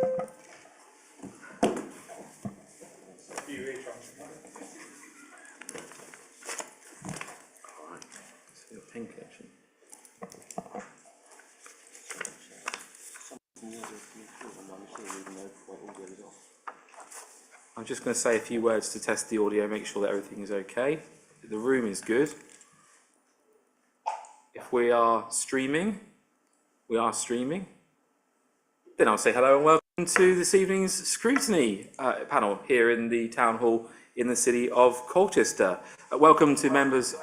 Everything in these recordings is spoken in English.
Pen collection. I'm just going to say a few words to test the audio, make sure that everything is okay. The room is good. If we are streaming, then I'll say hello and welcome to this evening's Scrutiny panel here in the Town Hall in the city of Colchester. Welcome to members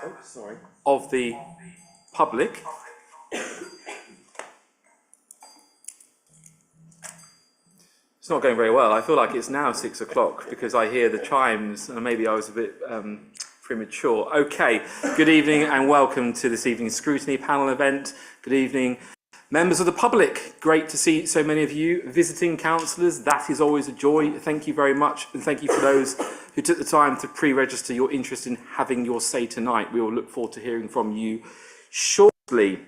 of the public. It's not going very well. I feel like it's now 6 o'clock because I hear the chimes and maybe I was a bit premature. Okay, good evening and welcome to this evening's Scrutiny panel event. Good evening, members of the public. Great to see so many of you. Visiting councillors, that is always a joy. Thank you very much, and thank you for those who took the time to pre-register your interest in having your say tonight. We will look forward to hearing from you shortly.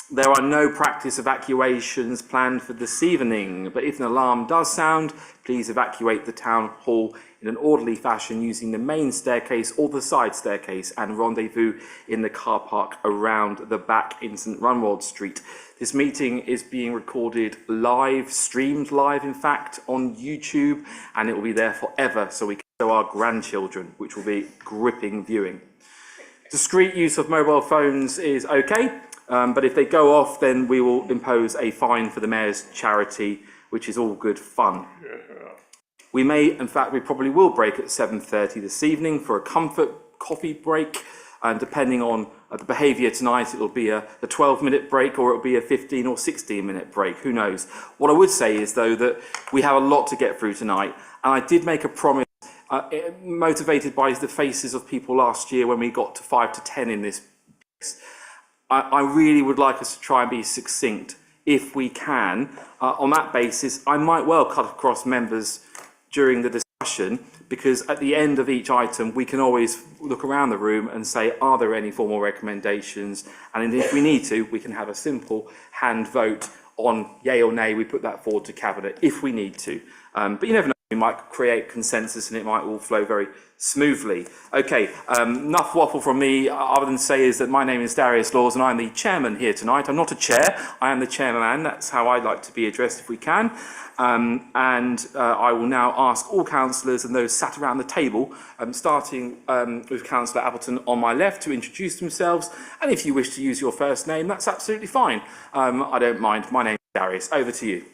There are no practice evacuations planned for this evening, but if an alarm does sound, please evacuate the town hall in an orderly fashion using the main staircase or the side staircase and rendezvous in the car park around the back in St Runwald Street. This meeting is being recorded live, streamed live in fact, on YouTube, and it will be there forever so we can show our grandchildren, which will be gripping viewing. Discreet use of mobile phones is okay. But if they go off, then we will impose a fine for the Mayor's charity, which is all good fun. We may, in fact, we probably will break at 7:30 this evening for a comfort coffee break. And depending on the behaviour tonight, it'll be a 12-minute break or it'll be a 15 or 16-minute break. Who knows? What I would say is, though, that we have a lot to get through tonight. And I did make a promise, motivated by the faces of people last year when we got to 5 to 10 in this. I really would like us to try and be succinct if we can. On that basis, I might well cut across members during the discussion, because at the end of each item, we can always look around the room and say, are there any formal recommendations? And if we need to, we can have a simple hand vote on yay or nay. We put that forward to Cabinet if we need to. But you never know. We might create consensus and it might all flow very smoothly. Okay, enough waffle from me, other than say is that my name is Darius Laws and I'm the chairman here tonight. I'm not a chair, I am the chairman. That's how I'd like to be addressed if we can. I will now ask all councillors and those sat around the table, starting with Councillor Appleton on my left, to introduce themselves. And if you wish to use your first name, that's absolutely fine. I don't mind. My name is Darius. Over to you.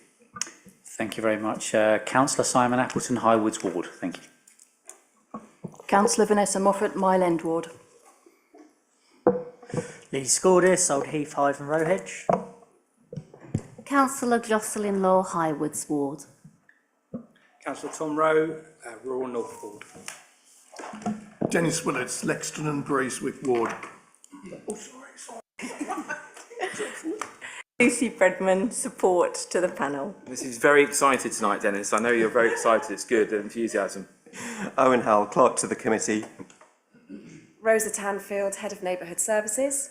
Thank you very much. Councillor Simon Appleton, Highwoods Ward. Thank you. Councillor Vanessa Moffat, Mile End Ward. Lee Scordis, Old Heath, Hythe and Rowhedge. Councillor Jocelyn Law, Highwoods Ward. Councillor Tom Rowe, Rural North Ward. Dennis Willets, Lexton and Braeswick Ward. Oh, sorry. Lucy Bredman, support to the panel. This is very excited tonight, Dennis. I know you're very excited. It's good, the enthusiasm. Owen Howell, Clerk to the Committee. Rosa Tanfield, Head of Neighbourhood Services.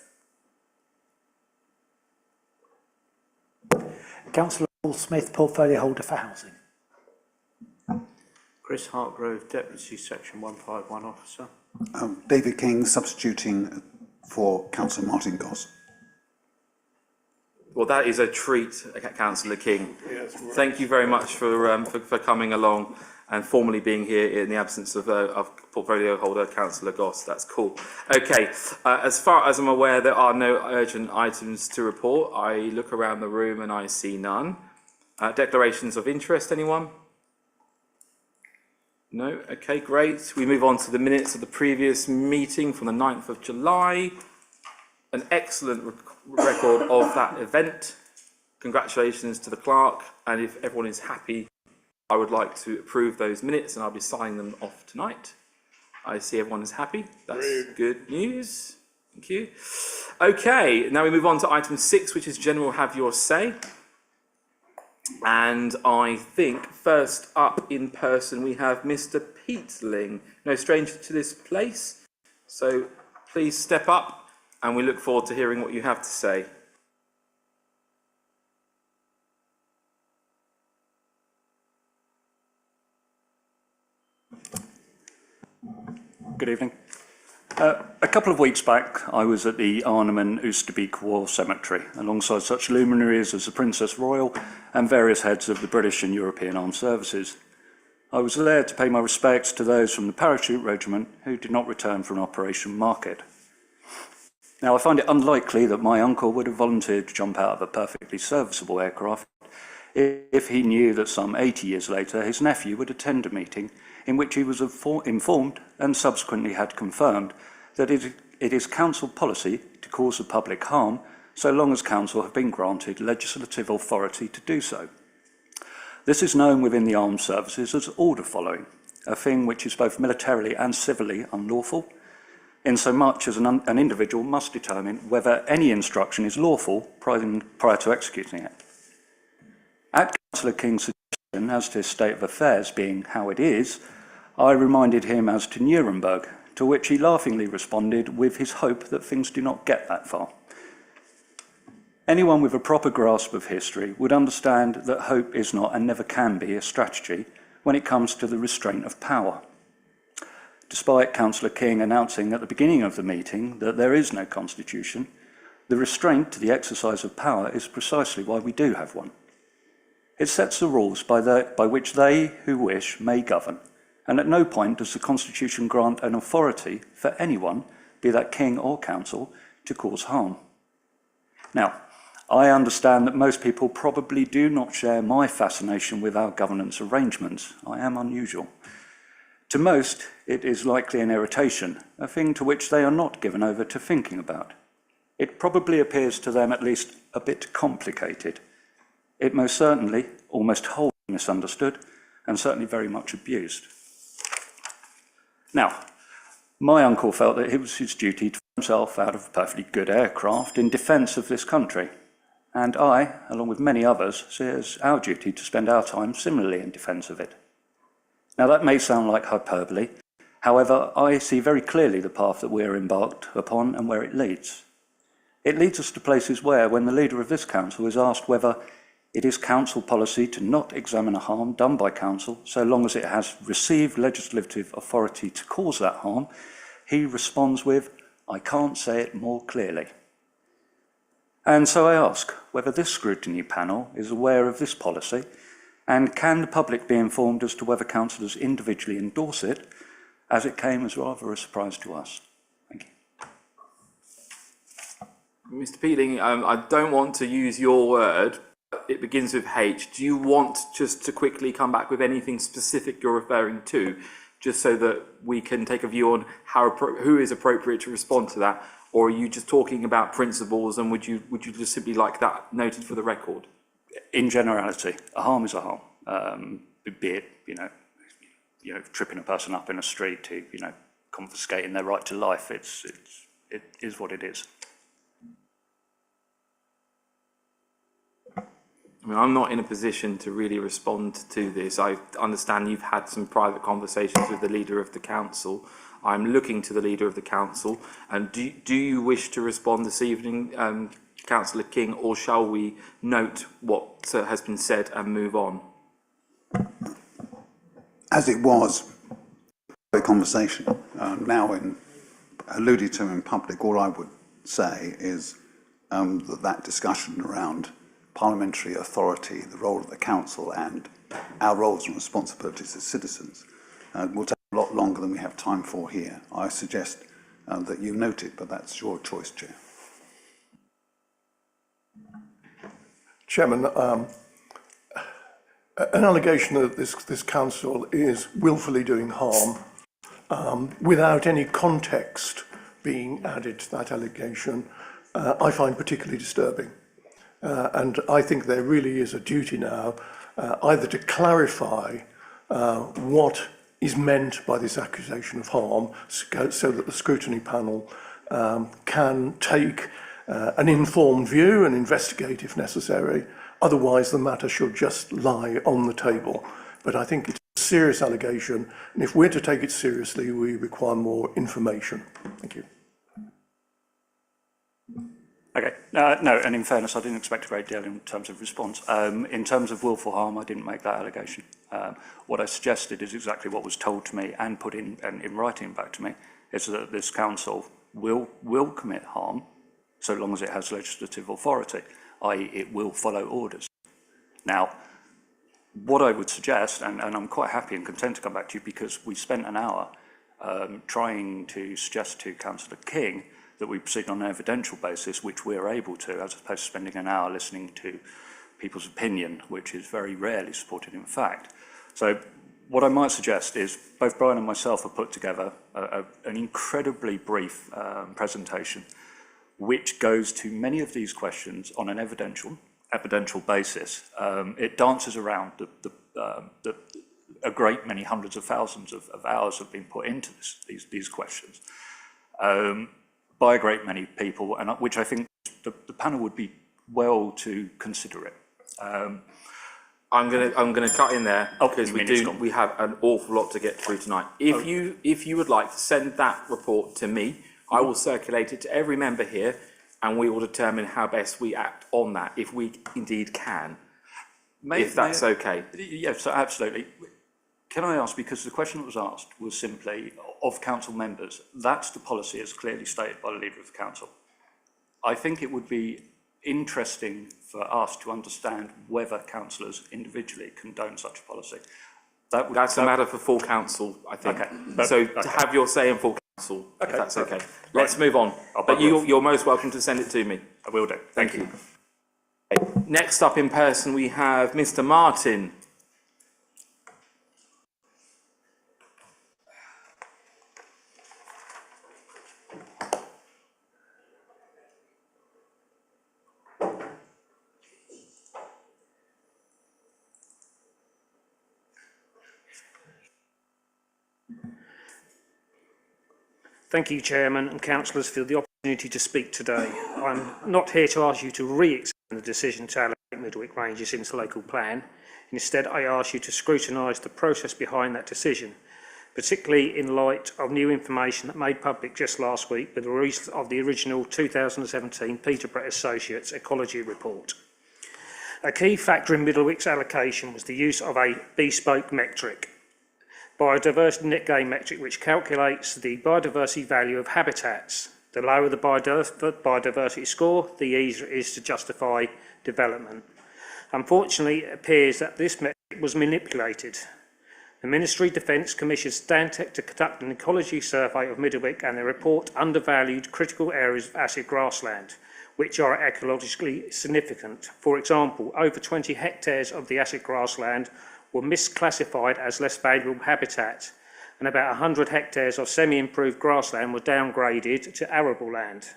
Councillor Paul Smith, Portfolio Holder for Housing. Chris Hartgrove, Deputy Section 151 Officer. David King, substituting for Councillor Martin Goss. Well, that is a treat, Councillor King. Yes, right. Thank you very much for coming along and formally being here in the absence of portfolio holder Councillor Goss. That's cool. Okay, as far as I'm aware, there are no urgent items to report. I look around the room and I see none. Declarations of interest, anyone? No? Okay, great. We move on to the minutes of the previous meeting from the 9th of July. An excellent record of that event. Congratulations to the clerk, and if everyone is happy, I would like to approve those minutes and I'll be signing them off tonight. I see everyone is happy. That's good news. Thank you. Okay, now we move on to item 6, which is general have your say. And I think first up in person we have Mr. Peatling, no stranger to this place. So please step up. And we look forward to hearing what you have to say. Good evening. A couple of weeks back, I was at the Arnhem and Oosterbeek War Cemetery, alongside such luminaries as the Princess Royal and various heads of the British and European armed services. I was there to pay my respects to those from the Parachute Regiment who did not return from Operation Market. Now, I find it unlikely that my uncle would have volunteered to jump out of a perfectly serviceable aircraft if he knew that some 80 years later his nephew would attend a meeting in which he was informed and subsequently had confirmed that it is council policy to cause the public harm so long as council have been granted legislative authority to do so. This is known within the armed services as order following, a thing which is both militarily and civilly unlawful, in so much as an individual must determine whether any instruction is lawful prior to executing it. At Councillor King's suggestion as to his state of affairs being how it is, I reminded him as to Nuremberg, to which he laughingly responded with his hope that things do not get that far. Anyone with a proper grasp of history would understand that hope is not and never can be a strategy when it comes to the restraint of power. Despite Councillor King announcing at the beginning of the meeting that there is no constitution, the restraint to the exercise of power is precisely why we do have one. It sets the rules by which they who wish may govern, and at no point does the Constitution grant an authority for anyone, be that king or council, to cause harm. Now, I understand that most people probably do not share my fascination with our governance arrangements. I am unusual. To most, it is likely an irritation, a thing to which they are not given over to thinking about. It probably appears to them at least a bit complicated. It most certainly, almost wholly misunderstood, and certainly very much abused. Now, my uncle felt that it was his duty to throw himself out of a perfectly good aircraft in defence of this country. And I, along with many others, see it as our duty to spend our time similarly in defence of it. Now, that may sound like hyperbole. However, I see very clearly the path that we are embarked upon and where it leads. It leads us to places where, when the leader of this council is asked whether it is council policy to not examine a harm done by council so long as it has received legislative authority to cause that harm, he responds with, "I can't say it more clearly." And so I ask whether this scrutiny panel is aware of this policy, and can the public be informed as to whether councillors individually endorse it, as it came as rather a surprise to us. Thank you. Mr. Peeling, I don't want to use your word. It begins with H. Do you want just to quickly come back with anything specific you're referring to, just so that we can take a view on who is appropriate to respond to that? Or are you just talking about principles, and would you just simply like that noted for the record? In generality, a harm is a harm, be it, tripping a person up in a street to, confiscating their right to life. It is what it is. I mean, I'm not in a position to really respond to this. I understand you've had some private conversations with the leader of the council. I'm looking to the leader of the council. And do you wish to respond this evening, Councillor King, or shall we note what has been said and move on? As it was a conversation, now alluded to in public, all I would say is that discussion around parliamentary authority, the role of the council, and our roles and responsibilities as citizens will take a lot longer than we have time for here. I suggest that you note it, but that's your choice, Chair. Chairman, an allegation that this council is willfully doing harm without any context being added to that allegation, I find particularly disturbing. And I think there really is a duty now either to clarify what is meant by this accusation of harm so that the scrutiny panel can take an informed view and investigate if necessary. Otherwise, the matter should just lie on the table. But I think it's a serious allegation, and if we're to take it seriously, we require more information. Thank you. Okay, no, and in fairness, I didn't expect a great deal in terms of response. In terms of willful harm, I didn't make that allegation. What I suggested is exactly what was told to me and put in writing back to me, is that this council will commit harm so long as it has legislative authority, i.e. it will follow orders. Now, what I would suggest, and I'm quite happy and content to come back to you because we spent an hour trying to suggest to Councillor King that we proceed on an evidential basis, which we're able to, as opposed to spending an hour listening to people's opinion, which is very rarely supported in fact. So what I might suggest is both Brian and myself have put together an incredibly brief presentation which goes to many of these questions on an evidential basis. It dances around a great many hundreds of thousands of hours have been put into these questions by a great many people, and which I think the panel would be well to consider it. I'm gonna cut in there because we have an awful lot to get through tonight. If you would like to send that report to me, I will circulate it to every member here, and we will determine how best we act on that, if we indeed can. If that's okay. Yes, absolutely. Can I ask, because the question that was asked was simply of council members, that's the policy as clearly stated by the leader of the council. I think it would be interesting for us to understand whether councillors individually condone such a policy. That's a matter for full council, I think. Okay. To have your say in full council, if that's okay. Let's move on. But you're most welcome to send it to me. I will do. Thank you. Okay. Next up in person, we have Mr. Martin. Thank you, Chairman and councillors, for the opportunity to speak today. I'm not here to ask you to re-examine the decision to allocate Midwick Ranges into local plan. Instead, I ask you to scrutinise the process behind that decision, particularly in light of new information that made public just last week with the release of the original 2017 Peter Brett Associates Ecology Report. A key factor in Midwick's allocation was the use of a bespoke metric, biodiversity net gain metric, which calculates the biodiversity value of habitats. The lower the biodiversity score, the easier it is to justify development. Unfortunately, it appears that this metric was manipulated. The Ministry of Defence commissioned Stantec to conduct an ecology survey of Midwick, and the report undervalued critical areas of acid grassland, which are ecologically significant. For example, over 20 hectares of the acid grassland were misclassified as less valuable habitat, and about 100 hectares of semi-improved grassland were downgraded to arable land.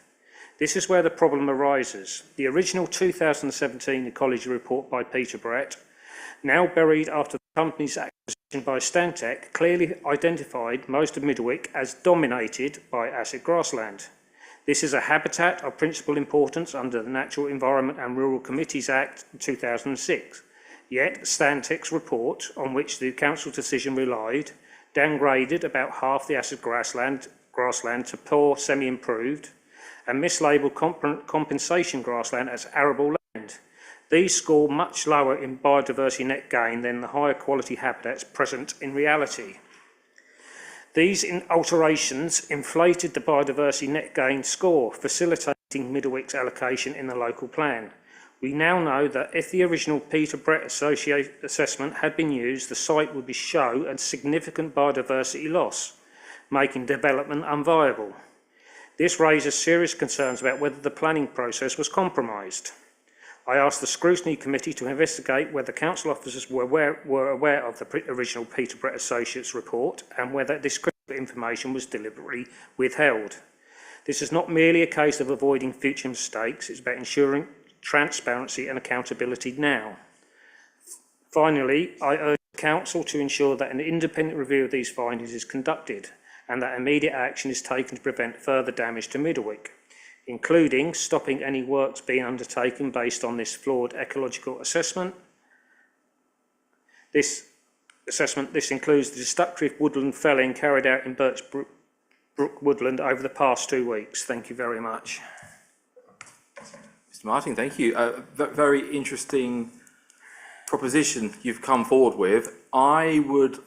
This is where the problem arises. The original 2017 ecology report by Peter Brett, now buried after the company's acquisition by Stantec, clearly identified most of Midwick as dominated by acid grassland. This is a habitat of principal importance under the Natural Environment and Rural Committees Act 2006. Yet, Stantec's report, on which the council decision relied, downgraded about half the acid grassland to poor semi-improved and mislabelled compensation grassland as arable land. These score much lower in biodiversity net gain than the higher quality habitats present in reality. These alterations inflated the biodiversity net gain score, facilitating Midwick's allocation in the local plan. We now know that if the original Peter Brett assessment had been used, the site would show a significant biodiversity loss, making development unviable. This raises serious concerns about whether the planning process was compromised. I asked the Scrutiny Committee to investigate whether council officers were aware of the original Peter Brett Associates report and whether this critical information was deliberately withheld. This is not merely a case of avoiding future mistakes, it's about ensuring transparency and accountability now. Finally, I urge the Council to ensure that an independent review of these findings is conducted and that immediate action is taken to prevent further damage to Midwick, including stopping any works being undertaken based on this flawed ecological assessment. This includes the destructive woodland felling carried out in Birchbrook Woodland over the past 2 weeks. Thank you very much. Mr. Martin, thank you. Very interesting proposition you've come forward with. I would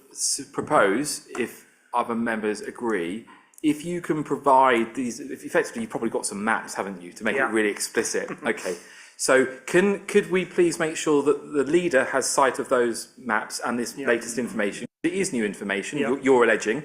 propose, if other members agree, if you can provide these, effectively you've probably got some maps, haven't you, to make it really explicit. Okay. So could we please make sure that the leader has sight of those maps and this latest information? It is new information, you're alleging.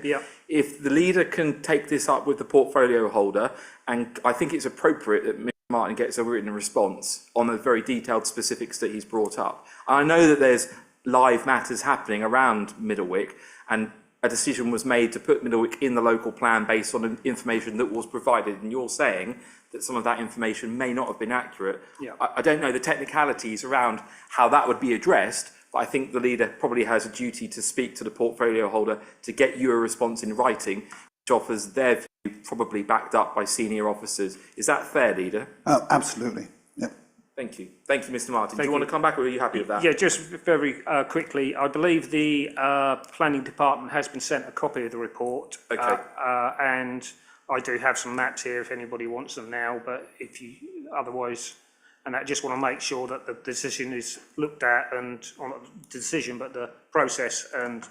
If the leader can take this up with the portfolio holder, and I think it's appropriate that Mr. Martin gets a written response on the very detailed specifics that he's brought up. I know that there's live matters happening around Middlewick, and a decision was made to put Middlewick in the local plan based on information that was provided, and you're saying that some of that information may not have been accurate. I don't know the technicalities around how that would be addressed, but I think the leader probably has a duty to speak to the portfolio holder to get you a response in writing, which offers their view, probably backed up by senior officers. Is that fair, leader? Oh, absolutely. Yep. Thank you. Thank you, Mr. Martin. Do you want to come back, or are you happy with that? Yeah, just very quickly, I believe the planning department has been sent a copy of the report. Okay. And I do have some maps here if anybody wants them now, but if you otherwise, and I just want to make sure that the decision is looked at, and on the decision, but the process, and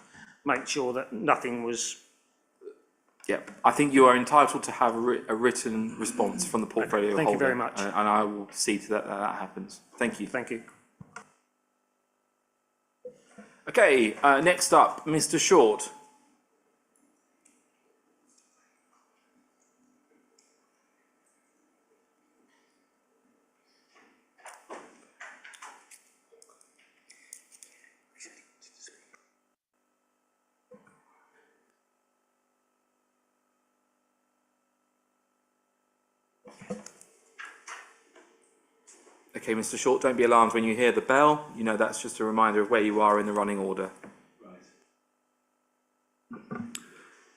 make sure that nothing was. Yeah, I think you are entitled to have a written response from the portfolio holder. Thank you very much. And I will see to that happens. Thank you. Thank you. Okay, next up, Mr. Short. Okay, Mr. Short, don't be alarmed when you hear the bell. You know that's just a reminder of where you are in the running order.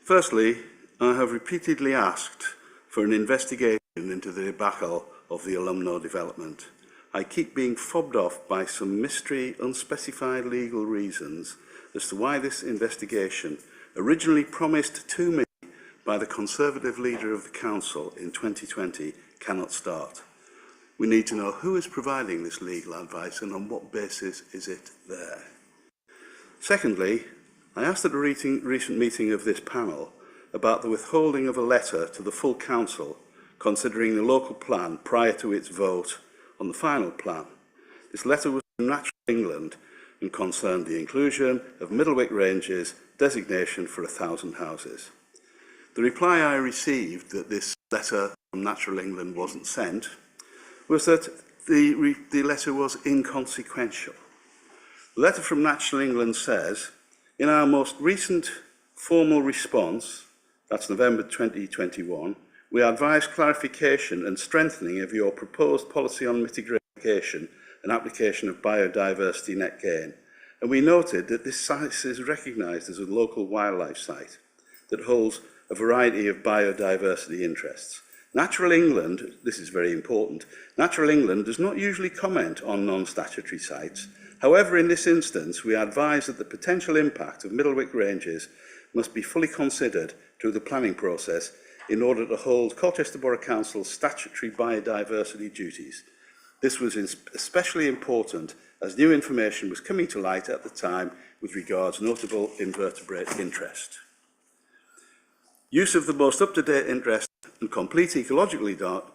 Firstly, I have repeatedly asked for an investigation into the debacle of the alumni development. I keep being fobbed off by some mystery, unspecified legal reasons as to why this investigation, originally promised to me by the Conservative leader of the Council in 2020, cannot start. We need to know who is providing this legal advice and on what basis is it there. Secondly, I asked at a recent meeting of this panel about the withholding of a letter to the full council considering the local plan prior to its vote on the final plan. This letter was from Natural England and concerned the inclusion of Middlewick Ranges designation for 1,000 houses. The reply I received that this letter from Natural England wasn't sent was that the letter was inconsequential. The letter from Natural England says, in our most recent formal response, that's November 2021, we advise clarification and strengthening of your proposed policy on mitigation and application of biodiversity net gain. And we noted that this site is recognised as a local wildlife site that holds a variety of biodiversity interests. Natural England, this is very important, Natural England does not usually comment on non-statutory sites. However, in this instance, we advise that the potential impact of Middlewick Ranges must be fully considered through the planning process in order to hold Colchester Borough Council's statutory biodiversity duties. This was especially important as new information was coming to light at the time with regards notable invertebrate interest. Use of the most up-to-date interest and complete ecological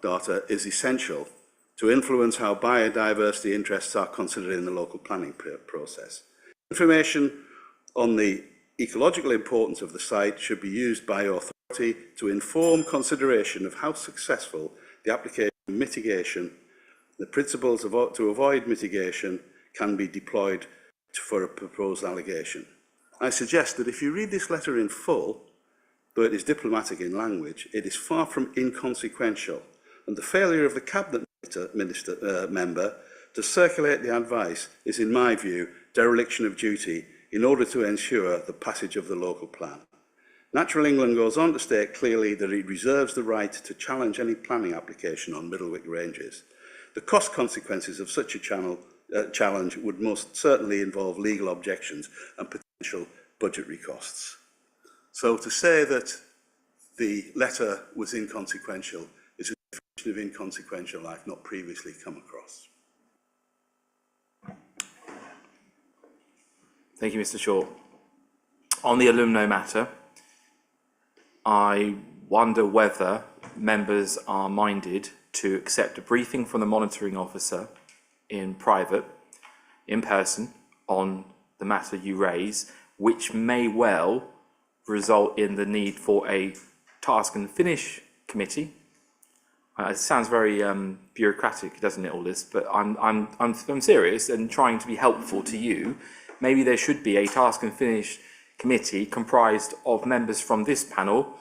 data is essential to influence how biodiversity interests are considered in the local planning process. Information on the ecological importance of the site should be used by authority to inform consideration of how successful the application of mitigation, the principles to avoid mitigation can be deployed for a proposed allegation. I suggest that if you read this letter in full, though it is diplomatic in language, it is far from inconsequential, and the failure of the Cabinet member to circulate the advice is, in my view, dereliction of duty in order to ensure the passage of the local plan. Natural England goes on to state clearly that it reserves the right to challenge any planning application on Middlewick Ranges. The cost consequences of such a challenge would most certainly involve legal objections and potential budgetary costs. So to say that the letter was inconsequential is as if of inconsequential I've not previously come across. Thank you, Mr. Shaw. On the alumni matter, I wonder whether members are minded to accept a briefing from the monitoring officer in private, in person, on the matter you raise, which may well result in the need for a task and finish committee. It sounds very bureaucratic, doesn't it, all this? But I'm serious and trying to be helpful to you. Maybe there should be a task and finish committee comprised of members from this panel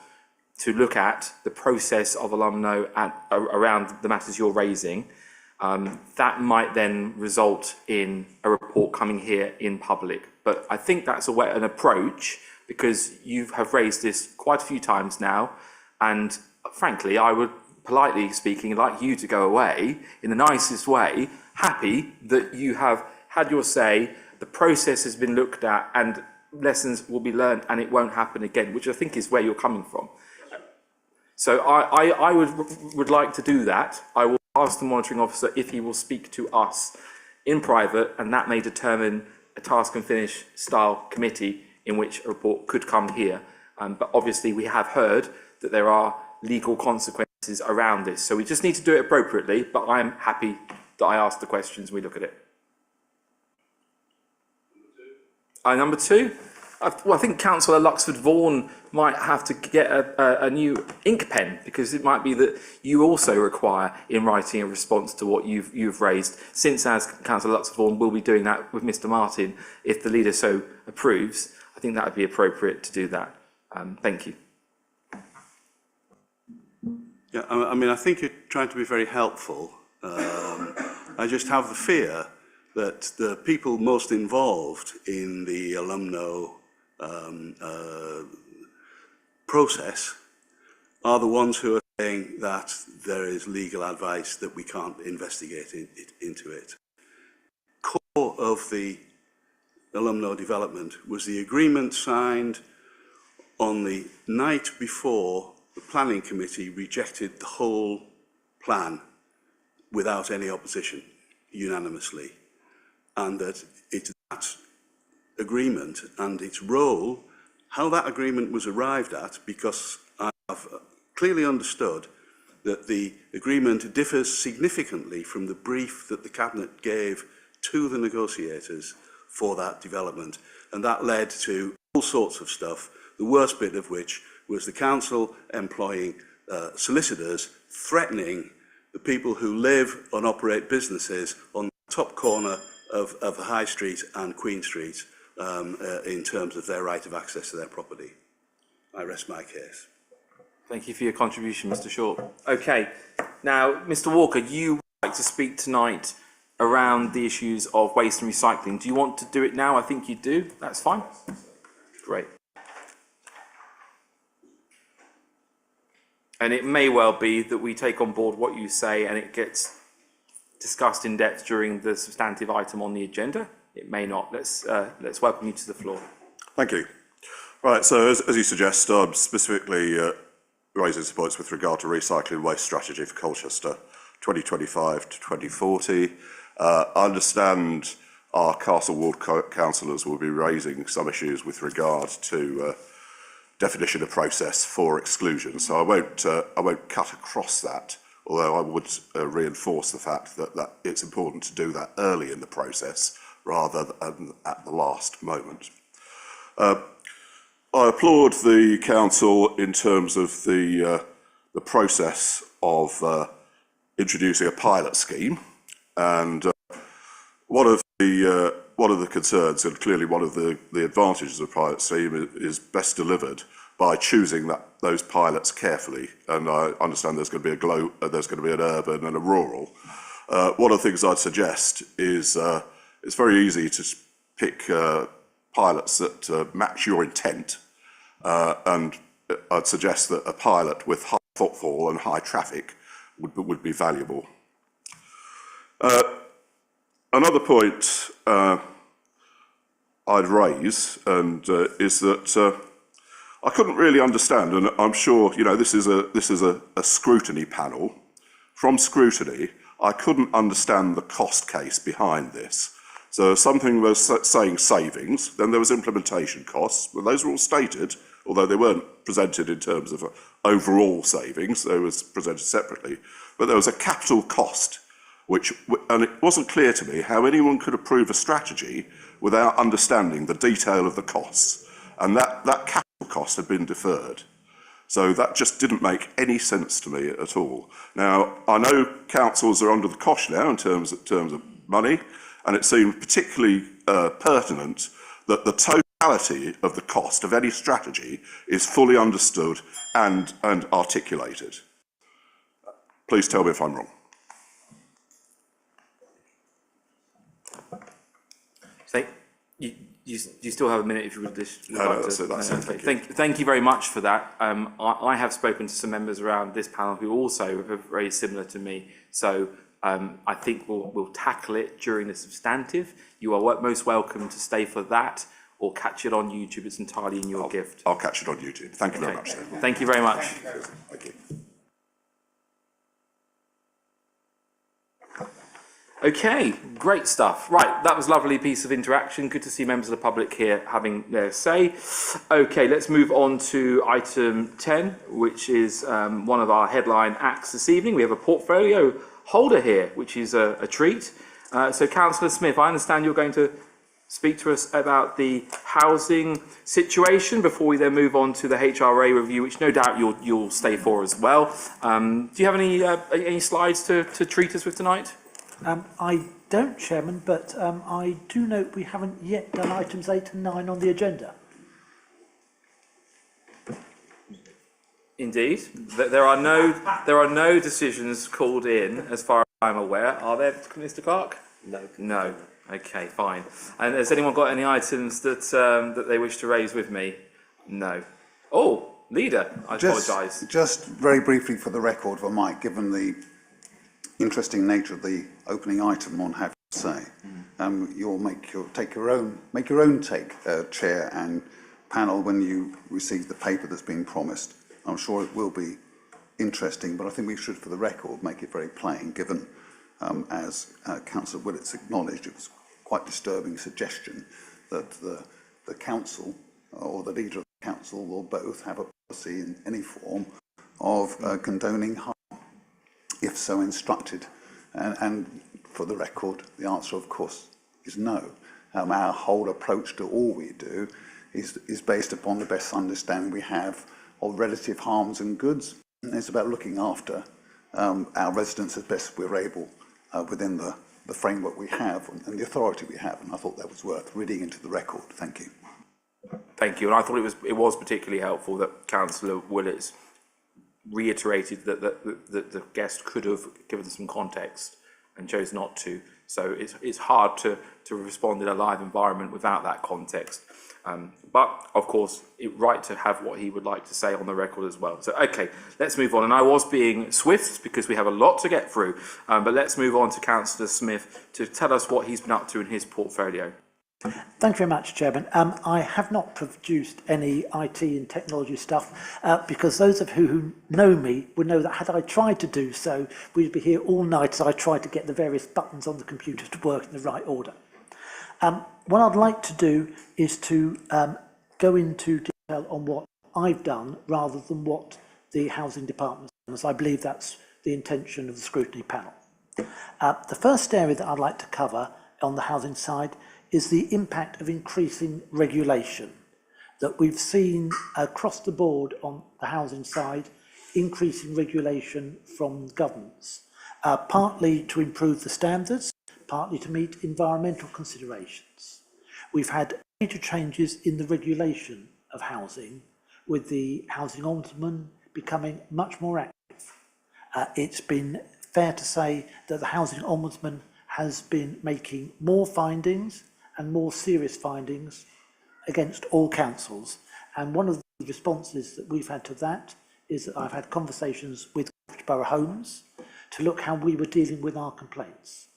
to look at the process of alumni around the matters you're raising. That might then result in a report coming here in public. But I think that's an approach, because you have raised this quite a few times now, and frankly, I would, politely speaking, like you to go away in the nicest way, happy that you have had your say, the process has been looked at, and lessons will be learned, and it won't happen again, which I think is where you're coming from. So I would like to do that. I will ask the monitoring officer if he will speak to us in private, and that may determine a task and finish style committee in which a report could come here. But obviously we have heard that there are legal consequences around this. So we just need to do it appropriately, but I'm happy that I ask the questions and we look at it. Number two, I think Councillor Luxford Vaughan might have to get a new ink pen, because it might be that you also require in writing a response to what you've raised, since as Councillor Luxford Vaughan will be doing that with Mr. Martin, if the leader so approves. I think that would be appropriate to do that. Thank you. Yeah, I mean, I think you're trying to be very helpful. I just have the fear that the people most involved in the alumno process are the ones who are saying that there is legal advice that we can't investigate into it. Core of the alumno development was the agreement signed on the night before the planning committee rejected the whole plan without any opposition, unanimously. And that it's that agreement and its role, how that agreement was arrived at, because I have clearly understood that the agreement differs significantly from the brief that the Cabinet gave to the negotiators for that development. And that led to all sorts of stuff, the worst bit of which was the council employing solicitors threatening the people who live and operate businesses on the top corner of the High Street and Queen Street in terms of their right of access to their property. I rest my case. Thank you for your contribution, Mr. Short. Okay, now, Mr. Walker, you would like to speak tonight around the issues of waste and recycling. Do you want to do it now? I think you do. That's fine. Great. And it may well be that we take on board what you say and it gets discussed in depth during the substantive item on the agenda. It may not. Let's welcome you to the floor. Thank you. Right, so as you suggest, I'm specifically raising some points with regard to recycling waste strategy for Colchester 2025 to 2040. I understand our Castle Ward councillors will be raising some issues with regard to definition of process for exclusion, so I won't cut across that, although I would reinforce the fact that it's important to do that early in the process rather than at the last moment. I applaud the council in terms of the process of introducing a pilot scheme, and one of the concerns, and clearly one of the advantages of a pilot scheme, is best delivered by choosing those pilots carefully. And I understand there's going to be an urban and a rural. One of the things I'd suggest is it's very easy to pick pilots that match your intent, and I'd suggest that a pilot with high footfall and high traffic would be valuable. Another point I'd raise is that I couldn't really understand, and I'm sure this is a scrutiny panel from scrutiny, I couldn't understand the cost case behind this. So something was saying savings, then there was implementation costs. Well, those were all stated, although they weren't presented in terms of overall savings, they were presented separately. But there was a capital cost, and it wasn't clear to me how anyone could approve a strategy without understanding the detail of the costs. And that capital cost had been deferred. So that just didn't make any sense to me at all. Now, I know councils are under the cosh now in terms of money, and it seemed particularly pertinent that the totality of the cost of any strategy is fully understood and articulated. Please tell me if I'm wrong. So you still have a minute if you would just. No, that's it. Thank you very much for that. I have spoken to some members around this panel who also are very similar to me. So I think we'll tackle it during the substantive. You are most welcome to stay for that or catch it on YouTube. It's entirely in your gift. I'll catch it on YouTube. Thank you very much. Sir. Thank you very much. Thank you. Okay, great stuff. Right, that was a lovely piece of interaction. Good to see members of the public here having their say. Okay, let's move on to item 10, which is one of our headline acts this evening. We have a portfolio holder here, which is a treat. So, Councillor Smith, I understand you're going to speak to us about the housing situation before we then move on to the HRA review, which no doubt you'll stay for as well. Do you have any slides to treat us with tonight? I don't, Chairman, but I do note we haven't yet done items 8 and 9 on the agenda. Indeed, there are no decisions called in, as far as I'm aware. Are there, Mr. Clark? No. No. Okay, fine. And has anyone got any items that they wish to raise with me? No. Oh, Leader, I apologise. Just very briefly for the record, for Mike, given the interesting nature of the opening item on have to say, you'll make your own take, chair and panel, when you receive the paper that's been promised. I'm sure it will be interesting, but I think we should, for the record, make it very plain, given, as Councillor Willits acknowledged, it was quite disturbing suggestion that the council or the leader of the council will both have a policy in any form of condoning harm, if so instructed. And for the record, the answer, of course, is no. Our whole approach to all we do is based upon the best understanding we have of relative harms and goods. And it's about looking after our residents as best we're able within the framework we have and the authority we have. And I thought that was worth reading into the record. Thank you. Thank you. And I thought it was particularly helpful that Councillor Willits reiterated that the guest could have given some context and chose not to. So it's hard to respond in a live environment without that context. But of course, it's right to have what he would like to say on the record as well. So, okay, let's move on. And I was being swift because we have a lot to get through. But let's move on to Councillor Smith to tell us what he's been up to in his portfolio. Thank you very much, Chairman. I have not produced any IT and technology stuff because those of you who know me would know that had I tried to do so, we'd be here all night as I tried to get the various buttons on the computer to work in the right order. What I'd like to do is to go into detail on what I've done rather than what the Housing Department has done, as I believe that's the intention of the scrutiny panel. The first area that I'd like to cover on the housing side is the impact of increasing regulation that we've seen across the board on the housing side, increasing regulation from governments, partly to improve the standards, partly to meet environmental considerations. We've had major changes in the regulation of housing, with the Housing Ombudsman becoming much more active. It's been fair to say that the Housing Ombudsman has been making more findings and more serious findings against all councils. And one of the responses that we've had to that is that I've had conversations with Borough Homes to look how we were dealing with our complaints.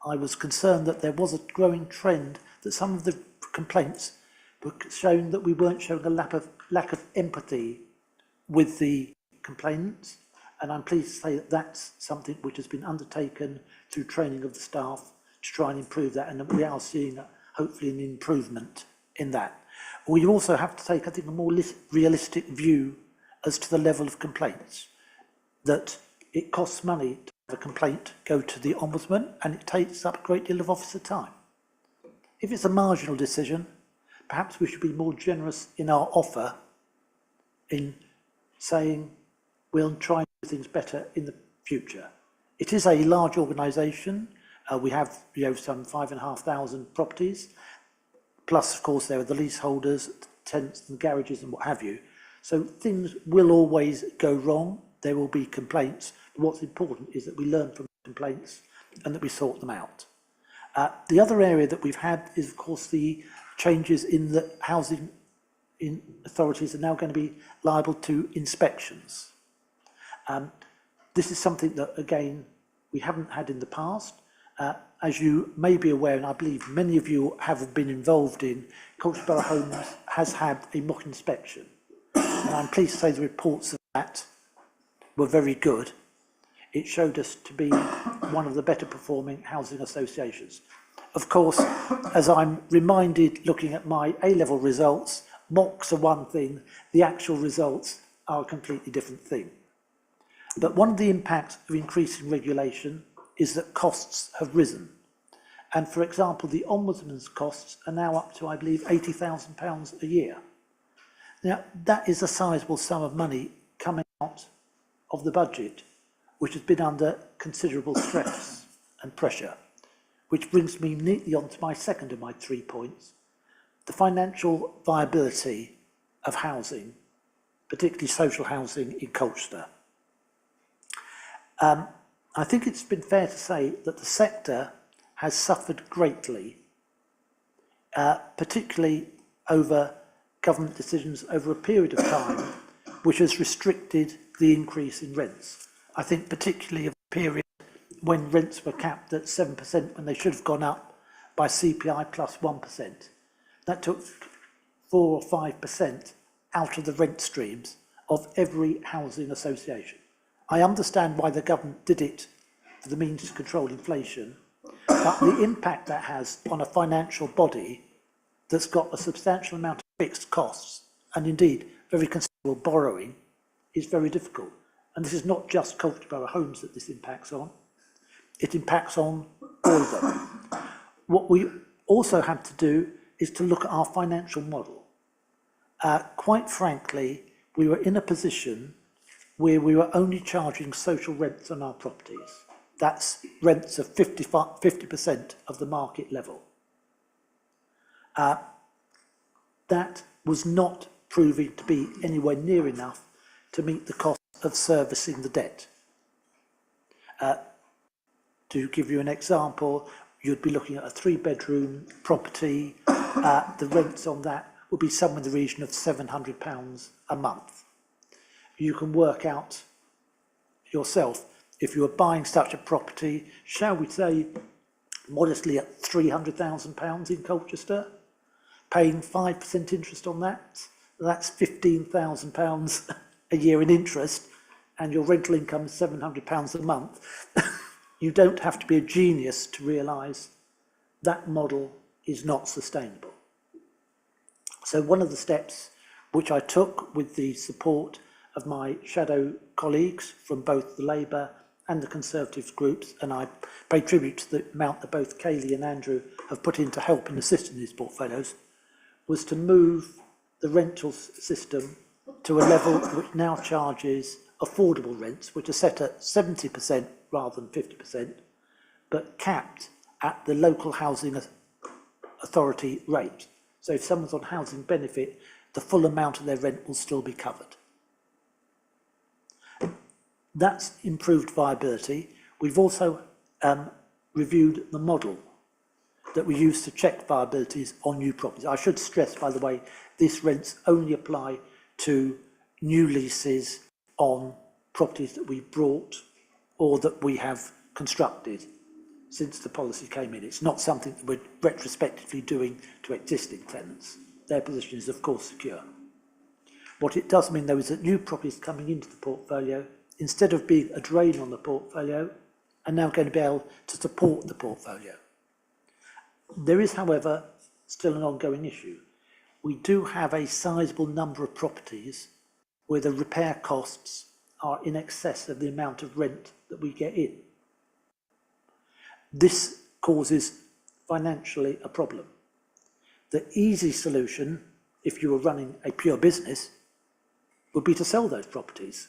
I was concerned that there was a growing trend that some of the complaints were showing that we weren't showing a lack of empathy with the complainants, And I'm pleased to say that that's something which has been undertaken through training of the staff to try and improve that, and that we are seeing hopefully an improvement in that. We also have to take, I think, a more realistic view as to the level of complaints, that it costs money to have a complaint go to the Ombudsman, and it takes up a great deal of officer time. If it's a marginal decision, perhaps we should be more generous in our offer in saying we'll try and do things better in the future. It is a large organisation. We have some 5,500 properties, plus of course there are the leaseholders, tenants and garages and what have you. So things will always go wrong. There will be complaints, but what's important is that we learn from complaints and that we sort them out. The other area that we've had is of course the changes in the housing authorities are now going to be liable to inspections. This is something that, again, we haven't had in the past. As you may be aware, and I believe many of you have been involved in, Colchester Borough Homes has had a mock inspection. And I'm pleased to say the reports of that were very good. It showed us to be one of the better performing housing associations. Of course, as I'm reminded looking at my A-level results, mocks are one thing, the actual results are a completely different thing. But one of the impacts of increasing regulation is that costs have risen. And for example, the Ombudsman's costs are now up to, I believe, £80,000 a year. Now, that is a sizable sum of money coming out of the budget, which has been under considerable stress and pressure, which brings me neatly on to my second of my 3 points, the financial viability of housing, particularly social housing in Colchester. I think it's been fair to say that the sector has suffered greatly, particularly over government decisions over a period of time, which has restricted the increase in rents. I think particularly of the period when rents were capped at 7% when they should have gone up by CPI plus 1%. That took 4 or 5% out of the rent streams of every housing association. I understand why the government did it for the means to control inflation, but the impact that has on a financial body that's got a substantial amount of fixed costs and indeed very considerable borrowing is very difficult. And this is not just Colchester Borough Homes that this impacts on, it impacts on all of them. What we also had to do is to look at our financial model. Quite frankly, we were in a position where we were only charging social rents on our properties. That's rents of 50% of the market level. That was not proving to be anywhere near enough to meet the cost of servicing the debt. To give you an example, you'd be looking at a 3-bedroom property. The rents on that would be somewhere in the region of £700 a month. You can work out yourself, if you were buying such a property, shall we say, modestly at £300,000 in Colchester, paying 5% interest on that, that's £15,000 a year in interest, and your rental income is £700 a month. You don't have to be a genius to realise that model is not sustainable. So one of the steps which I took with the support of my shadow colleagues from both the Labour and the Conservative groups, and I pay tribute to the amount that both Kayleigh and Andrew have put in to help and assist in these portfolios, was to move the rental system to a level which now charges affordable rents, which are set at 70% rather than 50%, but capped at the local housing authority rate. So if someone's on housing benefit, the full amount of their rent will still be covered. That's improved viability. We've also reviewed the model that we use to check viabilities on new properties. I should stress, by the way, these rents only apply to new leases on properties that we brought or that we have constructed since the policy came in. It's not something that we're retrospectively doing to existing tenants. Their position is, of course, secure. What it does mean, though, is that new properties coming into the portfolio instead of being a drain on the portfolio, are now going to be able to support the portfolio. There is, however, still an ongoing issue. We do have a sizable number of properties where the repair costs are in excess of the amount of rent that we get in. This causes financially a problem. The easy solution, if you were running a pure business, would be to sell those properties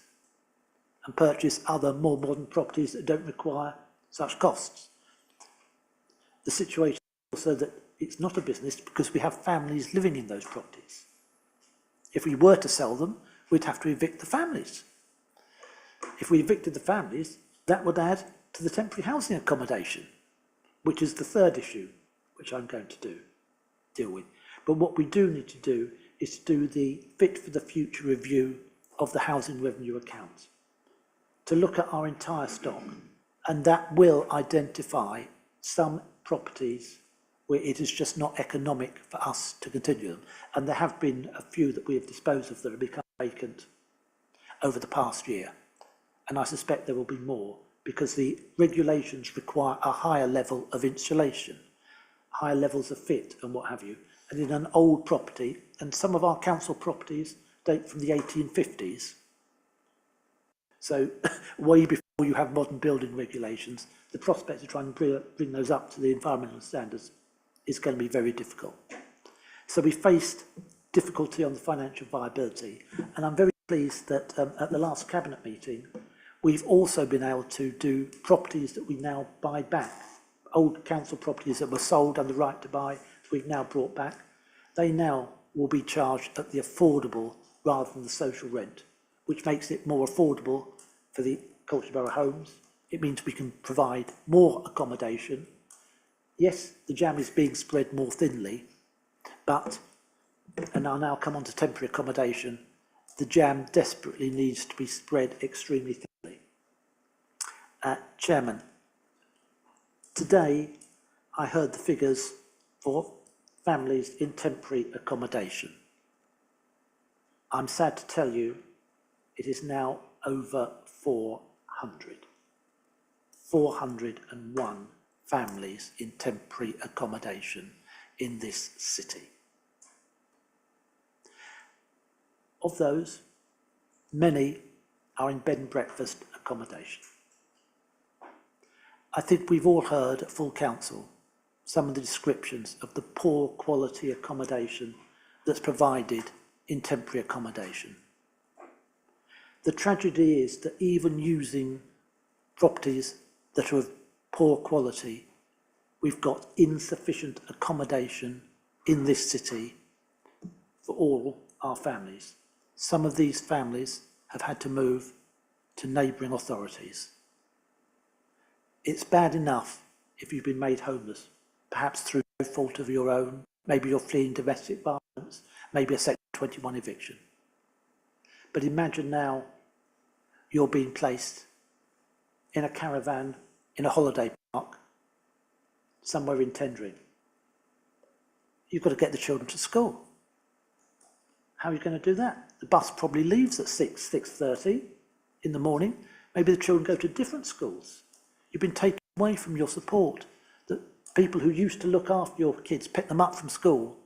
and purchase other more modern properties that don't require such costs. The situation is also that it's not a business because we have families living in those properties. If we were to sell them, we'd have to evict the families. If we evicted the families, that would add to the temporary housing accommodation, which is the third issue, which I'm going to deal with. But what we do need to do is to do the fit for the future review of the housing revenue account, to look at our entire stock, and that will identify some properties where it is just not economic for us to continue them. And there have been a few that we have disposed of that have become vacant over the past year. And I suspect there will be more because the regulations require a higher level of insulation, higher levels of fit and what have you. And in an old property, and some of our council properties date from the 1850s. So way before you have modern building regulations, the prospect of trying to bring those up to the environmental standards is going to be very difficult. So we faced difficulty on the financial viability, and I'm very pleased that at the last cabinet meeting, we've also been able to do properties that we now buy back. Old council properties that were sold under right to buy, we've now brought back. They now will be charged at the affordable rather than the social rent, which makes it more affordable for the Colchester Borough homes. It means we can provide more accommodation. Yes, the jam is being spread more thinly, but, and I'll now come on to temporary accommodation, the jam desperately needs to be spread extremely thinly. Chairman, today I heard the figures for families in temporary accommodation. I'm sad to tell you it is now over 400. 401 families in temporary accommodation in this city. Of those, many are in bed and breakfast accommodation. I think we've all heard at full council some of the descriptions of the poor quality accommodation that's provided in temporary accommodation. The tragedy is that even using properties that are of poor quality, we've got insufficient accommodation in this city for all our families. Some of these families have had to move to neighbouring authorities. It's bad enough if you've been made homeless, perhaps through no fault of your own. Maybe you're fleeing domestic violence, maybe a Section 21 eviction. But imagine now you're being placed in a caravan in a holiday park somewhere in Tendring. You've got to get the children to school. How are you going to do that? The bus probably leaves at 6:30 in the morning. Maybe the children go to different schools. You've been taken away from your support. The people who used to look after your kids, pick them up from school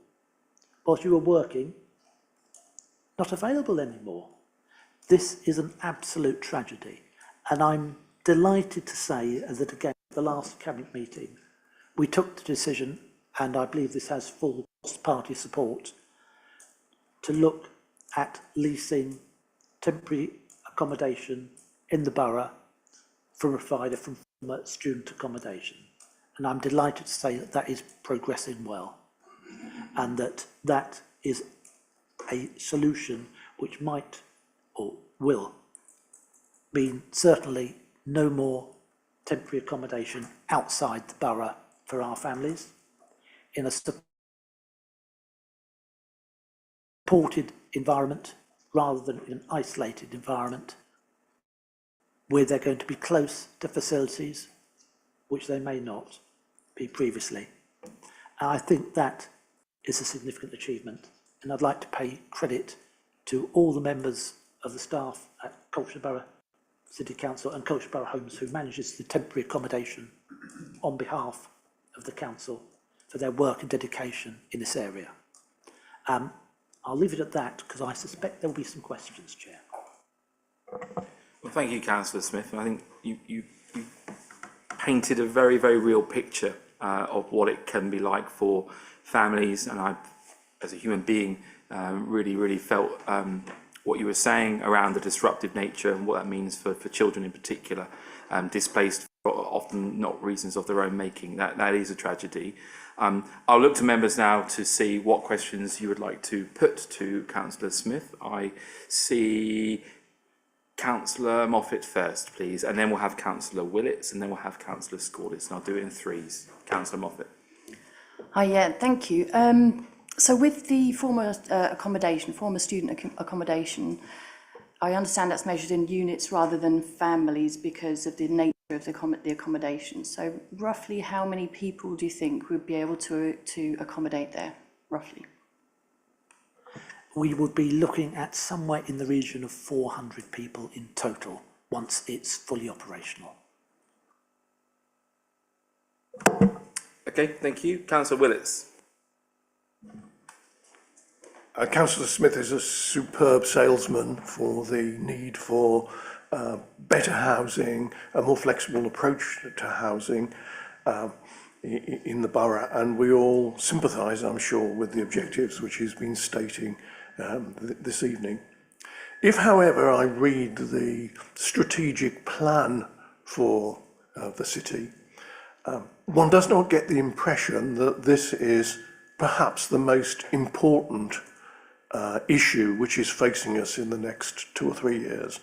whilst you were working, not available anymore. This is an absolute tragedy. And I'm delighted to say that again, at the last cabinet meeting, we took the decision, and I believe this has full party support, to look at leasing temporary accommodation in the borough from a provider from student accommodation. And I'm delighted to say that that is progressing well, and that that is a solution which might or will mean certainly no more temporary accommodation outside the borough for our families, in a supported environment rather than in an isolated environment where they're going to be close to facilities which they may not be previously. And I think that is a significant achievement, and I'd like to pay credit to all the members of the staff at Colchester Borough City Council and Culture Borough Homes, who manages the temporary accommodation on behalf of the council for their work and dedication in this area. I'll leave it at that because I suspect there will be some questions, Chair. Well, thank you, Councillor Smith. I think you painted a very, very real picture of what it can be like for families, and I, as a human being, really felt what you were saying around the disruptive nature and what that means for children in particular, displaced for often not reasons of their own making. That is a tragedy. I'll look to members now to see what questions you would like to put to Councillor Smith. I see Councillor Moffat first, please, and then we'll have Councillor Willits, and then we'll have Councillor Scordis, and I'll do it in threes. Councillor Moffat. Hi, yeah, thank you. So with the former student accommodation, I understand that's measured in units rather than families because of the nature of the accommodation. So roughly how many people do you think would be able to accommodate there, roughly? We would be looking at somewhere in the region of 400 people in total once it's fully operational. Okay, thank you. Councillor Willits. Councillor Smith is a superb salesman for the need for better housing, a more flexible approach to housing in the borough, and we all sympathise, I'm sure, with the objectives which he's been stating this evening. If, however, I read the strategic plan for the city, one does not get the impression that this is perhaps the most important issue which is facing us in the next 2 or 3 years.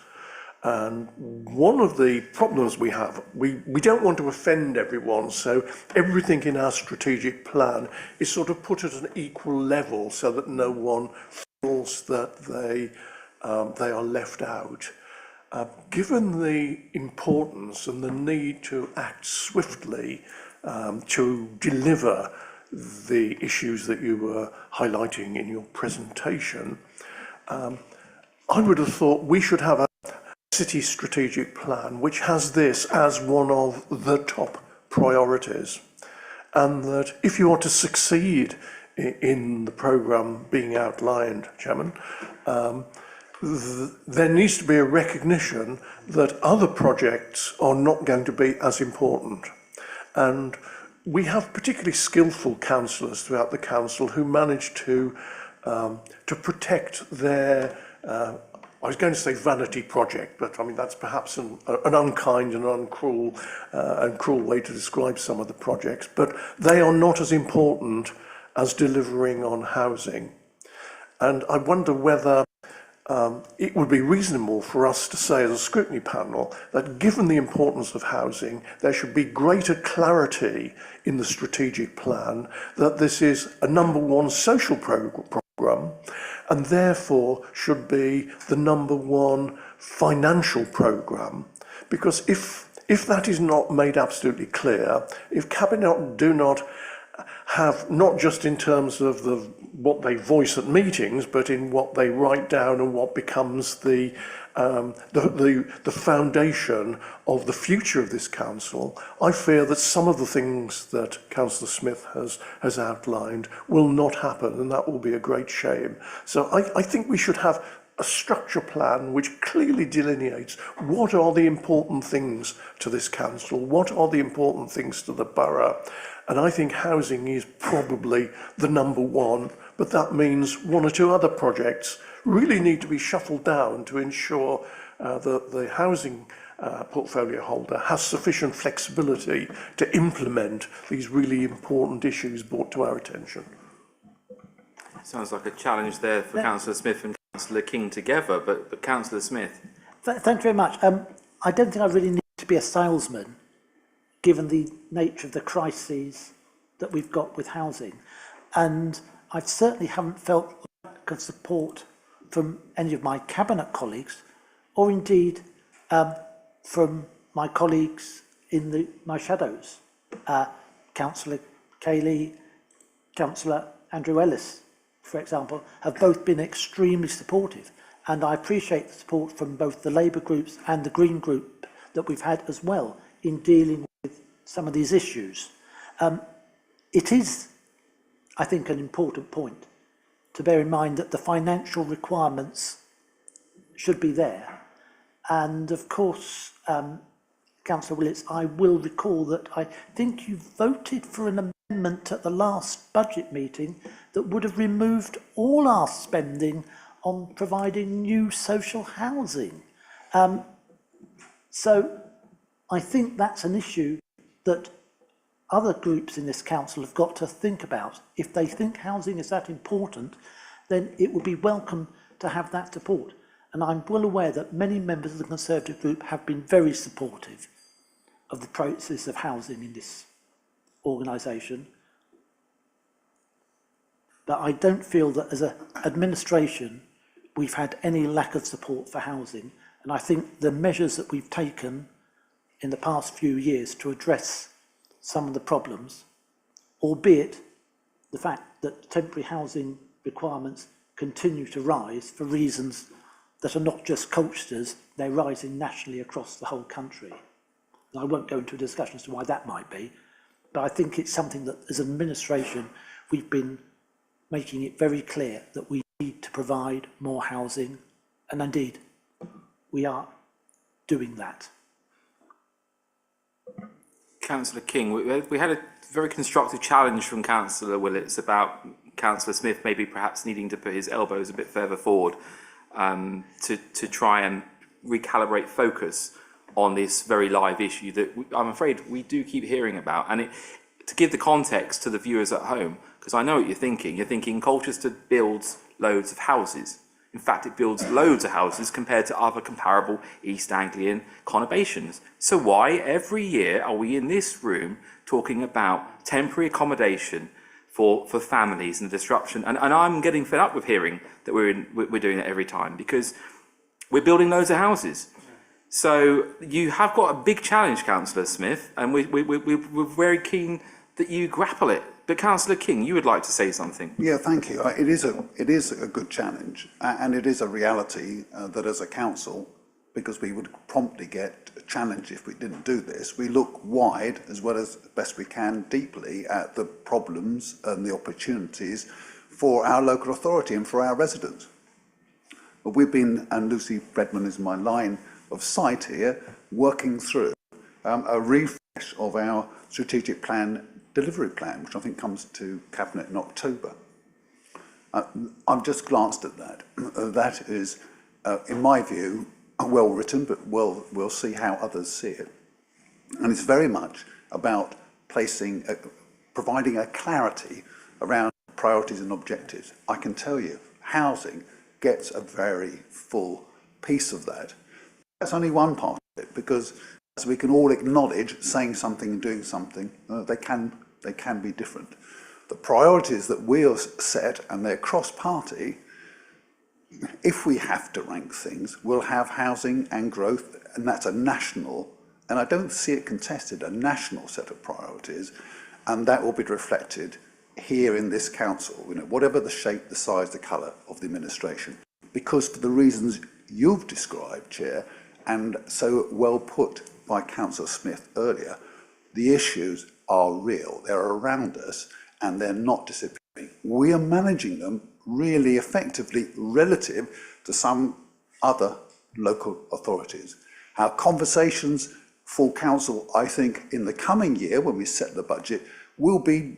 And one of the problems we have, we don't want to offend everyone, so everything in our strategic plan is sort of put at an equal level so that no one feels that they are left out. Given the importance and the need to act swiftly to deliver the issues that you were highlighting in your presentation, I would have thought we should have a city strategic plan which has this as one of the top priorities, and that if you are to succeed in the programme being outlined, Chairman, there needs to be a recognition that other projects are not going to be as important. And we have particularly skillful councillors throughout the council who manage to protect their, I was going to say vanity project, but I mean that's perhaps an unkind and cruel way to describe some of the projects, but they are not as important as delivering on housing. And I wonder whether it would be reasonable for us to say as a scrutiny panel that given the importance of housing, there should be greater clarity in the strategic plan that this is a #1 social programme and therefore should be the #1 financial programme. Because if that is not made absolutely clear, if Cabinet do not have, not just in terms of what they voice at meetings, but in what they write down and what becomes the foundation of the future of this council, I fear that some of the things that Councillor Smith has outlined will not happen, and that will be a great shame. So I think we should have a structure plan which clearly delineates what are the important things to this council, what are the important things to the borough. And I think housing is probably the #1, but that means 1 or 2 other projects really need to be shuffled down to ensure that the housing portfolio holder has sufficient flexibility to implement these really important issues brought to our attention. Sounds like a challenge there for Councillor Smith and Councillor King together, but Councillor Smith. Thank you very much. I don't think I really need to be a salesman, given the nature of the crises that we've got with housing. And I certainly haven't felt lack of support from any of my cabinet colleagues, or indeed from my colleagues in my shadows. Councillor Cayley, Councillor Andrew Ellis, for example, have both been extremely supportive. And I appreciate the support from both the Labour groups and the Green group that we've had as well in dealing with some of these issues. It is, I think, an important point to bear in mind that the financial requirements should be there. And of course, Councillor Willits, I will recall that I think you voted for an amendment at the last budget meeting that would have removed all our spending on providing new social housing. So I think that's an issue that other groups in this council have got to think about. If they think housing is that important, then it would be welcome to have that support. And I'm well aware that many members of the Conservative group have been very supportive of the process of housing in this organisation. But I don't feel that as an administration we've had any lack of support for housing. And I think the measures that we've taken in the past few years to address some of the problems, albeit the fact that temporary housing requirements continue to rise for reasons that are not just Colchester's, they're rising nationally across the whole country. And I won't go into a discussion as to why that might be, but I think it's something that as an administration we've been making it very clear that we need to provide more housing, and indeed we are doing that. Councillor King, we had a very constructive challenge from Councillor Willits about Councillor Smith maybe perhaps needing to put his elbows a bit further forward to try and recalibrate focus on this very live issue that I'm afraid we do keep hearing about. And to give the context to the viewers at home, because I know what you're thinking Colchester builds loads of houses. In fact, it builds loads of houses compared to other comparable East Anglian conurbations. So why every year are we in this room talking about temporary accommodation for families and the disruption? And I'm getting fed up with hearing that we're doing that every time, because we're building loads of houses. So you have got a big challenge, Councillor Smith, and we're very keen that you grapple it. But Councillor King, you would like to say something? Yeah, thank you. It is a good challenge, and it is a reality that as a council, because we would promptly get a challenge if we didn't do this, we look wide as well as best we can deeply at the problems and the opportunities for our local authority and for our residents. But we've been, and Lucy Redman is my line of sight here, working through a refresh of our strategic plan delivery plan, which I think comes to Cabinet in October. I've just glanced at that. That is, in my view, well written, but we'll see how others see it. And it's very much about providing a clarity around priorities and objectives. I can tell you, housing gets a very full piece of that. That's only one part of it, because as we can all acknowledge, saying something and doing something, they can be different. The priorities that we have set, and they're cross-party, if we have to rank things, we'll have housing and growth, and that's a national, and I don't see it contested, a national set of priorities, and that will be reflected here in this council, whatever the shape, the size, the colour of the administration. Because for the reasons you've described, Chair, and so well put by Councillor Smith earlier, the issues are real, they're around us, and they're not disappearing. We are managing them really effectively relative to some other local authorities. Our conversations for council, I think, in the coming year, when we set the budget, will be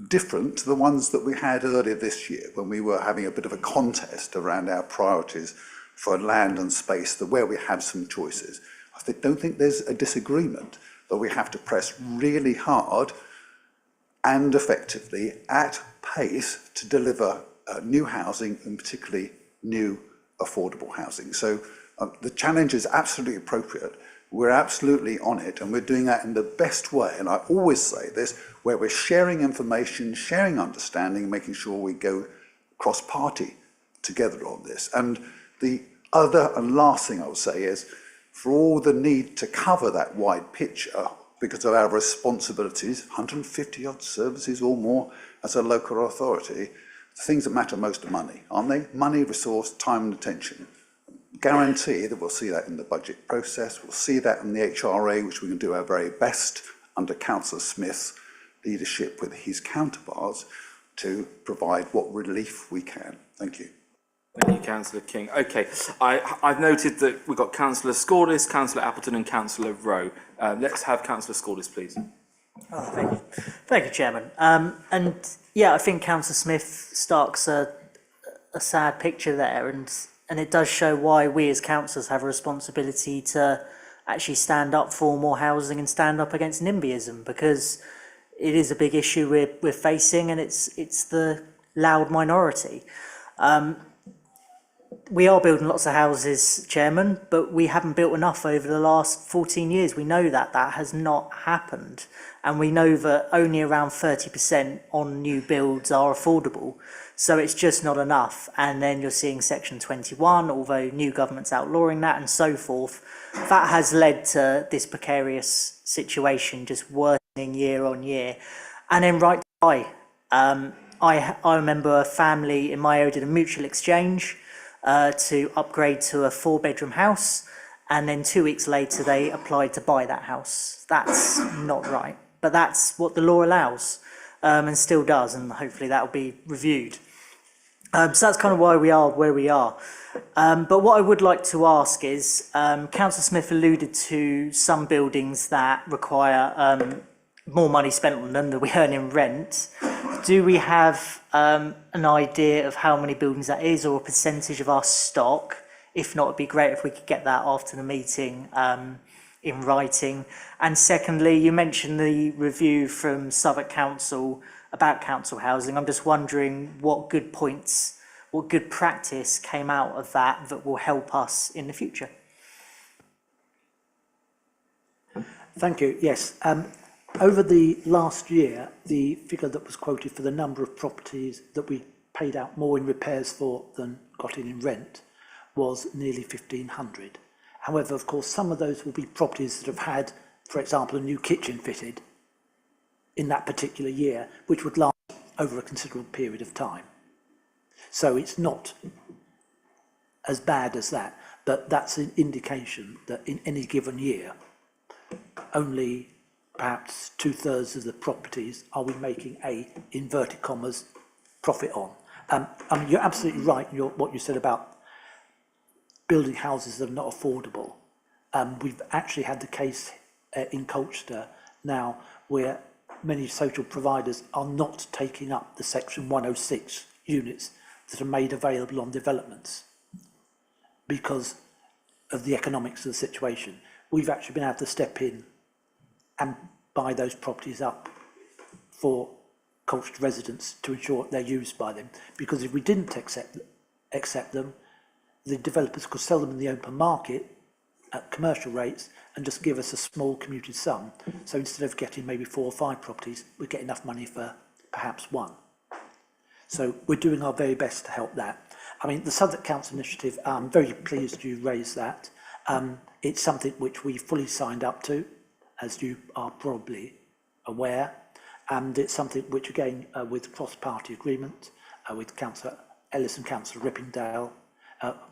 different to the ones that we had earlier this year, when we were having a bit of a contest around our priorities for land and space, where we have some choices. I don't think there's a disagreement that we have to press really hard and effectively at pace to deliver new housing, and particularly new affordable housing. So the challenge is absolutely appropriate. We're absolutely on it, and we're doing that in the best way. And I always say this, where we're sharing information, sharing understanding, making sure we go cross-party together on this. And the other and last thing I would say is, for all the need to cover that wide picture, because of our responsibilities, 150 odd services or more as a local authority, the things that matter most are money, aren't they? Money, resource, time and attention. guarantee that we'll see that in the budget process, we'll see that in the HRA, which we can do our very best under Councillor Smith's leadership with his counterparts to provide what relief we can. Thank you. Thank you, Councillor King. Okay, I've noted that we've got Councillor Scordis, Councillor Appleton and Councillor Rowe. Let's have Councillor Scordis, please. Oh, thank you. Thank you, Chairman. And yeah, I think Councillor Smith starks a sad picture there, and it does show why we as councillors have a responsibility to actually stand up for more housing and stand up against NIMBYism, because it is a big issue we're facing, and it's the loud minority. We are building lots of houses, Chairman, but we haven't built enough over the last 14 years. We know that has not happened. And we know that only around 30% on new builds are affordable. So it's just not enough. And then you're seeing Section 21, although new government's outlawing that and so forth. That has led to this precarious situation just worsening year on year. And then right to buy. I remember a family in my area did a mutual exchange to upgrade to a 4-bedroom house, and then 2 weeks later they applied to buy that house. That's not right, but that's what the law allows, and still does, and hopefully that will be reviewed. So that's kind of why we are where we are. But what I would like to ask is, Councillor Smith alluded to some buildings that require more money spent on them than we earn in rent. Do we have an idea of how many buildings that is, or a percentage of our stock? If not, it'd be great if we could get that after the meeting in writing. And secondly, you mentioned the review from Southwark Council about council housing. I'm just wondering what good points, what good practice came out of that will help us in the future. Thank you. Yes. Over the last year, the figure that was quoted for the number of properties that we paid out more in repairs for than got in rent was nearly 1,500. However, of course, some of those will be properties that have had, for example, a new kitchen fitted in that particular year, which would last over a considerable period of time. So it's not as bad as that, but that's an indication that in any given year, only perhaps 2/3 of the properties are we making a, inverted commas, profit on. I mean, you're absolutely right in what you said about building houses that are not affordable. We've actually had the case in Colchester now where many social providers are not taking up the Section 106 units that are made available on developments because of the economics of the situation. We've actually been able to step in and buy those properties up for Colchester residents to ensure they're used by them. Because if we didn't accept them, the developers could sell them in the open market at commercial rates and just give us a small commuted sum. So instead of getting maybe 4 or 5 properties, we get enough money for perhaps 1. So we're doing our very best to help that. I mean, the Southwark Council initiative, I'm very pleased you raised that. It's something which we fully signed up to, as you are probably aware, and it's something which, again, with cross-party agreement, with Councillor Ellis and Councillor Rippingdale,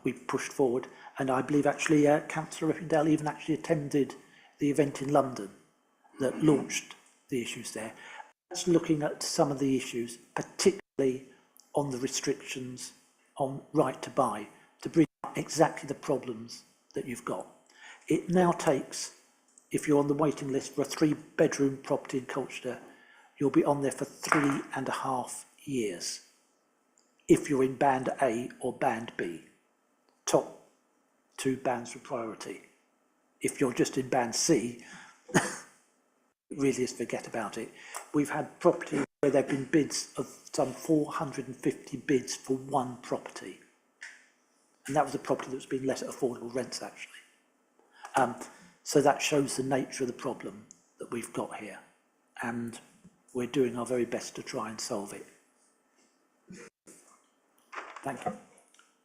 we've pushed forward, and I believe actually Councillor Rippingdale even actually attended the event in London that launched the issues there. That's looking at some of the issues, particularly on the restrictions on right to buy, to bring up exactly the problems that you've got. It now takes, if you're on the waiting list for a 3-bedroom property in Colchester, you'll be on there for 3.5 years. If you're in band A or band B, top 2 bands for priority. If you're just in band C, it really is forget about it. We've had properties where there have been bids of some 450 bids for 1 property. And that was a property that's been let at affordable rents, actually. So that shows the nature of the problem that we've got here. And we're doing our very best to try and solve it. Thank you.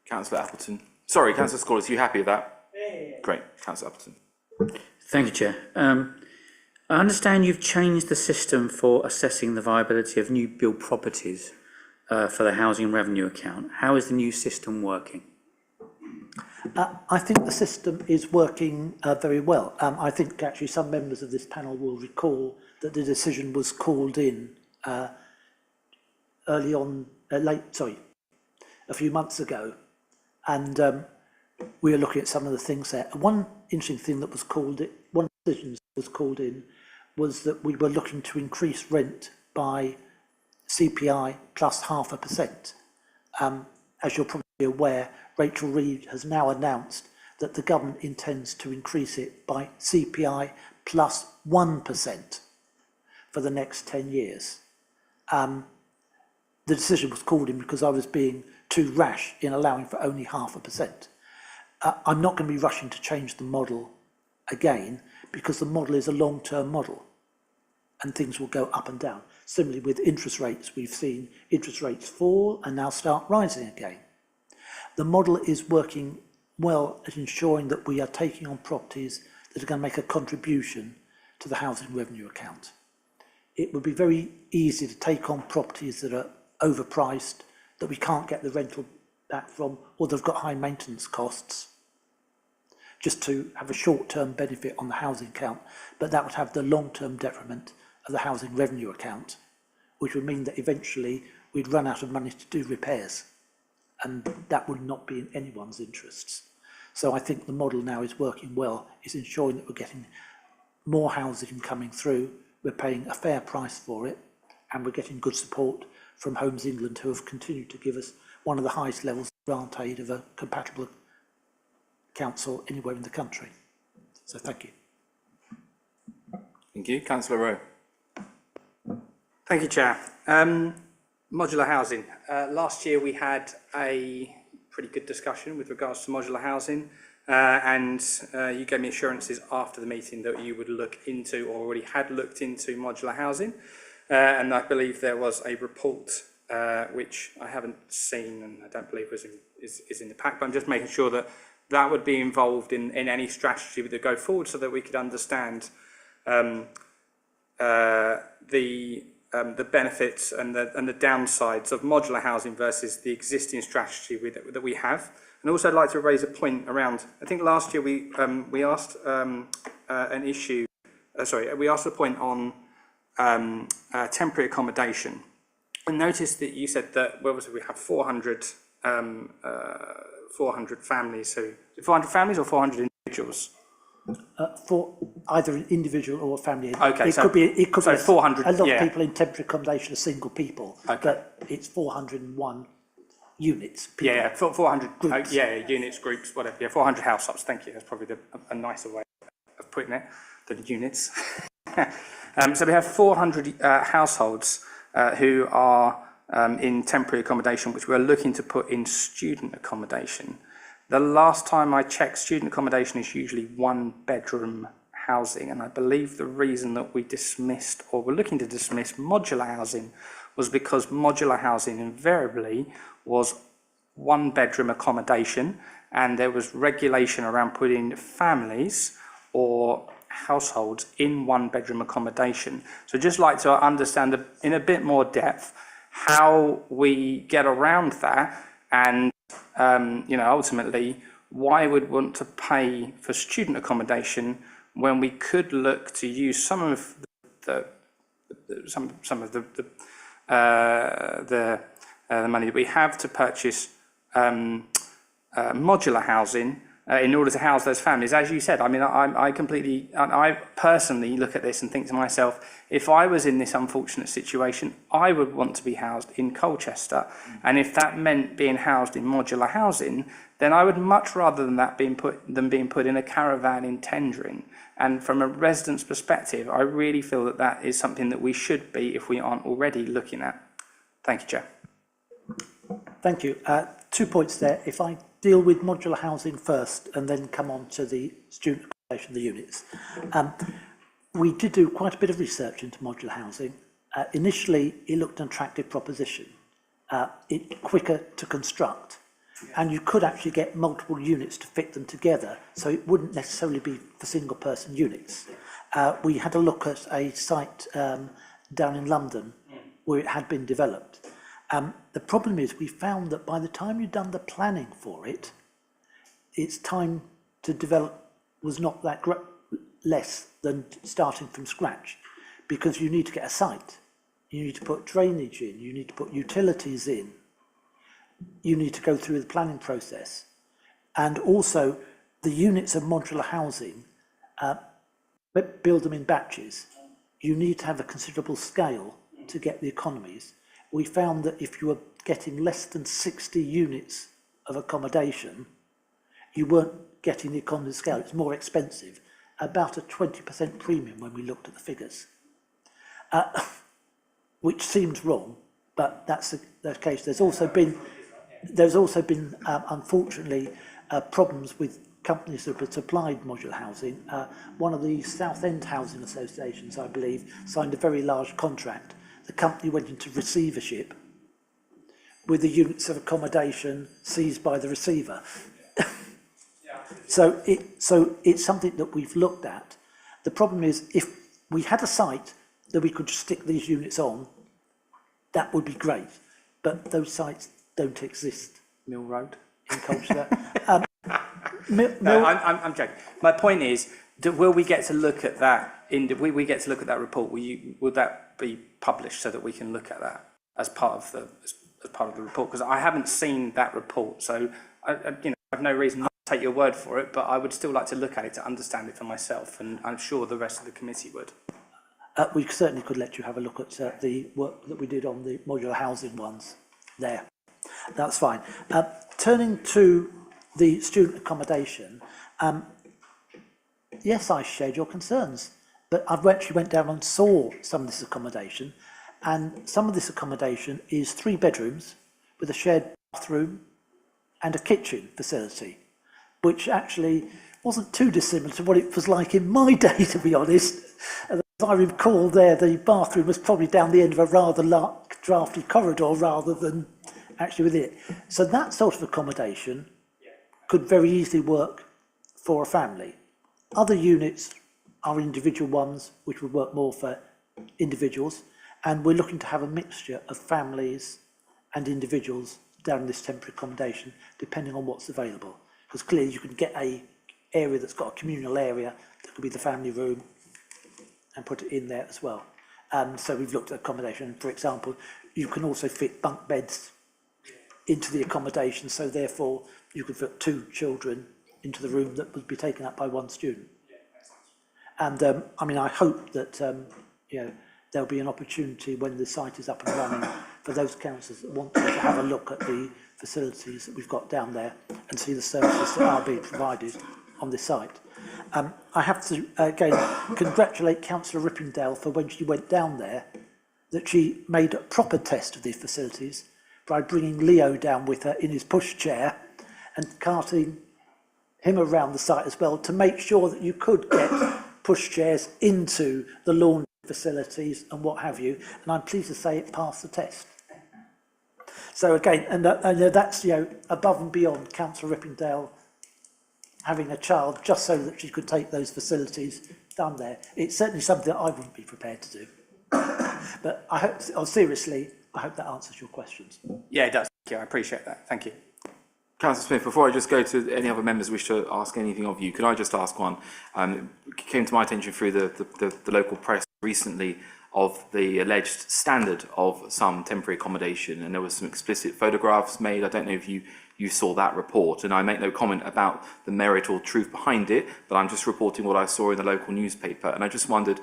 Councillor Appleton. Sorry, Councillor Scordis, are you happy with that? Yeah. Great. Councillor Appleton. Thank you, Chair. I understand you've changed the system for assessing the viability of new build properties for the housing revenue account. How is the new system working? I think the system is working very well. I think actually some members of this panel will recall that the decision was called in early on, a few months ago, and we were looking at some of the things there. One interesting thing that was one decision that was called in was that we were looking to increase rent by CPI plus 0.5%. As you're probably aware, Rachel Reid has now announced that the government intends to increase it by CPI plus 1% for the next 10 years. The decision was called in because I was being too rash in allowing for only 0.5%. I'm not going to be rushing to change the model again because the model is a long-term model and things will go up and down. Similarly with interest rates, we've seen interest rates fall and now start rising again. The model is working well at ensuring that we are taking on properties that are going to make a contribution to the housing revenue account. It would be very easy to take on properties that are overpriced, that we can't get the rental back from, or they've got high maintenance costs, just to have a short-term benefit on the housing account, but that would have the long-term detriment of the housing revenue account, which would mean that eventually we'd run out of money to do repairs, and that would not be in anyone's interests. So I think the model now is working well, is ensuring that we're getting more housing coming through, we're paying a fair price for it, and we're getting good support from Homes England, who have continued to give us one of the highest levels of grant aid of a compatible council anywhere in the country. So thank you. Thank you. Councillor Rowe. Thank you, Chair. Modular housing. Last year we had a pretty good discussion with regards to modular housing, and you gave me assurances after the meeting that you would look into, or already had looked into, modular housing. And I believe there was a report which I haven't seen and I don't believe is in the pack, but I'm just making sure that that would be involved in any strategy that go forward so that we could understand the benefits and the downsides of modular housing versus the existing strategy that we have. And also I'd like to raise a point around, I think last year we asked we asked a point on temporary accommodation. I noticed that you said that we have 400 families, so 400 families or 400 individuals? For either an individual or a family. Okay, it could be 400. A lot of people in temporary accommodation are single people, okay. But it's 401 units. 400 groups. Units, groups, whatever. Yeah, 400 households. Thank you. That's probably a nicer way of putting it than units. So we have 400 households who are in temporary accommodation, which we're looking to put in student accommodation. The last time I checked, student accommodation is usually 1-bedroom housing, and I believe the reason that we dismissed, or were looking to dismiss, modular housing was because modular housing invariably was 1-bedroom accommodation, and there was regulation around putting families or households in 1-bedroom accommodation. So just like to understand in a bit more depth how we get around that, and ultimately why we'd want to pay for student accommodation when we could look to use some of the money that we have to purchase modular housing in order to house those families. As you said, I mean, I personally look at this and think to myself, if I was in this unfortunate situation, I would want to be housed in Colchester. And if that meant being housed in modular housing, then I would much rather than that being put in a caravan in Tendring. And from a resident's perspective, I really feel that that is something that we should be, if we aren't already, looking at. Thank you, Chair. Thank you. 2 points there. If I deal with modular housing first and then come on to the student accommodation, the units. We did do quite a bit of research into modular housing. Initially, it looked an attractive proposition. It's quicker to construct, and you could actually get multiple units to fit them together, so it wouldn't necessarily be for single person units. We had a look at a site down in London where it had been developed. The problem is we found that by the time you'd done the planning for it, its time to develop was not that less than starting from scratch, because you need to get a site, you need to put drainage in, you need to put utilities in, you need to go through the planning process, and also the units of modular housing, build them in batches. You need to have a considerable scale to get the economies. We found that if you were getting less than 60 units of accommodation, you weren't getting the economy of scale. It's more expensive, about a 20% premium when we looked at the figures, which seems wrong, but that's the case. There's also been unfortunately problems with companies that have supplied modular housing. One of the South End housing associations, I believe, signed a very large contract. The company went into receivership with the units of accommodation seized by the receiver. So it's something that we've looked at. The problem is, if we had a site that we could just stick these units on, that would be great. But those sites don't exist. Mill Road. In Colchester. No, I'm joking. My point is, will we get to look at that? We get to look at that report. Will that be published so that we can look at that as part of the report? Because I haven't seen that report, so I have no reason not to take your word for it. But I would still like to look at it to understand it for myself, and I'm sure the rest of the committee would. We certainly could let you have a look at the work that we did on the modular housing ones there. That's fine. Turning to the student accommodation, yes, I shared your concerns, but I actually went down and saw some of this accommodation, and some of this accommodation is 3 bedrooms with a shared bathroom and a kitchen facility, which actually wasn't too dissimilar to what it was like in my day, to be honest. As I recall there, the bathroom was probably down the end of a rather drafty corridor rather than actually with it. So that sort of accommodation could very easily work for a family. Other units are individual ones, which would work more for individuals, and we're looking to have a mixture of families and individuals down in this temporary accommodation, depending on what's available. Because clearly you can get a area that's got a communal area, that could be the family room, and put it in there as well. So we've looked at accommodation. For example, you can also fit bunk beds into the accommodation, so therefore you could fit 2 children into the room that would be taken up by 1 student. And I mean, I hope that there'll be an opportunity when the site is up and running for those councillors that want to have a look at the facilities that we've got down there and see the services that are being provided on this site. I have to again congratulate Councillor Rippindale for when she went down there, that she made a proper test of these facilities by bringing Leo down with her in his pushchair and carting him around the site as well to make sure that you could get pushchairs into the laundry facilities and what have you. And I'm pleased to say it passed the test. So again, and that's above and beyond Councillor Rippindale having a child just so that she could take those facilities down there. It's certainly something that I wouldn't be prepared to do. But I hope, seriously, I hope that answers your questions. Yeah, it does. Thank you. I appreciate that. Thank you. Councillor Smith, before I just go to any other members who wish to ask anything of you, could I just ask one? It came to my attention through the local press recently of the alleged standard of some temporary accommodation, and there was some explicit photographs made. I don't know if you saw that report, and I make no comment about the merit or truth behind it, but I'm just reporting what I saw in the local newspaper. And I just wondered,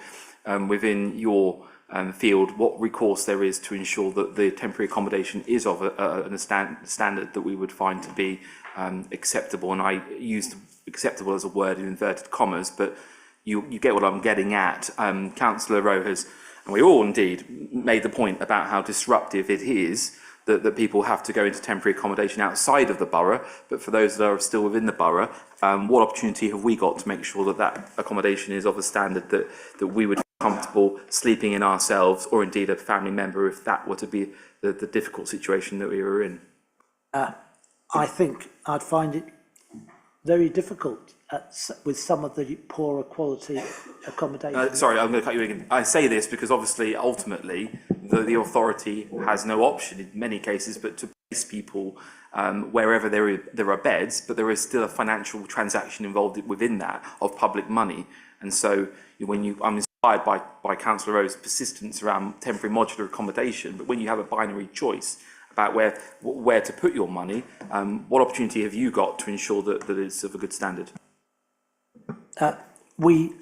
within your field, what recourse there is to ensure that the temporary accommodation is of a standard that we would find to be acceptable. And I used acceptable as a word in inverted commas, but you get what I'm getting at. Councillor Rowe has, and we all indeed, made the point about how disruptive it is that people have to go into temporary accommodation outside of the borough, but for those that are still within the borough, what opportunity have we got to make sure that accommodation is of a standard that we would comfortable sleeping in ourselves, or indeed a family member, if that were to be the difficult situation that we were in? I think I'd find it very difficult with some of the poorer quality accommodation. Sorry, I'm going to cut you again. I say this because obviously, ultimately, the authority has no option in many cases but to place people wherever there are beds, but there is still a financial transaction involved within that of public money. And so I'm inspired by Councillor Rowe's persistence around temporary modular accommodation, but when you have a binary choice about where to put your money, what opportunity have you got to ensure that it's of a good standard? We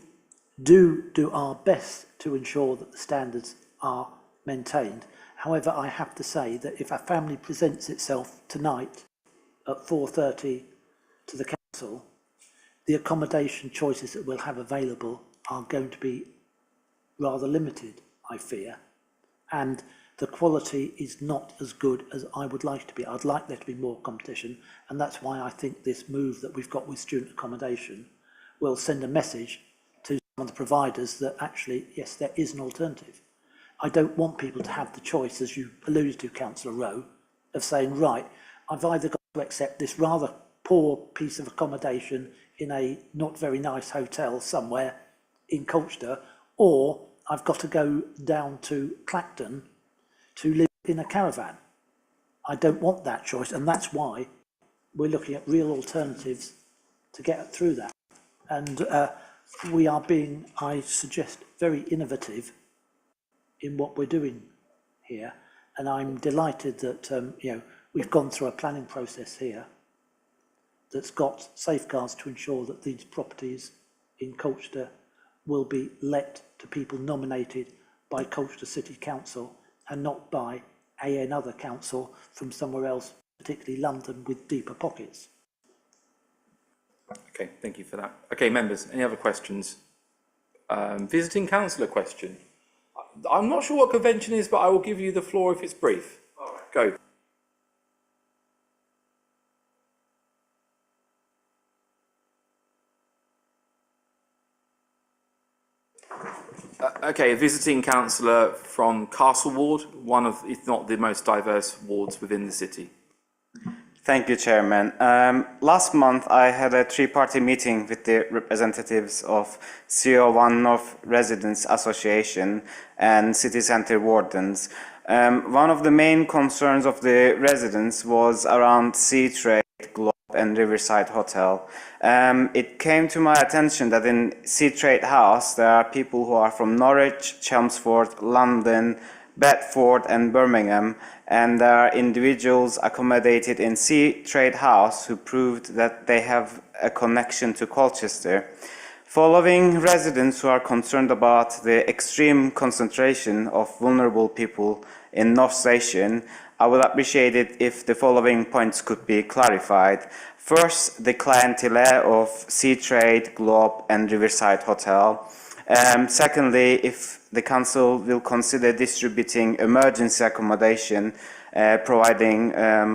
do our best to ensure that the standards are maintained. However, I have to say that if a family presents itself tonight at 4:30 to the council, the accommodation choices that we'll have available are going to be rather limited, I fear, and the quality is not as good as I would like it to be. I'd like there to be more competition, and that's why I think this move that we've got with student accommodation will send a message to some of the providers that actually, yes, there is an alternative. I don't want people to have the choice, as you alluded to, Councillor Rowe, of saying, right, I've either got to accept this rather poor piece of accommodation in a not very nice hotel somewhere in Colchester, or I've got to go down to Clacton to live in a caravan. I don't want that choice, and that's why we're looking at real alternatives to get through that. And we are being, I suggest, very innovative in what we're doing here, and I'm delighted that we've gone through a planning process here that's got safeguards to ensure that these properties in Colchester will be let to people nominated by Colchester City Council and not by another council from somewhere else, particularly London, with deeper pockets. Okay, thank you for that. Okay, members, any other questions? Visiting councillor question. I'm not sure what convention is, but I will give you the floor if it's brief. All right. Go. Okay, a visiting councillor from Castle Ward, one of, if not the most diverse wards within the city. Thank you, Chairman. Last month, I had a three-party meeting with the representatives of CO1 North Residents Association and City Centre wardens. One of the main concerns of the residents was around Sea Trade, Globe and Riverside Hotel. It came to my attention that in Sea Trade House, there are people who are from Norwich, Chelmsford, London, Bedford and Birmingham, and there are individuals accommodated in Sea Trade House who proved that they have a connection to Colchester. Following residents who are concerned about the extreme concentration of vulnerable people in North Station, I would appreciate it if the following points could be clarified. First, the clientele of Sea Trade, Globe and Riverside Hotel. Secondly, if the council will consider distributing emergency accommodation, providing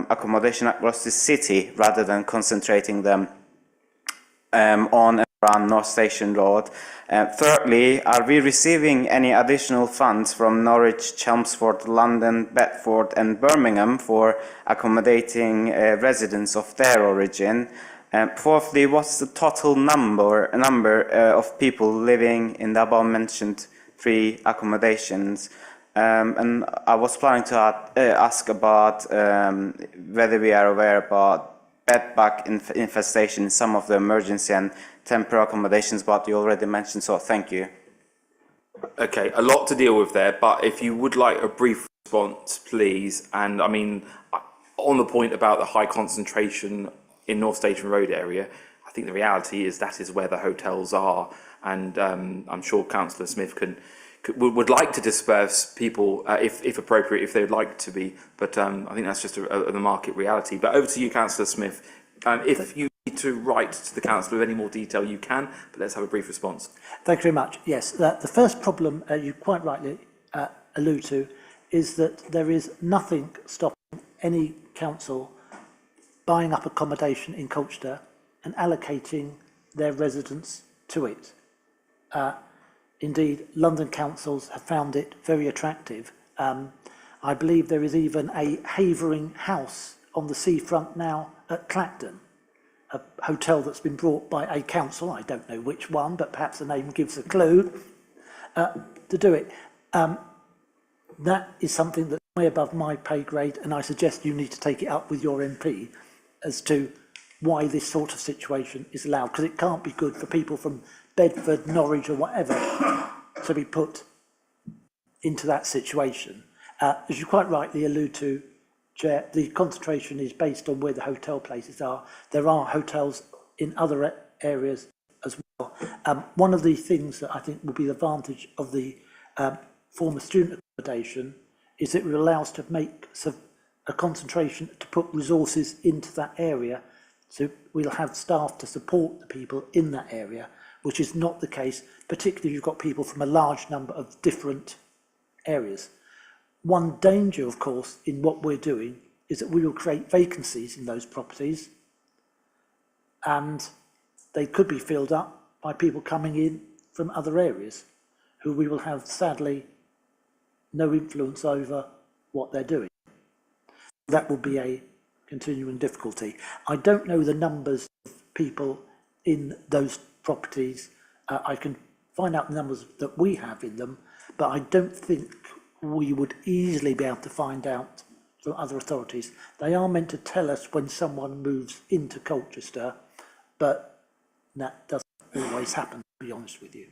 accommodation across the city rather than concentrating them on and around North Station Road. Thirdly, are we receiving any additional funds from Norwich, Chelmsford, London, Bedford and Birmingham for accommodating residents of their origin? Fourthly, what's the total number of people living in the above mentioned three accommodations? And I was planning to ask about whether we are aware about bedbug infestation in some of the emergency and temporary accommodations, but you already mentioned, so thank you. Okay, a lot to deal with there, but if you would like a brief response, please. And I mean, on the point about the high concentration in North Station Road area, I think the reality is that is where the hotels are, and I'm sure Councillor Smith would like to disperse people if appropriate, if they would like to be, but I think that's just the market reality. But over to you, Councillor Smith. If you need to write to the council with any more detail, you can, but let's have a brief response. Thank you very much. Yes, the first problem you quite rightly allude to is that there is nothing stopping any council buying up accommodation in Colchester and allocating their residents to it. Indeed, London councils have found it very attractive. I believe there is even a Havering house on the seafront now at Clacton, a hotel that's been brought by a council, I don't know which one, but perhaps the name gives a clue, to do it. That is something that way above my pay grade, and I suggest you need to take it up with your MP as to why this sort of situation is allowed, because it can't be good for people from Bedford, Norwich or whatever to be put into that situation. As you quite rightly allude to, Chair, the concentration is based on where the hotel places are. There are hotels in other areas as well. One of the things that I think will be the advantage of the former student accommodation is it will allow us to make a concentration to put resources into that area. So we'll have staff to support the people in that area, which is not the case, particularly if you've got people from a large number of different areas. One danger, of course, in what we're doing is that we will create vacancies in those properties, and they could be filled up by people coming in from other areas who we will have, sadly, no influence over what they're doing. That will be a continuing difficulty. I don't know the numbers of people in those properties. I can find out the numbers that we have in them, but I don't think we would easily be able to find out from other authorities. They are meant to tell us when someone moves into Colchester, but that doesn't always happen, to be honest with you.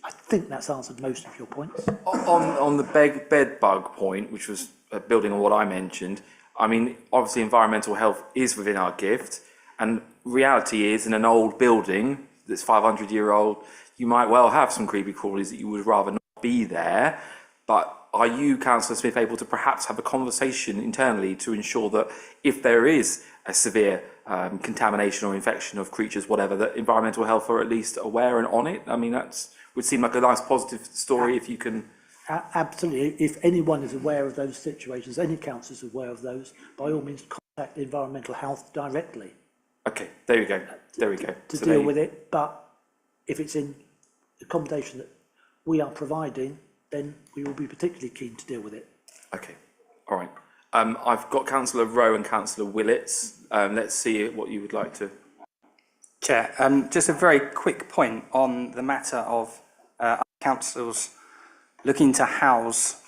I think that's answered most of your points. On the bed bug point, which was building on what I mentioned, I mean, obviously environmental health is within our gift, and reality is in an old building that's 500-year-old, you might well have some creepy crawlies that you would rather not be there. But are you, Councillor Smith, able to perhaps have a conversation internally to ensure that if there is a severe contamination or infection of creatures, whatever, that environmental health are at least aware and on it? I mean, that would seem like a nice positive story if you can... Absolutely. If anyone is aware of those situations, any council is aware of those, by all means contact environmental health directly. Okay, there we go. There we go. To deal with it, but if it's in accommodation that we are providing, then we will be particularly keen to deal with it. Okay, all right. I've got Councillor Rowe and Councillor Willits. Let's see what you would like to... Chair, just a very quick point on the matter of councils looking to house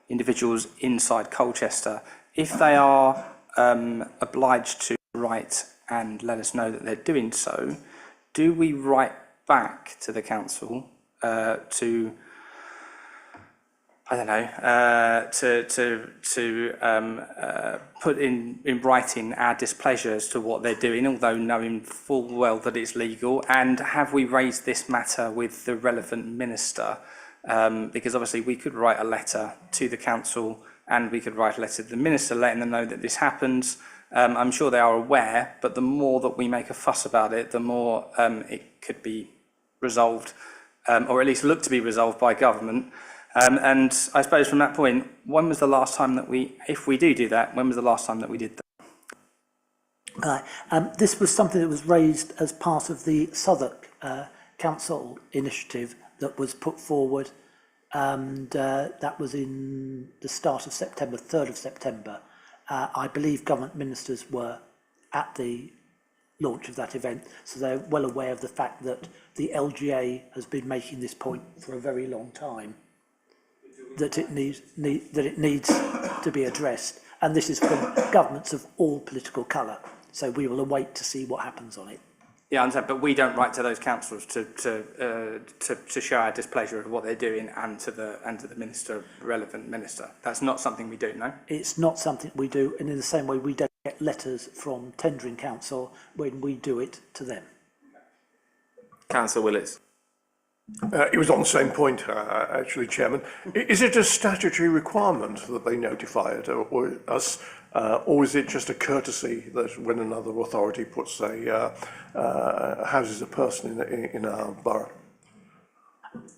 individuals inside Colchester. If they are obliged to write and let us know that they're doing so, do we write back to the council to, I don't know, to put in writing our displeasure as to what they're doing, although knowing full well that it's legal? And have we raised this matter with the relevant minister? Because obviously we could write a letter to the council and we could write a letter to the minister letting them know that this happens. I'm sure they are aware, but the more that we make a fuss about it, the more it could be resolved, or at least look to be resolved by government. And I suppose from that point, when was the last time that if we do that, when was the last time that we did that? This was something that was raised as part of the Southwark Council initiative that was put forward, and that was in the start of September, 3rd of September. I believe government ministers were at the launch of that event, so they're well aware of the fact that the LGA has been making this point for a very long time, that it needs to be addressed, and this is from governments of all political colour. So we will await to see what happens on it. Yeah, I understand, but we don't write to those councils to show our displeasure of what they're doing and to the minister, relevant minister. That's not something we do, no? It's not something we do, and in the same way we don't get letters from tendering council when we do it to them. Councillor Willits. It was on the same point, actually, Chairman. Is it a statutory requirement that they notify it or us, or is it just a courtesy that when another authority puts houses a person in our borough?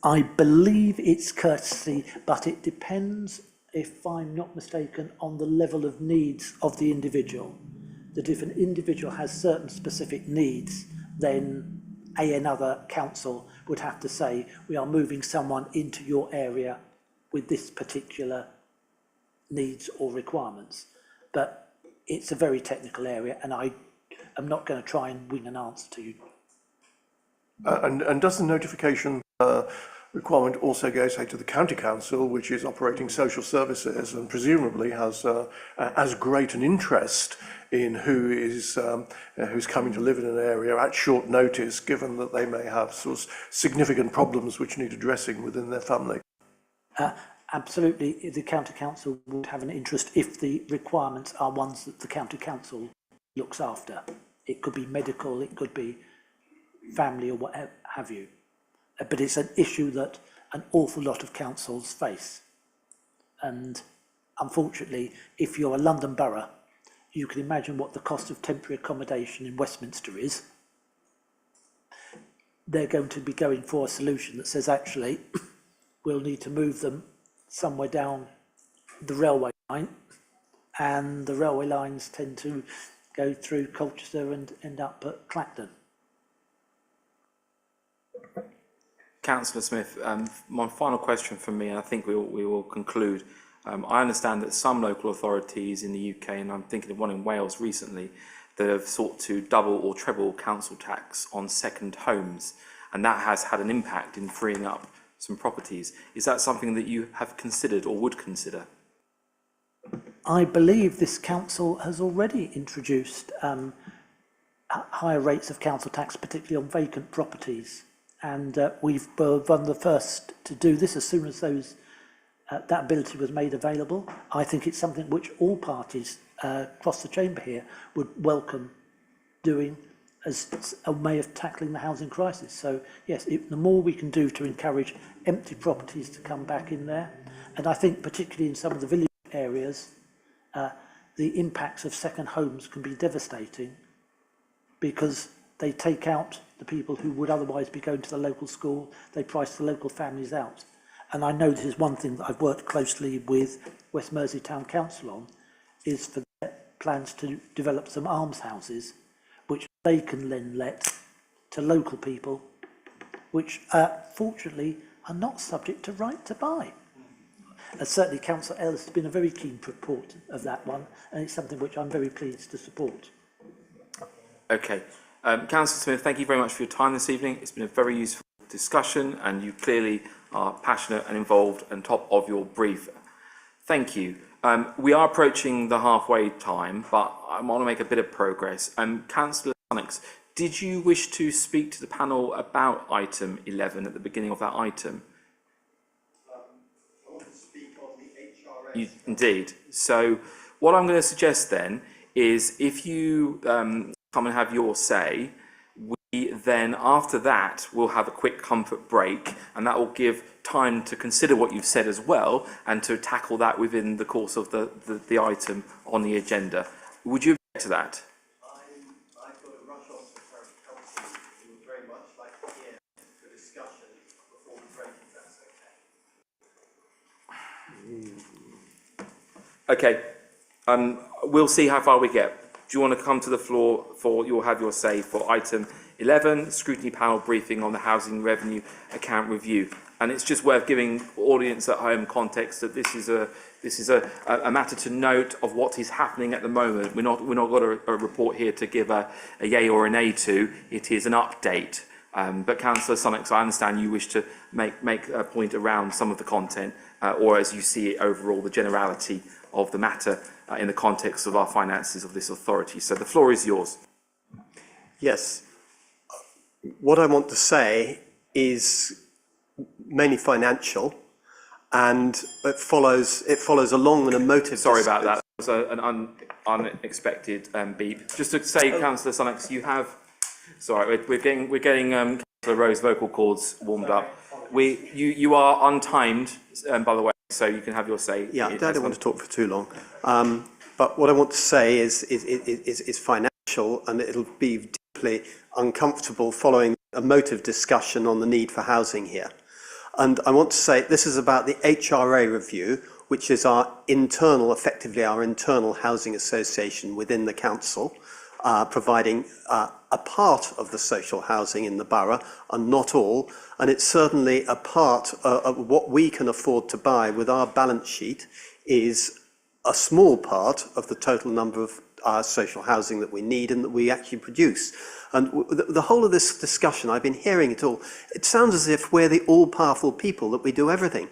I believe it's courtesy, but it depends, if I'm not mistaken, on the level of needs of the individual. That if an individual has certain specific needs, then another council would have to say, we are moving someone into your area with this particular needs or requirements. But it's a very technical area, and I am not going to try and wing an answer to you. And does the notification requirement also goes out to the county council, which is operating social services and presumably has as great an interest in who is who's coming to live in an area at short notice, given that they may have sort of significant problems which need addressing within their family. Absolutely, the county council would have an interest if the requirements are ones that the county council looks after. It could be medical, it could be family or what have you. But it's an issue that an awful lot of councils face. And unfortunately, if you're a London borough, you can imagine what the cost of temporary accommodation in Westminster is. They're going to be going for a solution that says, actually, we'll need to move them somewhere down the railway line, and the railway lines tend to go through Colchester and end up at Clacton. Councillor Smith, my final question from me, and I think we will conclude. I understand that some local authorities in the UK, and I'm thinking of one in Wales recently, that have sought to double or treble council tax on second homes, and that has had an impact in freeing up some properties. Is that something that you have considered or would consider? I believe this council has already introduced higher rates of council tax, particularly on vacant properties. And we've been the first to do this as soon as that ability was made available. I think it's something which all parties across the chamber here would welcome doing as a way of tackling the housing crisis. So yes, the more we can do to encourage empty properties to come back in there, and I think particularly in some of the village areas, the impacts of second homes can be devastating because they take out the people who would otherwise be going to the local school, they price the local families out. And I know this is one thing that I've worked closely with West Mersey Town Council on, is for their plans to develop some almshouses, which they can then let to local people, which fortunately are not subject to right to buy. And certainly Councillor Ellis has been a very keen proponent of that one, and it's something which I'm very pleased to support. Okay. Councillor Smith, thank you very much for your time this evening. It's been a very useful discussion, and you clearly are passionate and involved and top of your brief. Thank you. We are approaching the halfway time, but I want to make a bit of progress. Councillor Sunnox, did you wish to speak to the panel about item 11 at the beginning of that item? I want to speak on the HRA. Indeed. So what I'm going to suggest then is if you come and have your say, then after that we'll have a quick comfort break, and that will give time to consider what you've said as well and to tackle that within the course of the item on the agenda. Would you object to that? I've got to rush off to the council and would very much like to hear the discussion before the break, if that's okay. Okay. We'll see how far we get. Do you want to come to the floor for, you'll have your say for item 11, scrutiny panel briefing on the housing revenue account review. And it's just worth giving audience at home context that this is a matter to note of what is happening at the moment. We're not got a report here to give a yay or a nay to. It is an update. But Councillor Sunnox, I understand you wish to make a point around some of the content, or as you see it overall, the generality of the matter in the context of our finances of this authority. So the floor is yours. Yes. What I want to say is mainly financial, and it follows along an emotive... Sorry about that. It was an unexpected beep. Just to say, Councillor Sunnox, you have... Sorry, we're getting Councillor Rowe's vocal cords warmed up. You are untimed, by the way, so you can have your say. Yeah, I don't want to talk for too long. But what I want to say is financial, and it'll be deeply uncomfortable following a motive discussion on the need for housing here. And I want to say this is about the HRA review, which is effectively our internal housing association within the council, providing a part of the social housing in the borough, and not all. And it's certainly a part of what we can afford to buy with our balance sheet is a small part of the total number of social housing that we need and that we actually produce. And the whole of this discussion, I've been hearing it all. It sounds as if we're the all-powerful people, that we do everything.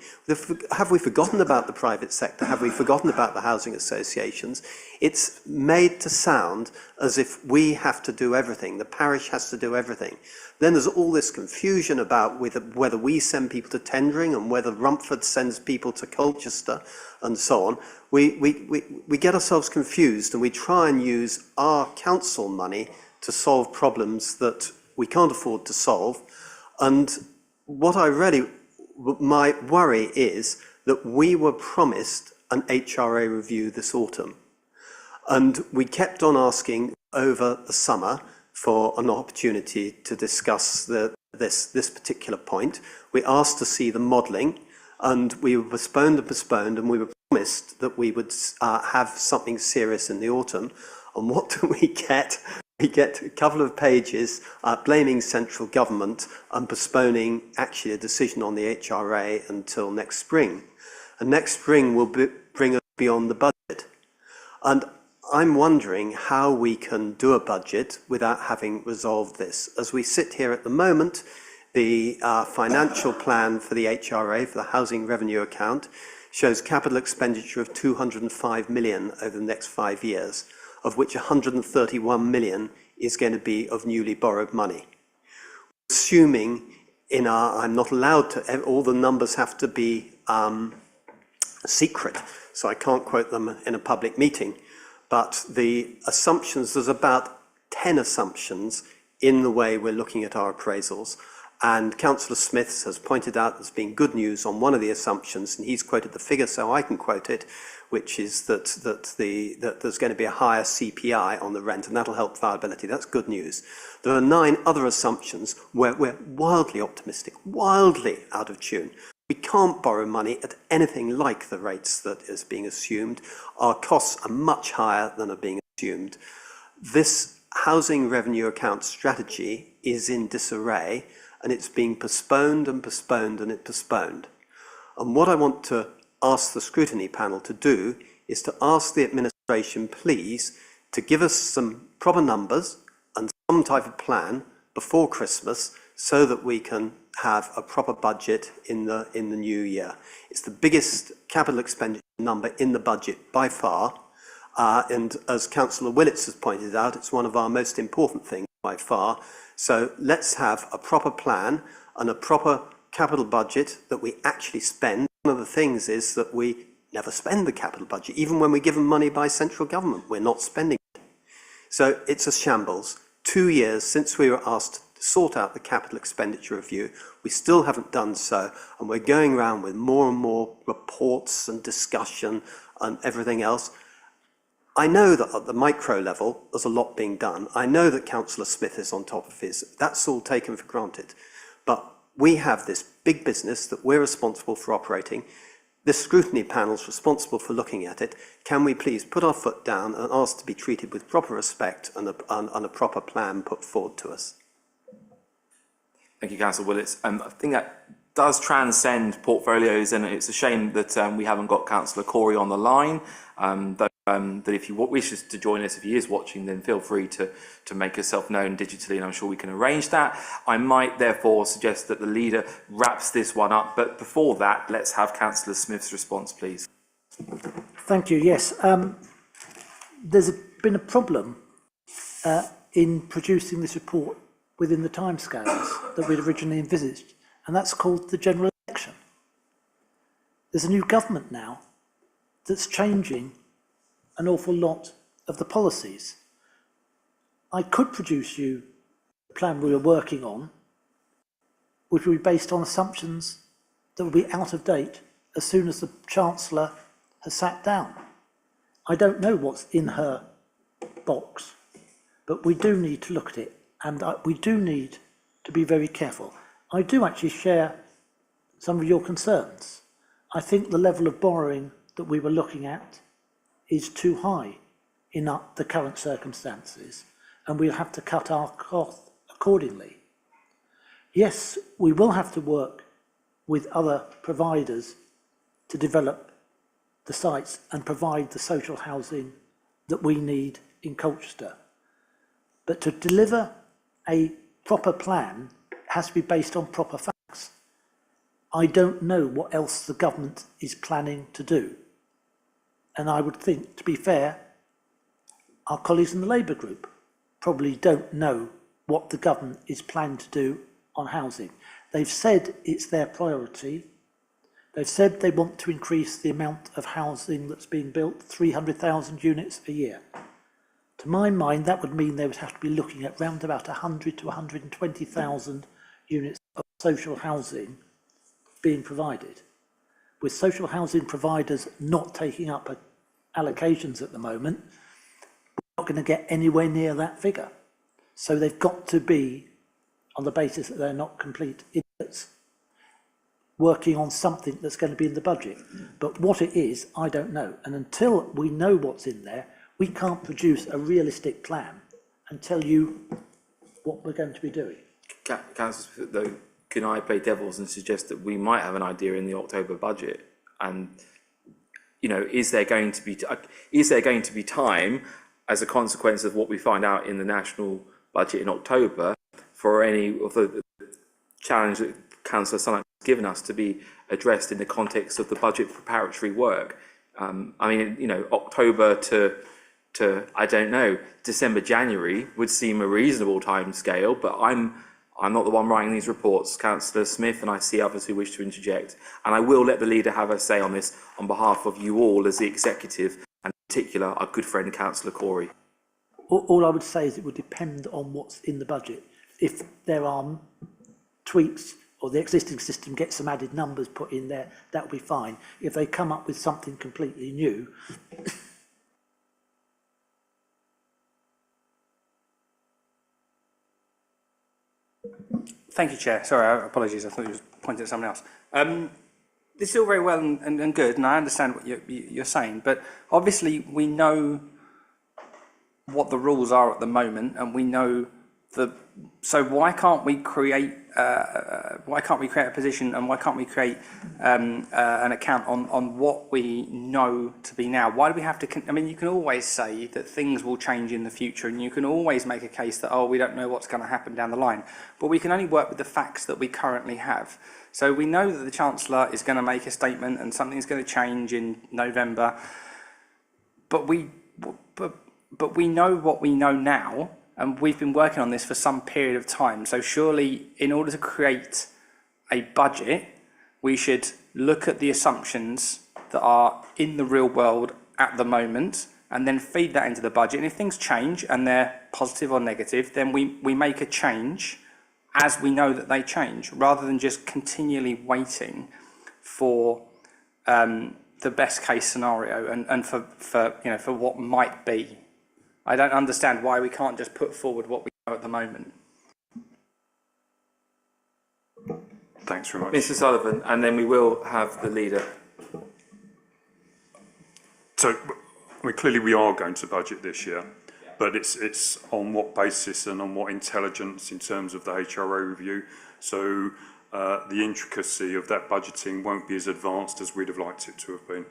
Have we forgotten about the private sector? Have we forgotten about the housing associations? It's made to sound as if we have to do everything. The parish has to do everything. Then there's all this confusion about whether we send people to tendering and whether Rumford sends people to Colchester and so on. We get ourselves confused, and we try and use our council money to solve problems that we can't afford to solve. And what my worry is that we were promised an HRA review this autumn. And we kept on asking over the summer for an opportunity to discuss this particular point. We asked to see the modelling, and we were postponed, and we were promised that we would have something serious in the autumn. And what do we get? We get a couple of pages blaming central government and postponing actually a decision on the HRA until next spring. And next spring will bring us beyond the budget. And I'm wondering how we can do a budget without having resolved this. As we sit here at the moment, the financial plan for the HRA, for the Housing Revenue Account, shows capital expenditure of 205 million over the next 5 years, of which 131 million is going to be of newly borrowed money. Assuming I'm not allowed to, all the numbers have to be secret, so I can't quote them in a public meeting, but the assumptions, there's about 10 assumptions in the way we're looking at our appraisals. And Councillor Smith has pointed out there's been good news on one of the assumptions, and he's quoted the figure so I can quote it, which is that there's going to be a higher CPI on the rent, and that'll help viability. That's good news. There are 9 other assumptions where we're wildly optimistic, wildly out of tune. We can't borrow money at anything like the rates that is being assumed. Our costs are much higher than are being assumed. This housing revenue account strategy is in disarray, and it's being postponed and postponed and postponed. And what I want to ask the scrutiny panel to do is to ask the administration, please, to give us some proper numbers and some type of plan before Christmas so that we can have a proper budget in the new year. It's the biggest capital expenditure number in the budget by far, and as Councillor Willits has pointed out, it's one of our most important things by far. So let's have a proper plan and a proper capital budget that we actually spend. One of the things is that we never spend the capital budget. Even when we're given money by central government, we're not spending it. So it's a shambles. 2 years since we were asked to sort out the capital expenditure review, we still haven't done so, and we're going around with more and more reports and discussion and everything else. I know that at the micro level, there's a lot being done. I know that Councillor Smith is on top of his. That's all taken for granted. But we have this big business that we're responsible for operating. This scrutiny panel is responsible for looking at it. Can we please put our foot down and ask to be treated with proper respect and a proper plan put forward to us? Thank you, Councillor Willits. I think that does transcend portfolios, and it's a shame that we haven't got Councillor Corey on the line. That if he wishes to join us, if he is watching, then feel free to make yourself known digitally, and I'm sure we can arrange that. I might therefore suggest that the leader wraps this one up, but before that, let's have Councillor Smith's response, please. Thank you. Yes, there's been a problem in producing this report within the timescales that we'd originally envisaged, and that's called the general election. There's a new government now that's changing an awful lot of the policies. I could produce you the plan we were working on, which would be based on assumptions that will be out of date as soon as the Chancellor has sat down. I don't know what's in her box, but we do need to look at it, and we do need to be very careful. I do actually share some of your concerns. I think the level of borrowing that we were looking at is too high in the current circumstances, and we'll have to cut our costs accordingly. Yes, we will have to work with other providers to develop the sites and provide the social housing that we need in Colchester. But to deliver a proper plan has to be based on proper facts. I don't know what else the government is planning to do. And I would think, to be fair, our colleagues in the Labour group probably don't know what the government is planning to do on housing. They've said it's their priority. They've said they want to increase the amount of housing that's being built, 300,000 units a year. To my mind, that would mean they would have to be looking at round about 100 to 120,000 units of social housing being provided. With social housing providers not taking up allocations at the moment, we're not going to get anywhere near that figure. So they've got to be, on the basis that they're not complete idiots, working on something that's going to be in the budget. But what it is, I don't know. And until we know what's in there, we can't produce a realistic plan and tell you what we're going to be doing. Councillor, though, can I play devils and suggest that we might have an idea in the October budget? And, you know, is there going to be time as a consequence of what we find out in the national budget in October for any of the challenge that Councillor Sunlight has given us to be addressed in the context of the budget preparatory work? I mean, you know, October to I don't know, December, January would seem a reasonable time scale, but I'm not the one writing these reports. Councillor Smith and I see others who wish to interject, and I will let the leader have a say on this on behalf of you all as the executive, and in particular our good friend Councillor Corey. All I would say is it would depend on what's in the budget. If there are tweaks or the existing system gets some added numbers put in there, that will be fine. If they come up with something completely new, Thank you, Chair. Sorry, apologies. I thought you were pointing at someone else. This is all very well and good, and I understand what you're saying, but obviously we know what the rules are at the moment, and we know so why can't we create a position, and why can't we create an account on what we know to be now? Why do we have to? I mean, you can always say that things will change in the future, and you can always make a case that, oh, we don't know what's going to happen down the line. But we can only work with the facts that we currently have. So we know that the Chancellor is going to make a statement, and something's going to change in November. But we know what we know now. And we've been working on this for some period of time. So surely, in order to create a budget, we should look at the assumptions that are in the real world at the moment and then feed that into the budget. And if things change and they're positive or negative, then we make a change as we know that they change, rather than just continually waiting for the best case scenario and for what might be. I don't understand why we can't just put forward what we know at the moment. Thanks very much. Mr. Sullivan, and then we will have the leader. So, I mean, clearly we are going to budget this year, but it's on what basis and on what intelligence in terms of the HRO review. So the intricacy of that budgeting won't be as advanced as we'd have liked it to have been.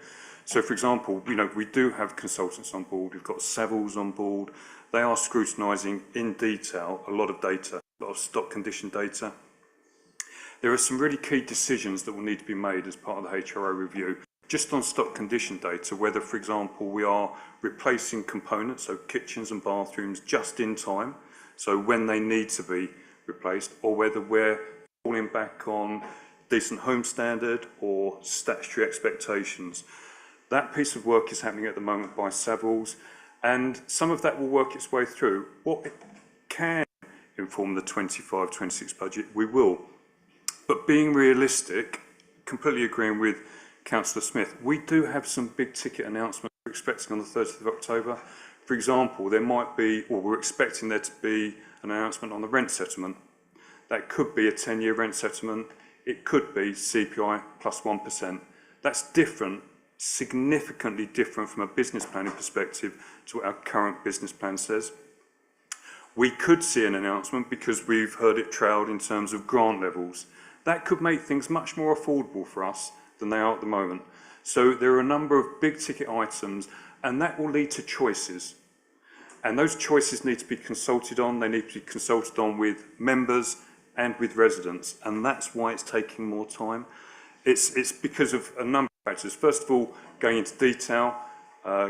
So, for example, you know, we do have consultants on board. We've got Savills on board. They are scrutinising in detail a lot of data, a lot of stock condition data. There are some really key decisions that will need to be made as part of the HRO review. Just on stock condition data, whether, for example, we are replacing components, so kitchens and bathrooms, just in time, so when they need to be replaced, or whether we're falling back on decent home standard or statutory expectations. That piece of work is happening at the moment by Savills, and some of that will work its way through. What it can inform the 25-26 budget, we will. But being realistic, completely agreeing with Councillor Smith, we do have some big ticket announcements we're expecting on the 30th of October. For example, there might be, or we're expecting there to be an announcement on the rent settlement. That could be a 10-year rent settlement. It could be CPI plus 1%. That's different, significantly different from a business planning perspective to what our current business plan says. We could see an announcement because we've heard it trailed in terms of grant levels. That could make things much more affordable for us than they are at the moment. So there are a number of big ticket items, and that will lead to choices. And those choices need to be consulted on. They need to be consulted on with members and with residents. And that's why it's taking more time. It's because of a number of factors. First of all, going into detail,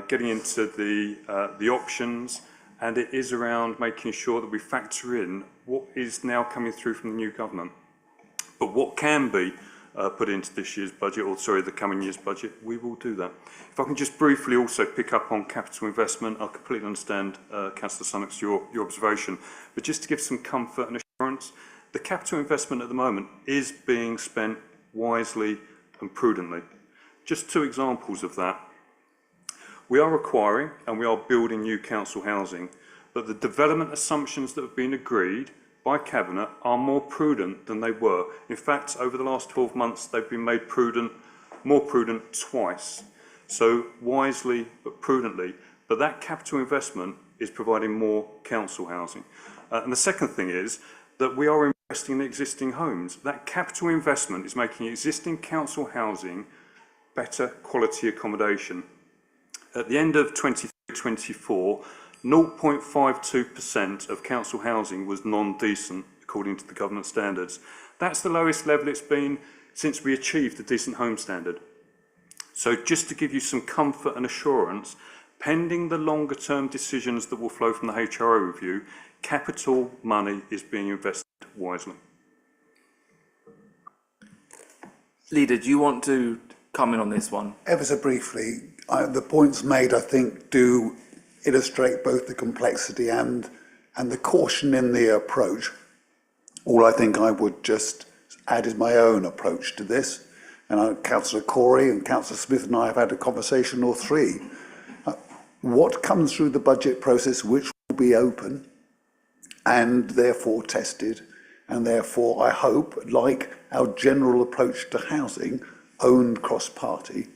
getting into the options, and it is around making sure that we factor in what is now coming through from the new government. But what can be put into this year's budget, or sorry, the coming year's budget, we will do that. If I can just briefly also pick up on capital investment, I completely understand, Councillor Sunnock's your observation, but just to give some comfort and assurance, the capital investment at the moment is being spent wisely and prudently. Just two examples of that. We are acquiring and we are building new council housing, but the development assumptions that have been agreed by Cabinet are more prudent than they were. In fact, over the last 12 months, they've been made more prudent twice. So wisely but prudently. But that capital investment is providing more council housing. And the second thing is that we are investing in existing homes. That capital investment is making existing council housing better quality accommodation. At the end of 2024, 0.52% of council housing was non-decent, according to the government standards. That's the lowest level it's been since we achieved the Decent Home Standard. So just to give you some comfort and assurance, pending the longer term decisions that will flow from the HRO review, capital money is being invested wisely. Leader, do you want to comment on this one? Ever so briefly, the points made, I think, do illustrate both the complexity and the caution in the approach. All I think I would just add is my own approach to this. And Councillor Corey and Councillor Smith and I have had a conversation or three. What comes through the budget process, which will be open and therefore tested, and therefore I hope, like our general approach to housing, owned cross-party,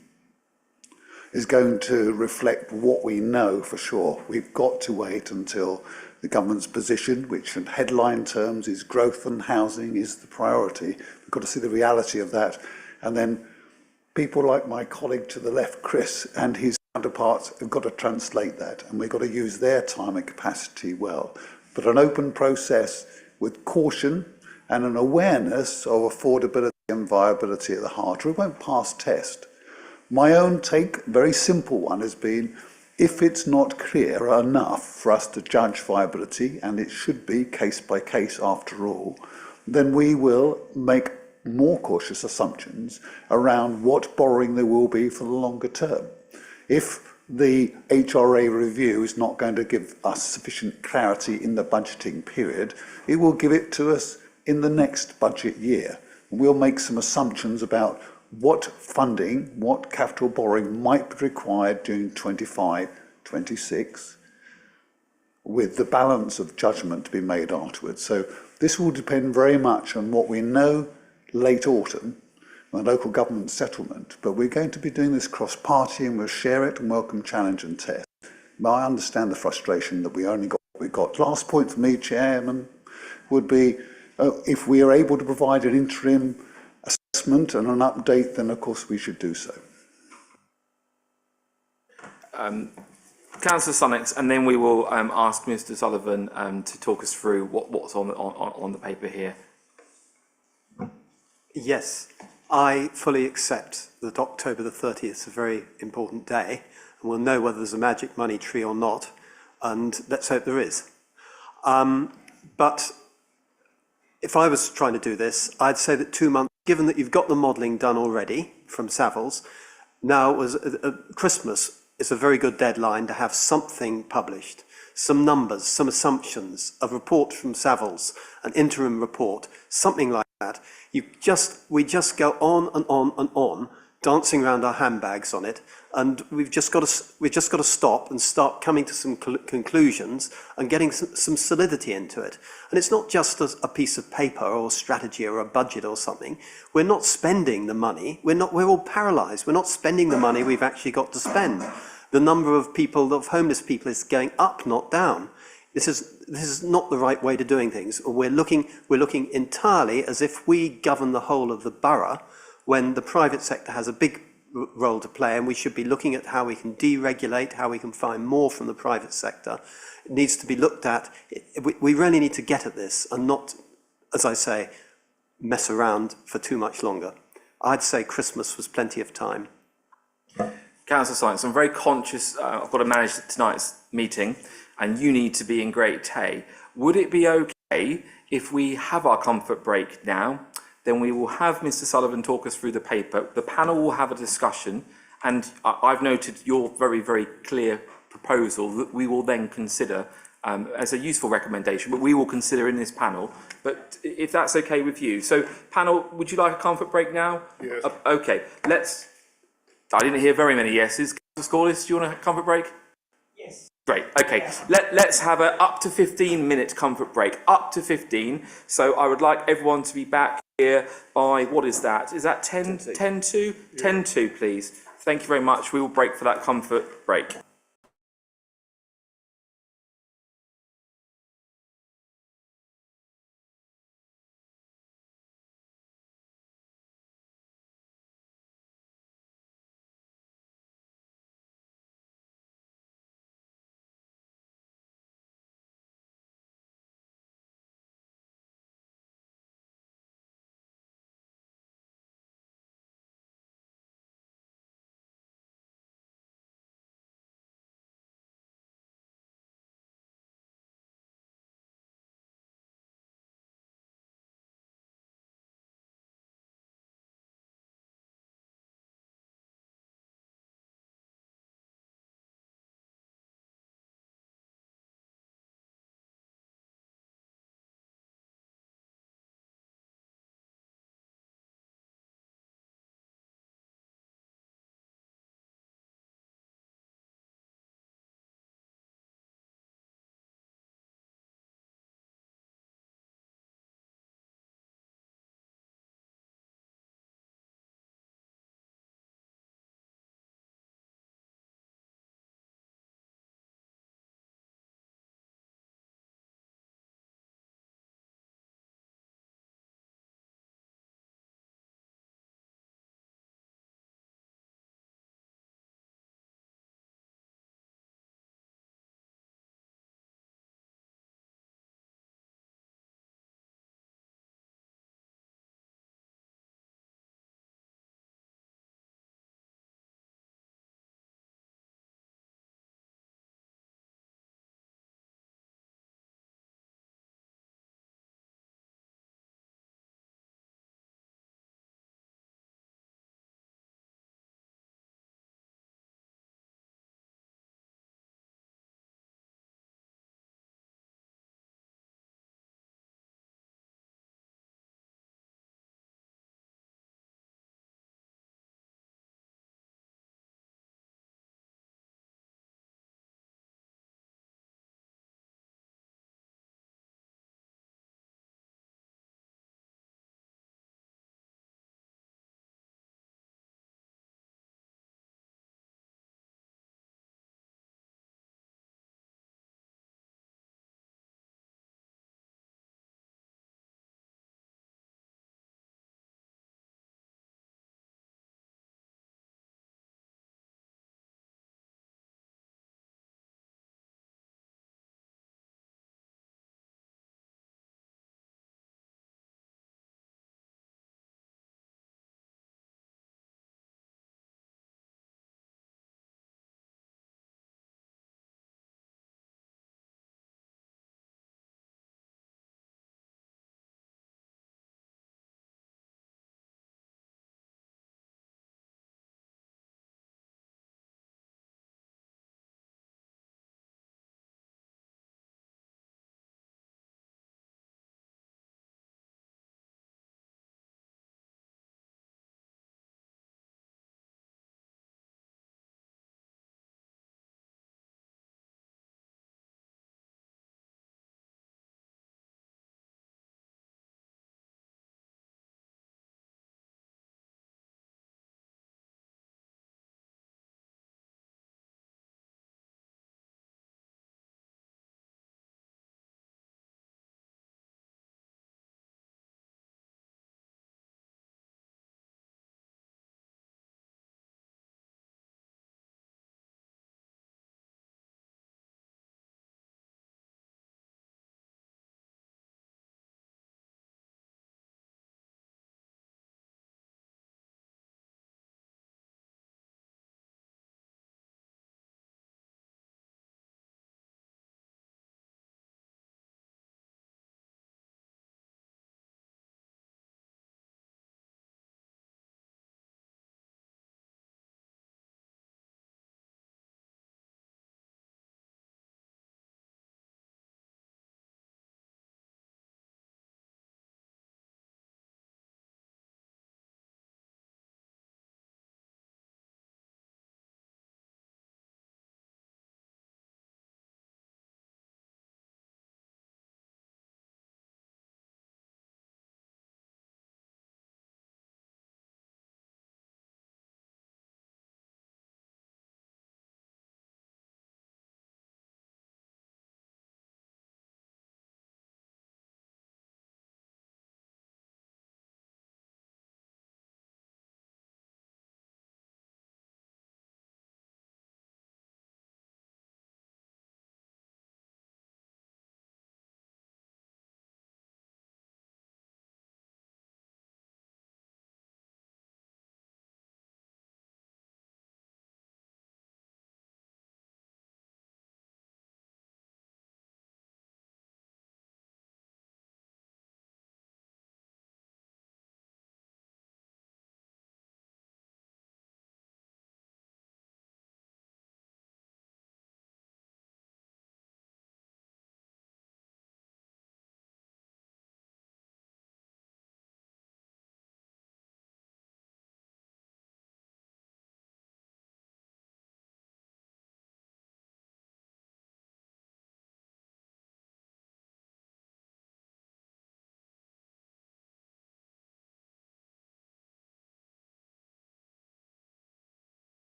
is going to reflect what we know for sure. We've got to wait until the government's position, which in headline terms is growth and housing, is the priority. We've got to see the reality of that. And then people like my colleague to the left, Chris, and his counterparts have got to translate that, and we've got to use their time and capacity well. But an open process with caution and an awareness of affordability and viability at the heart, or it won't pass test. My own take, very simple one, has been, if it's not clear enough for us to judge viability, and it should be case by case after all, then we will make more cautious assumptions around what borrowing there will be for the longer term. If the HRA review is not going to give us sufficient clarity in the budgeting period, it will give it to us in the next budget year. We'll make some assumptions about what funding, what capital borrowing might be required during 25, 26, with the balance of judgment to be made afterwards. So this will depend very much on what we know late autumn, the local government settlement, but we're going to be doing this cross-party and we'll share it and welcome challenge and test. But I understand the frustration that we only got what we got. Last point for me, Chairman, would be if we are able to provide an interim assessment and an update, then of course we should do so. Councillor Sunnock, and then we will ask Mr Sullivan to talk us through what's on the paper here. Yes, I fully accept that October the 30th is a very important day, and we'll know whether there's a magic money tree or not, and let's hope there is. But if I was trying to do this, I'd say that 2 months, given that you've got the modelling done already from Savills, now was Christmas is a very good deadline to have something published, some numbers, some assumptions, a report from Savills, an interim report, something like that. We just go on and on and on, dancing around our handbags on it, and we've just got to stop and start coming to some conclusions and getting some solidity into it. And it's not just a piece of paper or a strategy or a budget or something. We're not spending the money. We're all paralysed. We're not spending the money we've actually got to spend. The number of homeless people is going up, not down. This is not the right way to doing things. We're looking entirely as if we govern the whole of the borough, when the private sector has a big role to play, and we should be looking at how we can deregulate, how we can find more from the private sector. It needs to be looked at. We really need to get at this and not, as I say, mess around for too much longer. I'd say Christmas was plenty of time. Councillor Sykes, I'm very conscious I've got to manage tonight's meeting and you need to be in Great Tay. Would it be okay if we have our comfort break now? Then we will have Mr Sullivan talk us through the paper. The panel will have a discussion and I've noted your very, very clear proposal that we will then consider as a useful recommendation, but we will consider in this panel. But if that's okay with you. So panel, would you like a comfort break now? Yes. Okay, I didn't hear very many yeses. Councillor Scorless, do you want a comfort break? Yes. Great, okay. Let's have a up to 15-minute comfort break. Up to 15. So I would like everyone to be back here by, what is that? Is that 10 to? 10 to, please. Thank you very much. We will break for that comfort break.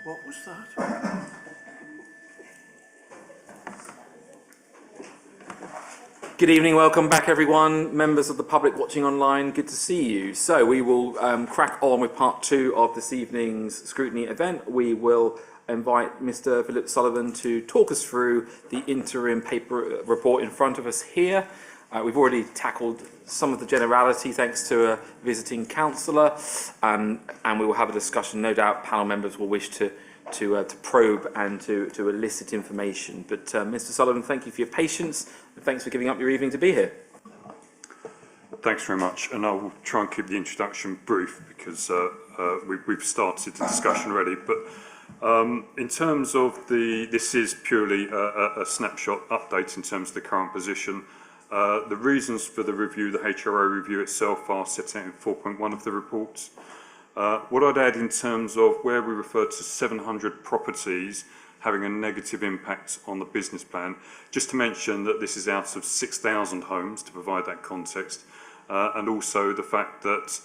What was that? Good evening, welcome back everyone, members of the public watching online, good to see you. So we will crack on with part 2 of this evening's scrutiny event. We will invite Mr. Philip Sullivan to talk us through the interim paper report in front of us here. We've already tackled some of the generality thanks to a visiting councillor, and we will have a discussion. No doubt panel members will wish to probe and to elicit information. But Mr. Sullivan, thank you for your patience and thanks for giving up your evening to be here. Thanks very much, and I will try and keep the introduction brief because we've started the discussion already. But in terms of this is purely a snapshot update in terms of the current position. The reasons for the review, the HRO review itself, are set out in 4.1 of the report. What I'd add in terms of where we refer to 700 properties having a negative impact on the business plan, just to mention that this is out of 6,000 homes, to provide that context, and also the fact that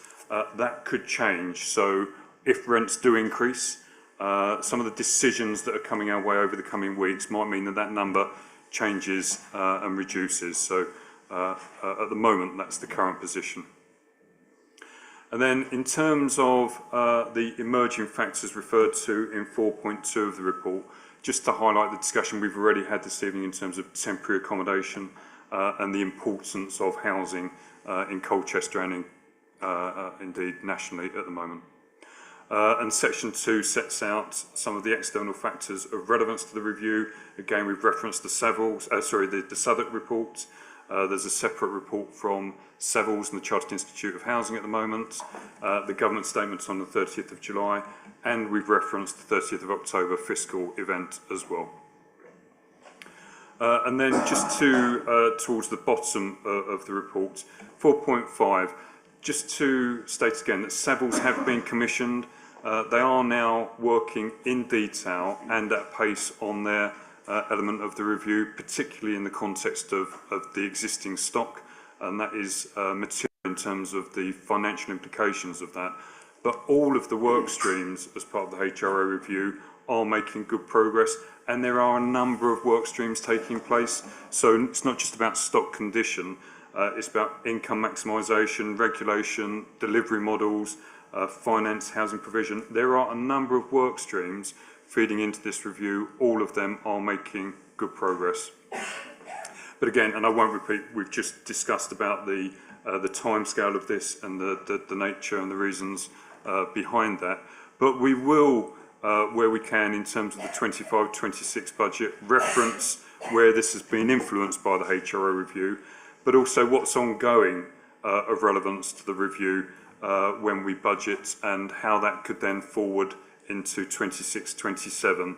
that could change. So if rents do increase, some of the decisions that are coming our way over the coming weeks might mean that that number changes and reduces. So at the moment, that's the current position. And then in terms of the emerging factors referred to in 4.2 of the report, just to highlight the discussion we've already had this evening in terms of temporary accommodation and the importance of housing in Colchester and indeed nationally at the moment. And section 2 sets out some of the external factors of relevance to the review. Again, we've referenced the Southwark report. There's a separate report from Savills and the Chartered Institute of Housing at the moment, the government statements on the 30th of July, and we've referenced the 30th of October fiscal event as well. And then just towards the bottom of the report, 4.5, just to state again that Savills have been commissioned. They are now working in detail and at pace on their element of the review, particularly in the context of the existing stock, and that is material in terms of the financial implications of that. But all of the work streams as part of the HRO review are making good progress, and there are a number of work streams taking place. So it's not just about stock condition, it's about income maximisation, regulation, delivery models, finance, housing provision. There are a number of work streams feeding into this review. All of them are making good progress. But again, and I won't repeat, we've just discussed about the timescale of this and the nature and the reasons behind that. But we will, where we can, in terms of the 25-26 budget, reference where this has been influenced by the HRO review, but also what's ongoing of relevance to the review when we budget, and how that could then forward into 26-27,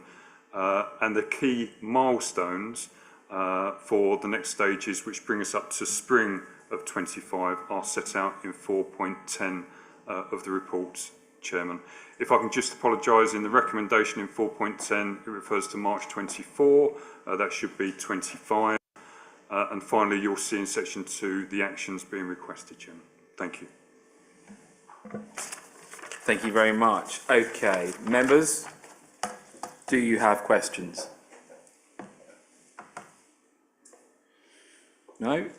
and the key milestones for the next stages, which bring us up to spring of 25, are set out in 4.10 of the report, Chairman. If I can just apologise, in the recommendation in 4.10, it refers to March 24, that should be 25, and finally you'll see in section 2 the actions being requested, Chairman. Thank you. Thank you very much. Okay, members, do you have questions? No?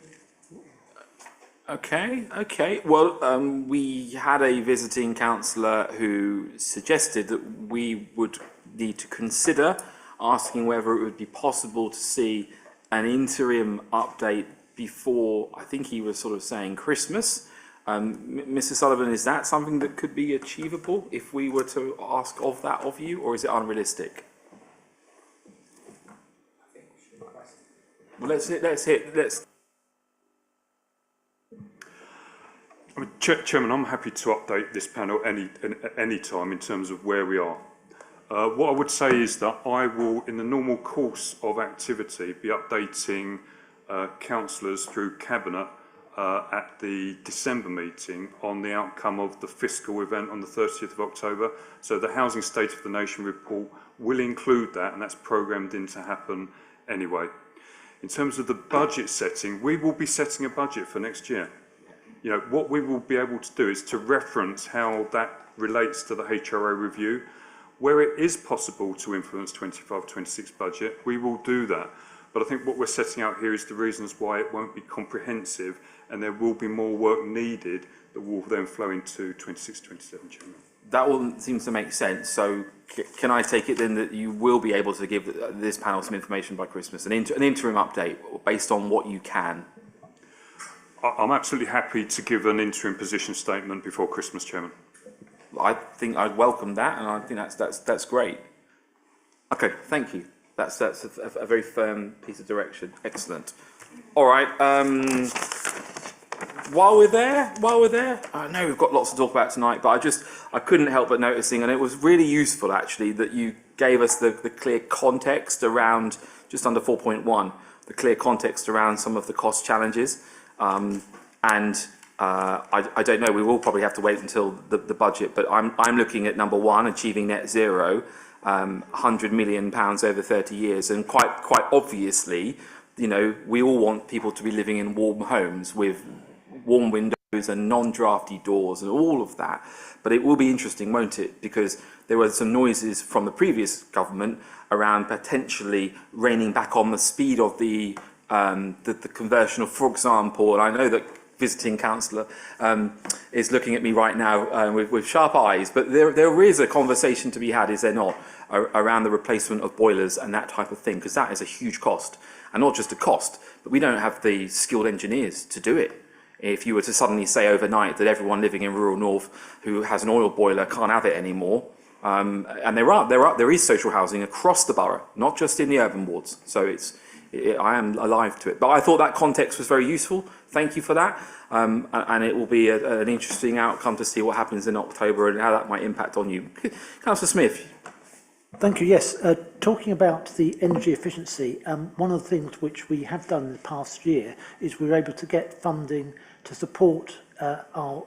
Okay. Well, we had a visiting councillor who suggested that we would need to consider asking whether it would be possible to see an interim update before, I think he was sort of saying Christmas. Mr. Sullivan, is that something that could be achievable if we were to ask of that of you, or is it unrealistic? Well, let's. I mean, Chairman, I'm happy to update this panel any time in terms of where we are. What I would say is that I will, in the normal course of activity, be updating councillors through Cabinet at the December meeting on the outcome of the fiscal event on the 30th of October. So the Housing State of the Nation report will include that, and that's programmed in to happen anyway. In terms of the budget setting, we will be setting a budget for next year. You know, what we will be able to do is to reference how that relates to the HRO review. Where it is possible to influence 25-26 budget, we will do that. But I think what we're setting out here is the reasons why it won't be comprehensive, and there will be more work needed that will then flow into 26-27, Chairman. That all seems to make sense. So can I take it then that you will be able to give this panel some information by Christmas, an interim update based on what you can? I'm absolutely happy to give an interim position statement before Christmas, Chairman. I think I'd welcome that, and I think that's great. Okay, thank you. That's a very firm piece of direction. Excellent. All right. While we're there, I know we've got lots to talk about tonight, but I couldn't help but noticing, and it was really useful actually that you gave us the clear context around just under 4.1, the clear context around some of the cost challenges, I don't know. We will probably have to wait until the budget, but I'm looking at number one, achieving net zero, £100 million over 30 years, and quite obviously, you know, we all want people to be living in warm homes with warm windows and non-drafty doors and all of that. But it will be interesting, won't it? Because there were some noises from the previous government around potentially reining back on the speed of the conversion of, for example, and I know that visiting councillor is looking at me right now with sharp eyes, but there is a conversation to be had, is there not, around the replacement of boilers and that type of thing, because that is a huge cost. And not just a cost, but we don't have the skilled engineers to do it. If you were to suddenly say overnight that everyone living in rural North who has an oil boiler can't have it anymore, and there is social housing across the borough, not just in the urban wards. So I am alive to it. But I thought that context was very useful. Thank you for that. And it will be an interesting outcome to see what happens in October and how that might impact on you. Councillor Smith. Thank you. Yes, talking about the energy efficiency, one of the things which we have done in the past year is we were able to get funding to support our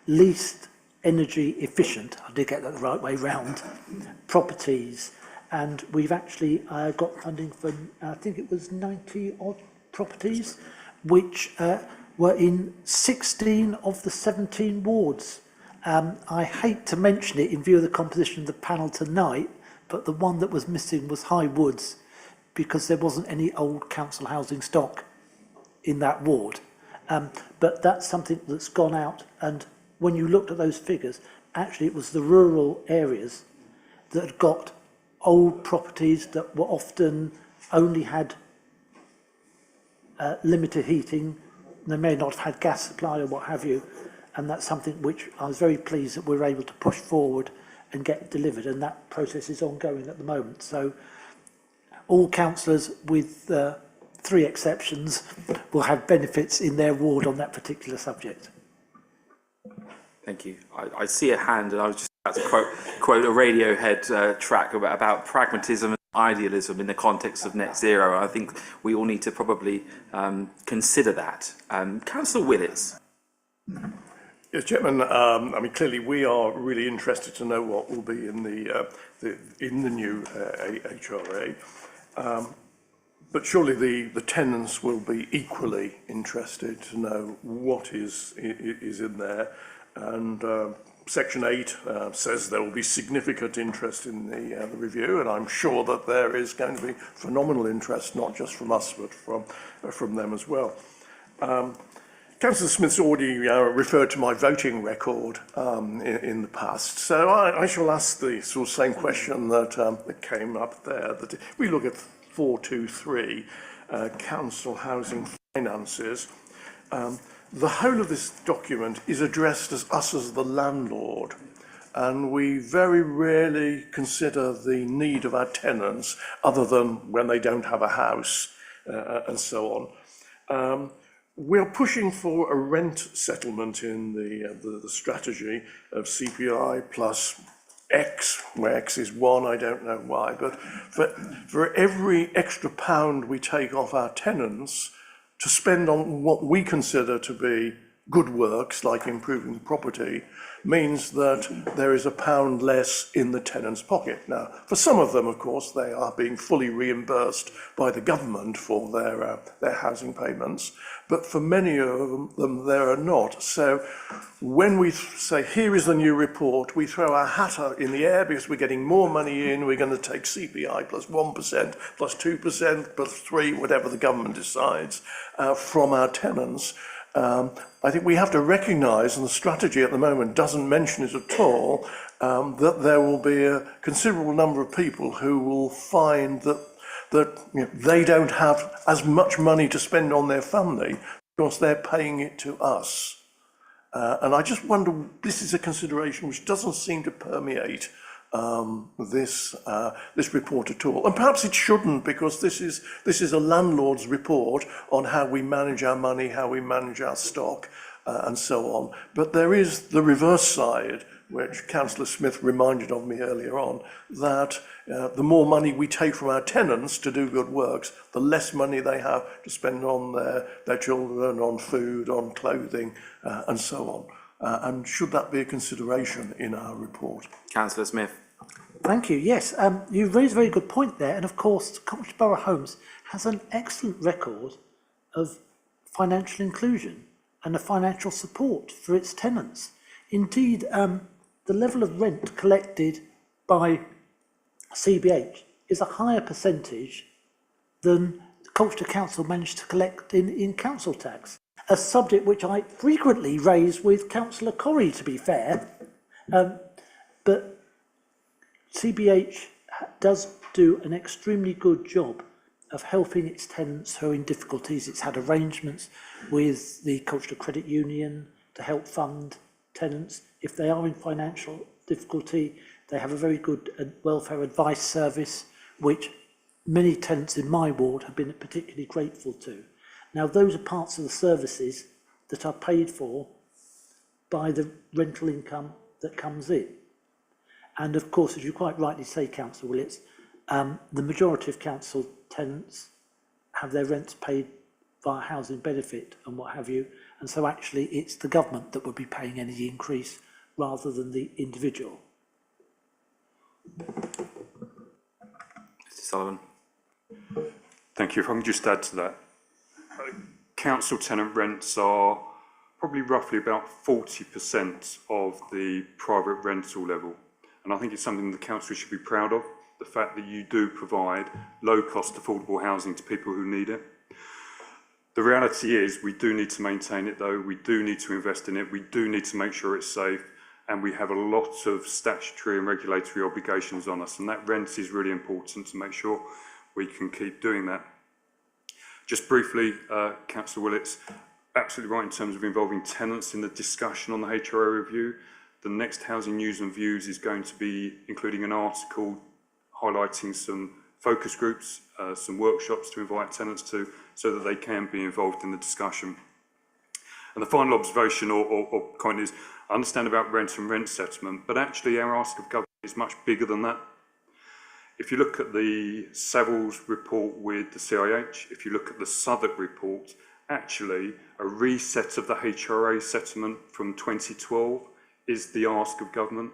least energy efficient, I did get that the right way round, properties. And we've actually got funding for, I think it was 90 odd properties, which were in 16 of the 17 wards. I hate to mention it in view of the composition of the panel tonight, but the one that was missing was High Woods, because there wasn't any old council housing stock in that ward. But that's something that's gone out, and when you looked at those figures, actually it was the rural areas that had got old properties that were often only had limited heating. They may not have had gas supply or what have you, and that's something which I was very pleased that we were able to push forward and get delivered, and that process is ongoing at the moment. So all councillors, with 3 exceptions, will have benefits in their ward on that particular subject. Thank you. I see a hand, and I was just about to quote a Radiohead track about pragmatism and idealism in the context of net zero. I think we all need to probably consider that. Councillor Willis. Yes, Chairman. I mean, clearly we are really interested to know what will be in the new HRA. But surely the tenants will be equally interested to know what is in there. And Section 8 says there will be significant interest in the review, and I'm sure that there is going to be phenomenal interest, not just from us, but from them as well. Councillor Smith's already referred to my voting record in the past, so I shall ask the sort of same question that came up there. That if we look at 423, council housing finances, the whole of this document is addressed as us as the landlord, and we very rarely consider the need of our tenants other than when they don't have a house and so on. We're pushing for a rent settlement in the strategy of CPI plus X, where X is 1, I don't know why, but for every extra pound we take off our tenants to spend on what we consider to be good works like improving the property means that there is £1 less in the tenant's pocket. Now, for some of them, of course, they are being fully reimbursed by the government for their housing payments, but for many of them, they are not. So when we say, here is the new report, we throw our hat up in the air because we're getting more money in, we're going to take CPI plus 1%, plus 2%, plus 3%, whatever the government decides, from our tenants. I think we have to recognise, and the strategy at the moment doesn't mention it at all, that there will be a considerable number of people who will find that they don't have as much money to spend on their family because they're paying it to us. And I just wonder, this is a consideration which doesn't seem to permeate this report at all, and perhaps it shouldn't, because this is a landlord's report on how we manage our money, how we manage our stock, and so on. But there is the reverse side, which Councillor Smith reminded of me earlier on, that the more money we take from our tenants to do good works, the less money they have to spend on their children, on food, on clothing, and so on. And should that be a consideration in our report? Councillor Smith. Thank you. Yes, you raised a very good point there. And of course, Coventry Borough Homes has an excellent record of financial inclusion and of financial support for its tenants. Indeed, the level of rent collected by CBH is a higher percentage than the Colchester Council managed to collect in council tax. A subject which I frequently raise with Councillor Corrie, to be fair. But CBH does do an extremely good job of helping its tenants who are in difficulties. It's had arrangements with the Colchester Credit Union to help fund tenants if they are in financial difficulty. They have a very good welfare advice service, which many tenants in my ward have been particularly grateful to. Now, those are parts of the services that are paid for by the rental income that comes in. And of course, as you quite rightly say, Councillor Willits, the majority of council tenants have their rents paid via housing benefit and what have you. And so actually it's the government that would be paying any increase rather than the individual. Mr. Sullivan. Thank you. If I can just add to that. Council tenant rents are probably roughly about 40% of the private rental level. And I think it's something the council should be proud of, the fact that you do provide low-cost, affordable housing to people who need it. The reality is we do need to maintain it, though. We do need to invest in it. We do need to make sure it's safe. And we have a lot of statutory and regulatory obligations on us. And that rent is really important to make sure we can keep doing that. Just briefly, Councillor Willits, absolutely right in terms of involving tenants in the discussion on the HRA review. The next Housing News and Views is going to be including an article highlighting some focus groups, some workshops to invite tenants to, so that they can be involved in the discussion. And the final observation or comment is, I understand about rent and rent settlement, but actually our ask of government is much bigger than that. If you look at the Savills report with the CIH, if you look at the Southwark report, actually a reset of the HRA settlement from 2012 is the ask of government.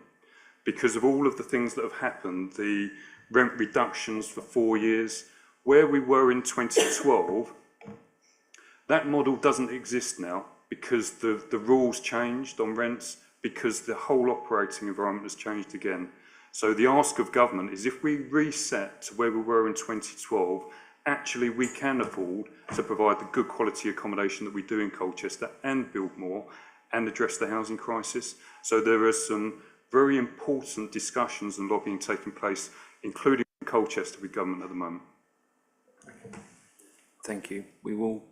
Because of all of the things that have happened, the rent reductions for 4 years, where we were in 2012, that model doesn't exist now because the rules changed on rents, because the whole operating environment has changed again. So the ask of government is, if we reset to where we were in 2012, actually we can afford to provide the good quality accommodation that we do in Colchester and build more and address the housing crisis. So there are some very important discussions and lobbying taking place, including in Colchester, with government at the moment. Thank you. We will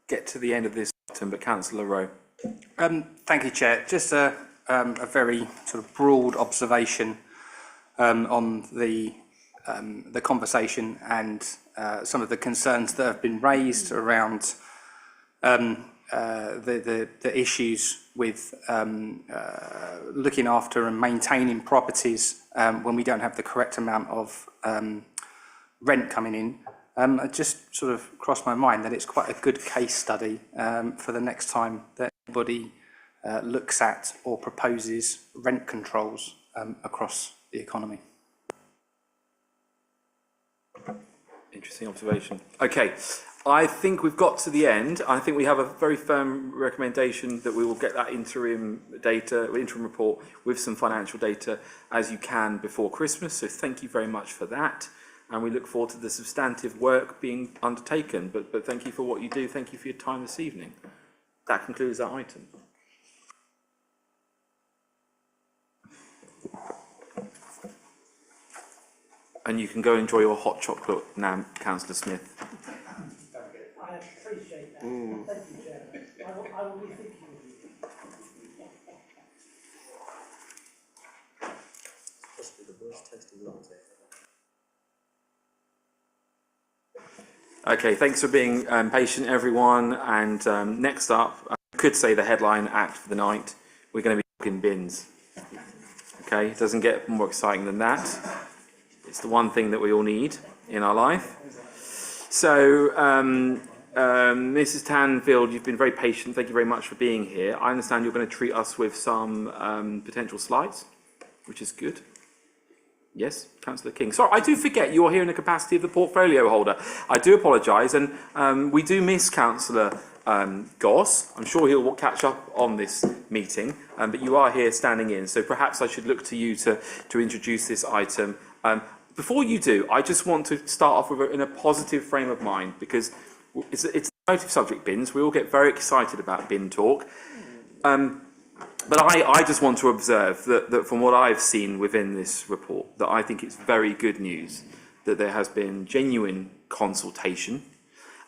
get to the end of this item, but Councillor Rowe. Thank you, Chair. Just a very sort of broad observation on the conversation and some of the concerns that have been raised around the issues with looking after and maintaining properties when we don't have the correct amount of rent coming in. It just sort of crossed my mind that it's quite a good case study for the next time that anybody looks at or proposes rent controls across the economy. Interesting observation. Okay, I think we've got to the end. I think we have a very firm recommendation that we will get that interim report with some financial data as you can before Christmas. So thank you very much for that. And we look forward to the substantive work being undertaken. But thank you for what you do. Thank you for your time this evening. That concludes that item. And you can go enjoy your hot chocolate now, Councillor Smith. I appreciate that. Thank you, Chairman. I will be thinking of you. Possibly the worst tasting latte. Okay, thanks for being patient, everyone. And next up, I could say the headline act for the night. We're going to be talking bins. Okay, it doesn't get more exciting than that. It's the one thing that we all need in our life. So, Mrs. Tanfield, you've been very patient. Thank you very much for being here. I understand you're going to treat us with some potential slides, which is good. Yes, Councillor King. Sorry, I do forget you're here in the capacity of the portfolio holder. I do apologise, and we do miss Councillor Goss. I'm sure he'll catch up on this meeting, but you are here standing in, so perhaps I should look to you to introduce this item. Before you do, I just want to start off with in a positive frame of mind, because it's the motive subject, bins. We all get very excited about bin talk. But I just want to observe that from what I've seen within this report, that I think it's very good news that there has been genuine consultation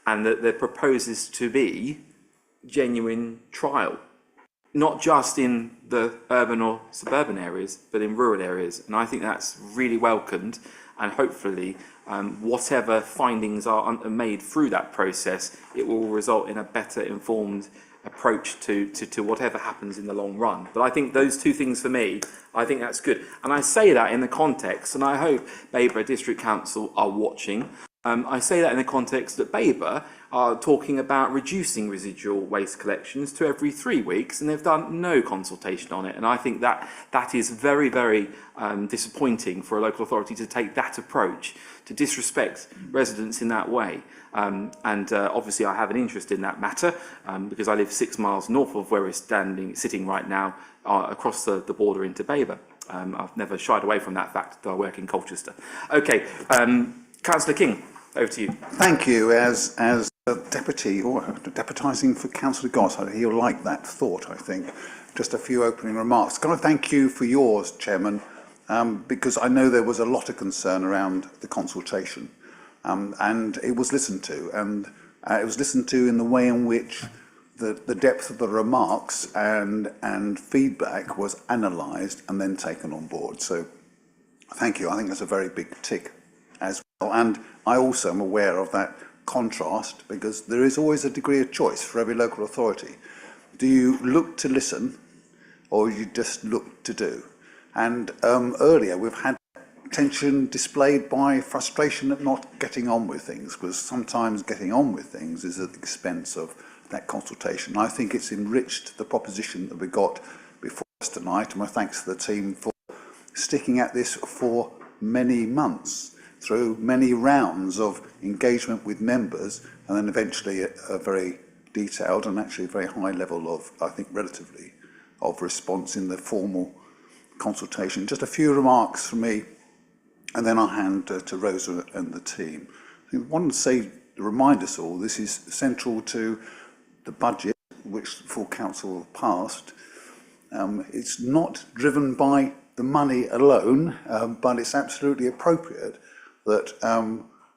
and that there proposes to be genuine trial, not just in the urban or suburban areas, but in rural areas. And I think that's really welcomed, and hopefully whatever findings are made through that process, it will result in a better informed approach to whatever happens in the long run. But I think those two things for me, I think that's good. And I say that in the context, and I hope Baber District Council are watching, I say that in the context that Baber are talking about reducing residual waste collections to every 3 weeks, and they've done no consultation on it. And I think that is very, very disappointing for a local authority to take that approach, to disrespect residents in that way. Obviously I have an interest in that matter because I live 6 miles north of where we're sitting right now, across the border into Baber. I've never shied away from that fact that I work in Colchester. Okay, Councillor King, over to you. Thank you. As a deputy or deputising for Councillor Goss, he'll like that thought, I think. Just a few opening remarks. Can I thank you for yours, Chairman, because I know there was a lot of concern around the consultation. And it was listened to, and it was listened to in the way in which the depth of the remarks and feedback was analysed and then taken on board. So thank you. I think that's a very big tick as well. And I also am aware of that contrast, because there is always a degree of choice for every local authority. Do you look to listen, or you just look to do? And earlier we've had tension displayed by frustration at not getting on with things, because sometimes getting on with things is at the expense of that consultation. I think it's enriched the proposition that we got before us tonight, and my thanks to the team for sticking at this for many months, through many rounds of engagement with members, and then eventually a very detailed and actually very high level of, I think relatively, of response in the formal consultation. Just a few remarks from me, and then I'll hand to Rosa and the team. I want to say, remind us all, this is central to the budget which the full council passed. It's not driven by the money alone, but it's absolutely appropriate that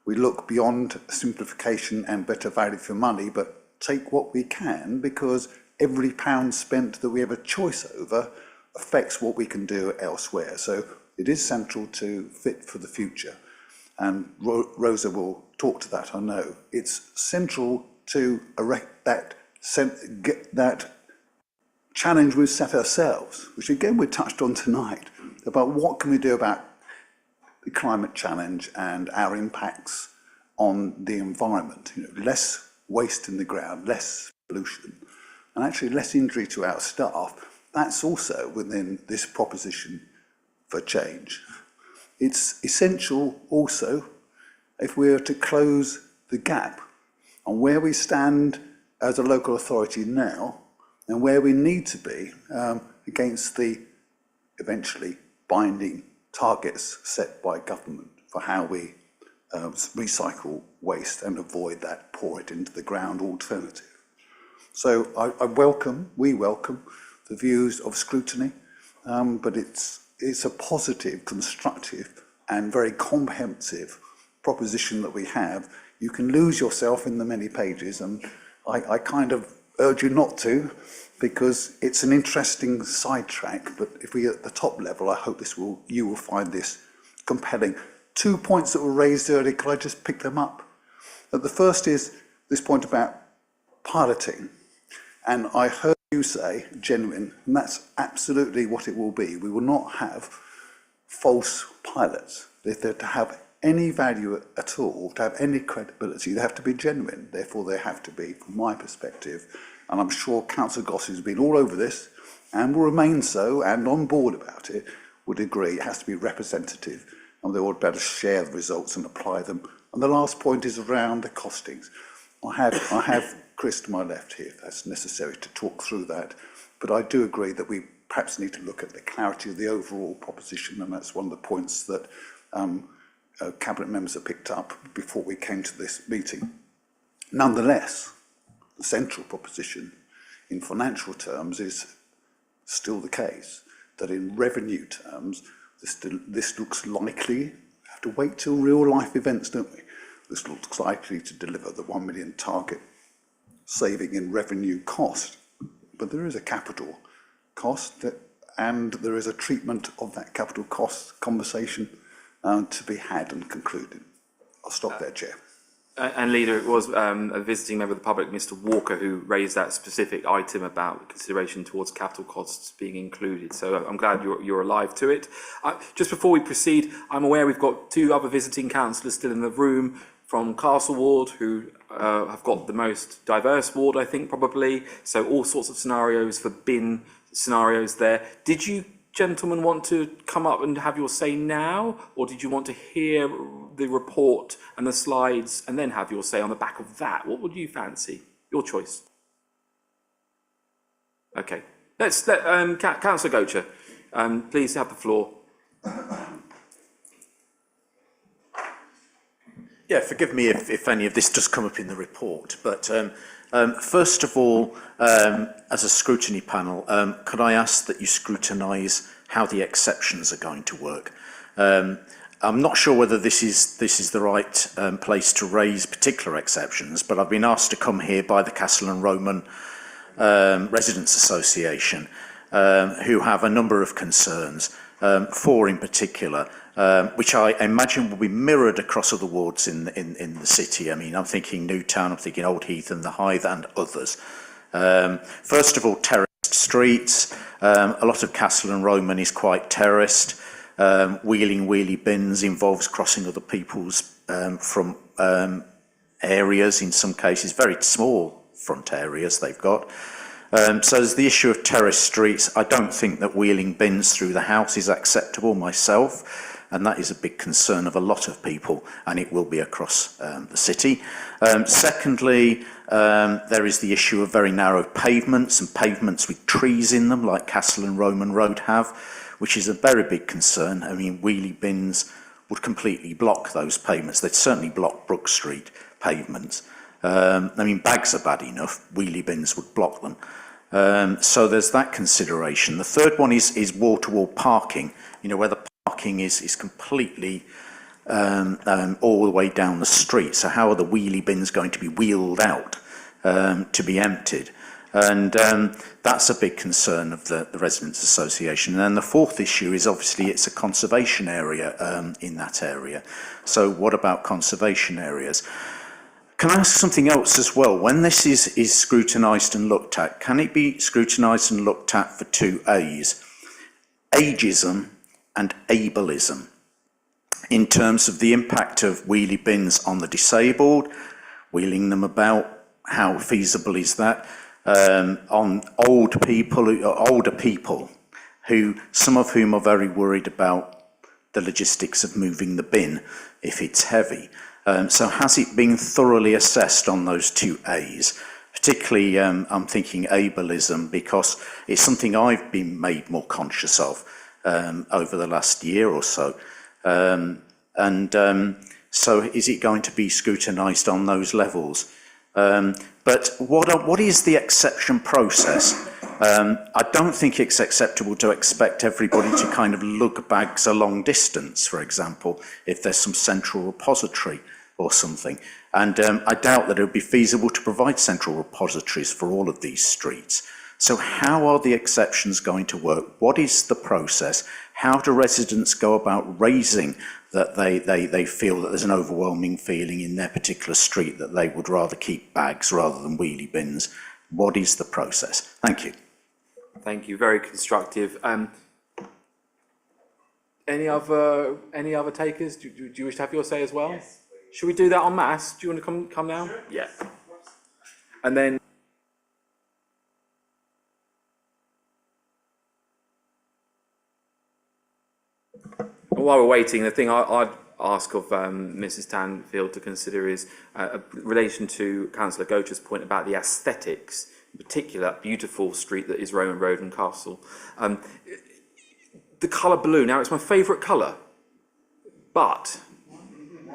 we look beyond simplification and better value for money, but take what we can, because every pound spent that we have a choice over affects what we can do elsewhere. So it is central to Fit for the Future, and Rosa will talk to that, I know. It's central to erect that challenge we've set ourselves, which again we touched on tonight, about what can we do about the climate challenge and our impacts on the environment. You know, less waste in the ground, less pollution. and actually less injury to our staff, that's also within this proposition for change. It's essential also if we are to close the gap on where we stand as a local authority now and where we need to be against the eventually binding targets set by government for how we recycle waste and avoid that pour it into the ground alternative. So we welcome the views of Scrutiny, but it's a positive, constructive and very comprehensive proposition that we have. You can lose yourself in the many pages, and I kind of urge you not to, because it's an interesting sidetrack, but if we at the top level, I hope you will find this compelling. 2 points that were raised earlier, could I just pick them up? The first is this point about piloting, and I heard you say genuine, and that's absolutely what it will be. We will not have false pilots. If they're to have any value at all, to have any credibility, they have to be genuine. Therefore, they have to be, from my perspective, and I'm sure Councillor Goss, who's been all over this and will remain so and on board about it, would agree it has to be representative, and they ought to be able to share the results and apply them. And the last point is around the costings. I have Chris to my left here, if that's necessary, to talk through that. But I do agree that we perhaps need to look at the clarity of the overall proposition, and that's one of the points that Cabinet members have picked up before we came to this meeting. Nonetheless, the central proposition in financial terms is still the case, that in revenue terms, this looks likely, we have to wait till real life events, don't we? This looks likely to deliver the 1 million target saving in revenue cost. But there is a capital cost and there is a treatment of that capital cost conversation to be had and concluded. I'll stop there, Chair. And Leader, it was a visiting member of the public, Mr. Walker, who raised that specific item about consideration towards capital costs being included. So I'm glad you're alive to it. Just before we proceed, I'm aware we've got 2 other visiting councillors still in the room from Castle Ward, who have got the most diverse ward, I think, probably. So all sorts of scenarios for bin scenarios there. Did you gentlemen want to come up and have your say now, or did you want to hear the report and the slides and then have your say on the back of that? What would you fancy? Your choice. Okay, let's let Councillor Gocher, please have the floor. Yeah, forgive me if any of this does come up in the report, but first of all, as a scrutiny panel, could I ask that you scrutinise how the exceptions are going to work? I'm not sure whether this is the right place to raise particular exceptions, but I've been asked to come here by the Castle and Roman Residents Association, who have a number of concerns, 4 in particular, which I imagine will be mirrored across other wards in the city. I mean, I'm thinking Newtown, I'm thinking Old Heath and the Hythe and others. First of all, terraced streets. A lot of Castle and Roman is quite terraced. Wheelie bins involves crossing other people's from areas, in some cases, very small front areas they've got. So there's the issue of terraced streets. I don't think that wheeling bins through the house is acceptable myself, and that is a big concern of a lot of people, and it will be across the city. Secondly, there is the issue of very narrow pavements and pavements with trees in them, like Castle and Roman Road have, which is a very big concern. I mean, wheelie bins would completely block those pavements. They'd certainly block Brook Street pavements. I mean, bags are bad enough, wheelie bins would block them. So there's that consideration. The third one is wall-to-wall parking, where the parking is completely all the way down the street. So how are the wheelie bins going to be wheeled out to be emptied? And that's a big concern of the Residents Association. And then the fourth issue is obviously it's a conservation area in that area. So what about conservation areas? Can I ask something else as well? When this is scrutinised and looked at, can it be scrutinised and looked at for 2 A's? Ageism and ableism, in terms of the impact of wheelie bins on the disabled, wheeling them about, how feasible is that? on older people who, some of whom are very worried about the logistics of moving the bin if it's heavy. So has it been thoroughly assessed on those two A's? Particularly, I'm thinking ableism, because it's something I've been made more conscious of over the last year or so. So is it going to be scrutinised on those levels? But what is the exception process? I don't think it's acceptable to expect everybody to kind of lug bags a long distance, for example, if there's some central repository or something. And I doubt that it would be feasible to provide central repositories for all of these streets. So how are the exceptions going to work? What is the process? How do residents go about raising that they feel that there's an overwhelming feeling in their particular street that they would rather keep bags rather than wheelie bins? What is the process? Thank you. Thank you. Very constructive. Any other takers? Do you wish to have your say as well? Yes. Should we do that en masse? Do you want to come now? Sure. Yeah. And then. While we're waiting, the thing I'd ask of Mrs. Tanfield to consider is in relation to Councillor Gocher's point about the aesthetics, in particular, beautiful street that is Roman Road and Castle. The colour blue, now it's my favourite colour, but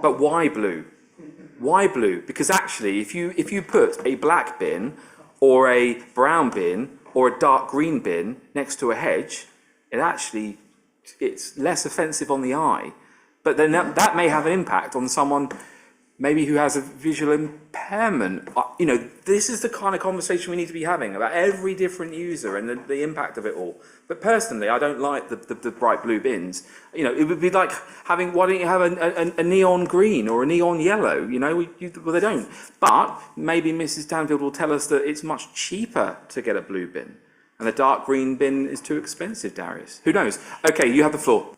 why blue? Why blue? Because actually, if you put a black bin or a brown bin or a dark green bin next to a hedge, it's less offensive on the eye, but then that may have an impact on someone maybe who has a visual impairment. This is the kind of conversation we need to be having about every different user and the impact of it all. But personally, I don't like the bright blue bins. It would be like having, why don't you have a neon green or a neon yellow? Well, they don't. But maybe Mrs. Tanfield will tell us that it's much cheaper to get a blue bin. And the dark green bin is too expensive, Darius. Who knows? Okay, you have the floor.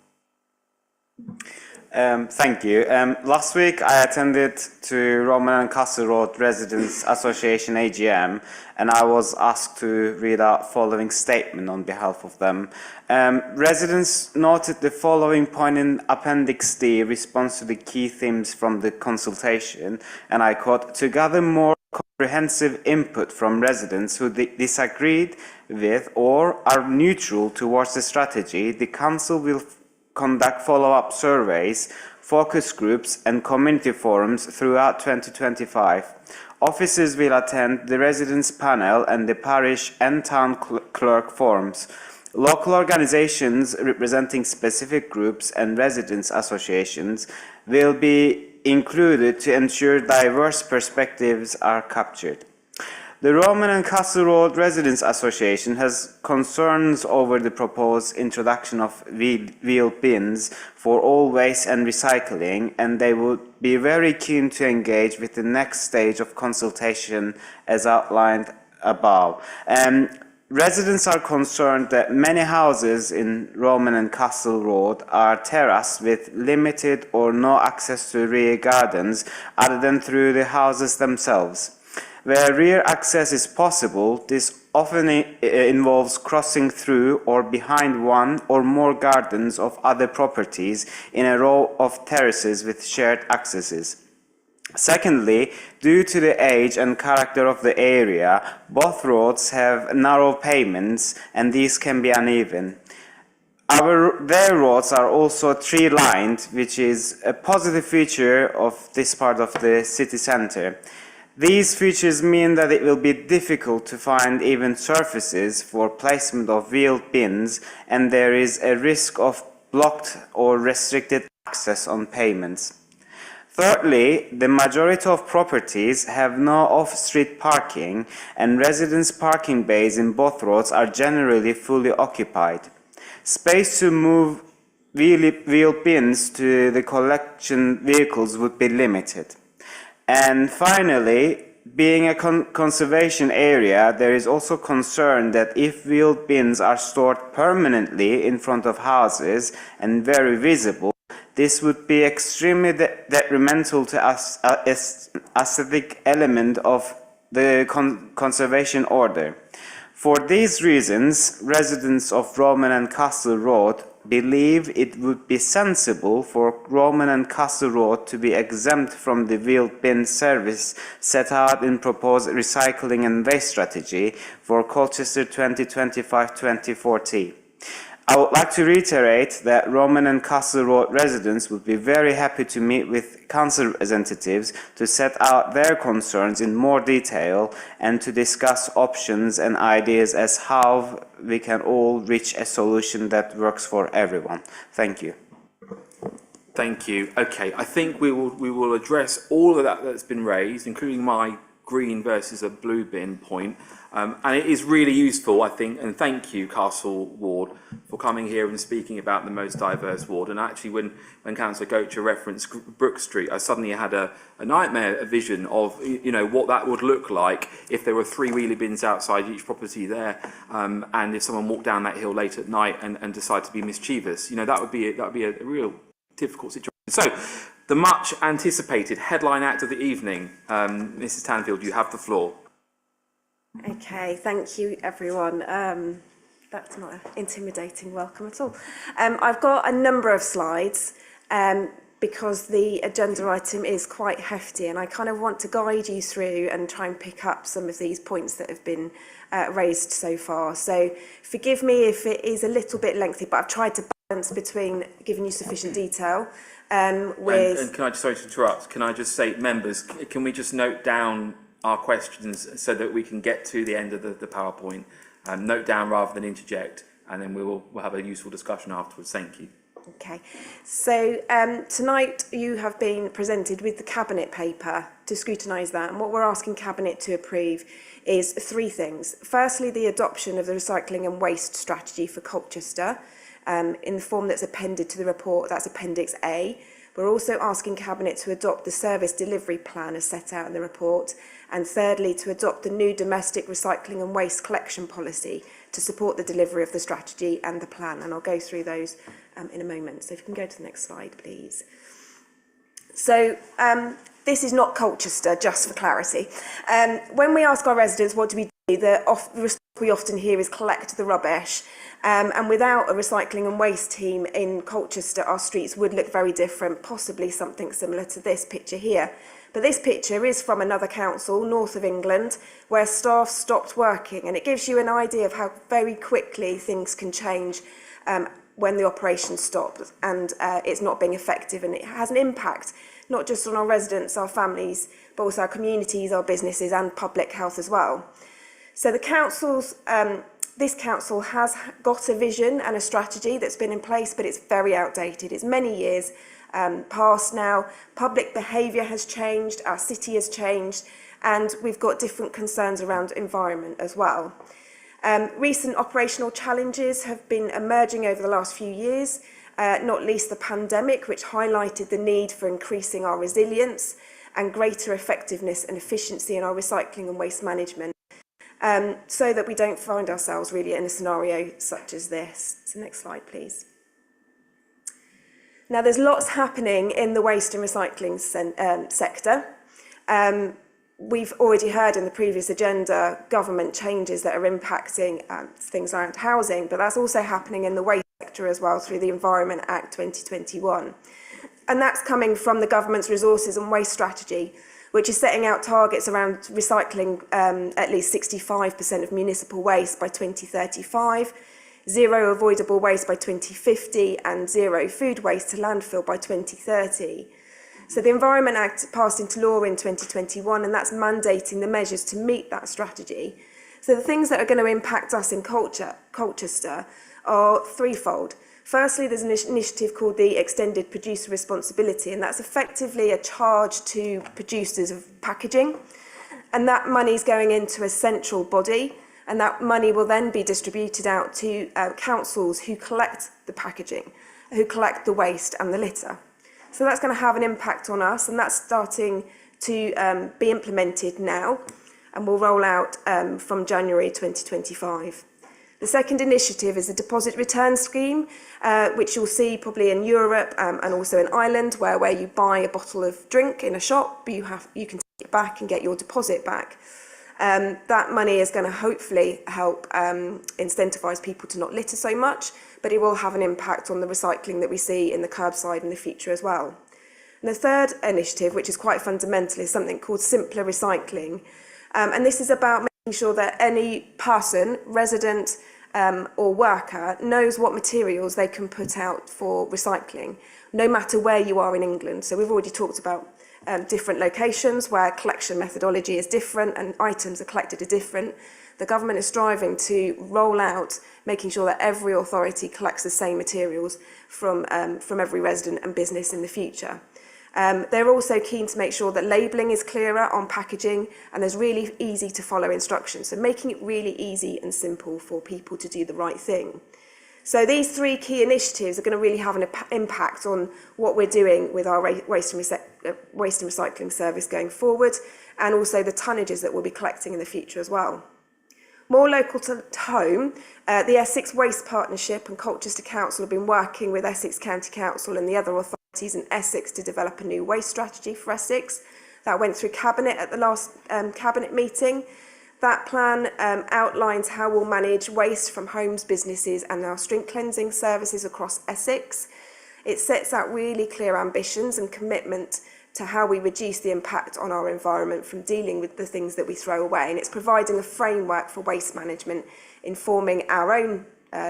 Thank you. Last week I attended to Roman and Castle Road Residents Association AGM, and I was asked to read out following statement on behalf of them. Residents noted the following point in Appendix D, response to the key themes from the consultation, and I quote, "To gather more comprehensive input from residents who disagreed with or are neutral towards the strategy, the Council will conduct follow-up surveys, focus groups and community forums throughout 2025. Officers will attend the residents panel and the parish and town clerk forums. Local organizations representing specific groups and residents associations will be included to ensure diverse perspectives are captured." The Roman and Castle Road Residents Association has concerns over the proposed introduction of wheel bins for all waste and recycling, and they would be very keen to engage with the next stage of consultation as outlined above. Residents are concerned that many houses in Roman and Castle Road are terraced with limited or no access to rear gardens other than through the houses themselves. Where rear access is possible, this often involves crossing through or behind one or more gardens of other properties in a row of terraces with shared accesses. Secondly, due to the age and character of the area, both roads have narrow pavements and these can be uneven. Their roads are also tree-lined, which is a positive feature of this part of the city centre. These features mean that it will be difficult to find even surfaces for placement of wheeled bins, and there is a risk of blocked or restricted access on pavements. Thirdly, the majority of properties have no off-street parking, and residents' parking bays in both roads are generally fully occupied. Space to move wheel bins to the collection vehicles would be limited. And finally, being a conservation area, there is also concern that if wheeled bins are stored permanently in front of houses and very visible, this would be extremely detrimental to aesthetic element of the conservation order. For these reasons, residents of Roman and Castle Road believe it would be sensible for Roman and Castle Road to be exempt from the wheeled bin service set out in proposed recycling and waste strategy for Colchester 2025-2040. I would like to reiterate that Roman and Castle Road residents would be very happy to meet with council representatives to set out their concerns in more detail and to discuss options and ideas as how we can all reach a solution that works for everyone. Thank you. Thank you. Okay, I think we will address all of that that's been raised, including my green versus a blue bin point. And it is really useful, I think, and thank you, Castle Ward, for coming here and speaking about the most diverse ward. And actually, when Councillor Gocher referenced Brook Street, I suddenly had a nightmare, a vision of, you know, what that would look like if there were 3 wheelie bins outside each property there, and if someone walked down that hill late at night and decided to be mischievous. You know, that would be a real difficult situation. So, the much anticipated headline act of the evening. Mrs. Tanfield, you have the floor. Okay, thank you everyone. That's not an intimidating welcome at all. I've got a number of slides because the agenda item is quite hefty, and I kind of want to guide you through and try and pick up some of these points that have been raised so far. So forgive me if it is a little bit lengthy, but I've tried to balance between giving you sufficient detail with... And can I just, sorry to interrupt, can I just say, members, can we just note down our questions so that we can get to the end of the PowerPoint? Note down rather than interject, and then we'll have a useful discussion afterwards. Thank you. Okay, so tonight you have been presented with the Cabinet paper to scrutinise that, and what we're asking Cabinet to approve is 3 things. Firstly, the adoption of the recycling and waste strategy for Colchester in the form that's appended to the report, that's Appendix A. We're also asking Cabinet to adopt the service delivery plan as set out in the report, and thirdly, to adopt the new domestic recycling and waste collection policy to support the delivery of the strategy and the plan. And I'll go through those in a moment. So if you can go to the next slide, please. So this is not Colchester, just for clarity. When we ask our residents what do we do, the response we often hear is collect the rubbish. And without a recycling and waste team in Colchester, our streets would look very different, possibly something similar to this picture here. But this picture is from another council, north of England, where staff stopped working. And it gives you an idea of how very quickly things can change when the operation stops and it's not being effective. And it has an impact, not just on our residents, our families, but also our communities, our businesses and public health as well. So the council's, this council has got a vision and a strategy that's been in place, but it's very outdated. It's many years past now. Public behaviour has changed, our city has changed, and we've got different concerns around environment as well. Recent operational challenges have been emerging over the last few years, not least the pandemic, which highlighted the need for increasing our resilience and greater effectiveness and efficiency in our recycling and waste management, so that we don't find ourselves really in a scenario such as this. So next slide, please. Now, there's lots happening in the waste and recycling sector. We've already heard in the previous agenda government changes that are impacting things around housing, but that's also happening in the waste sector as well through the Environment Act 2021. And that's coming from the government's resources and waste strategy, which is setting out targets around recycling at least 65% of municipal waste by 2035, zero avoidable waste by 2050, and zero food waste to landfill by 2030. So the Environment Act passed into law in 2021, and that's mandating the measures to meet that strategy. So the things that are going to impact us in Colchester are threefold. Firstly, there's an initiative called the Extended Producer Responsibility, and that's effectively a charge to producers of packaging. And that money is going into a central body, and that money will then be distributed out to councils who collect the packaging, who collect the waste and the litter. So that's going to have an impact on us, and that's starting to be implemented now, and will roll out from January 2025. The second initiative is a deposit return scheme, which you'll see probably in Europe and also in Ireland, where you buy a bottle of drink in a shop, you can take it back and get your deposit back. That money is going to hopefully help incentivise people to not litter so much, but it will have an impact on the recycling that we see in the curbside in the future as well. And the third initiative, which is quite fundamental, is something called simpler recycling. And this is about making sure that any person, resident or worker, knows what materials they can put out for recycling, no matter where you are in England. So we've already talked about different locations where collection methodology is different and items are collected are different. The government is striving to roll out making sure that every authority collects the same materials from every resident and business in the future. They're also keen to make sure that labelling is clearer on packaging and there's really easy to follow instructions, so making it really easy and simple for people to do the right thing. So these three key initiatives are going to really have an impact on what we're doing with our waste and recycling service going forward, and also the tonnages that we'll be collecting in the future as well. More local to home, the Essex Waste Partnership and Colchester Council have been working with Essex County Council and the other authorities in Essex to develop a new waste strategy for Essex. That went through Cabinet at the last Cabinet meeting. That plan outlines how we'll manage waste from homes, businesses and our street cleansing services across Essex. It sets out really clear ambitions and commitment to how we reduce the impact on our environment from dealing with the things that we throw away. And it's providing a framework for waste management, informing our own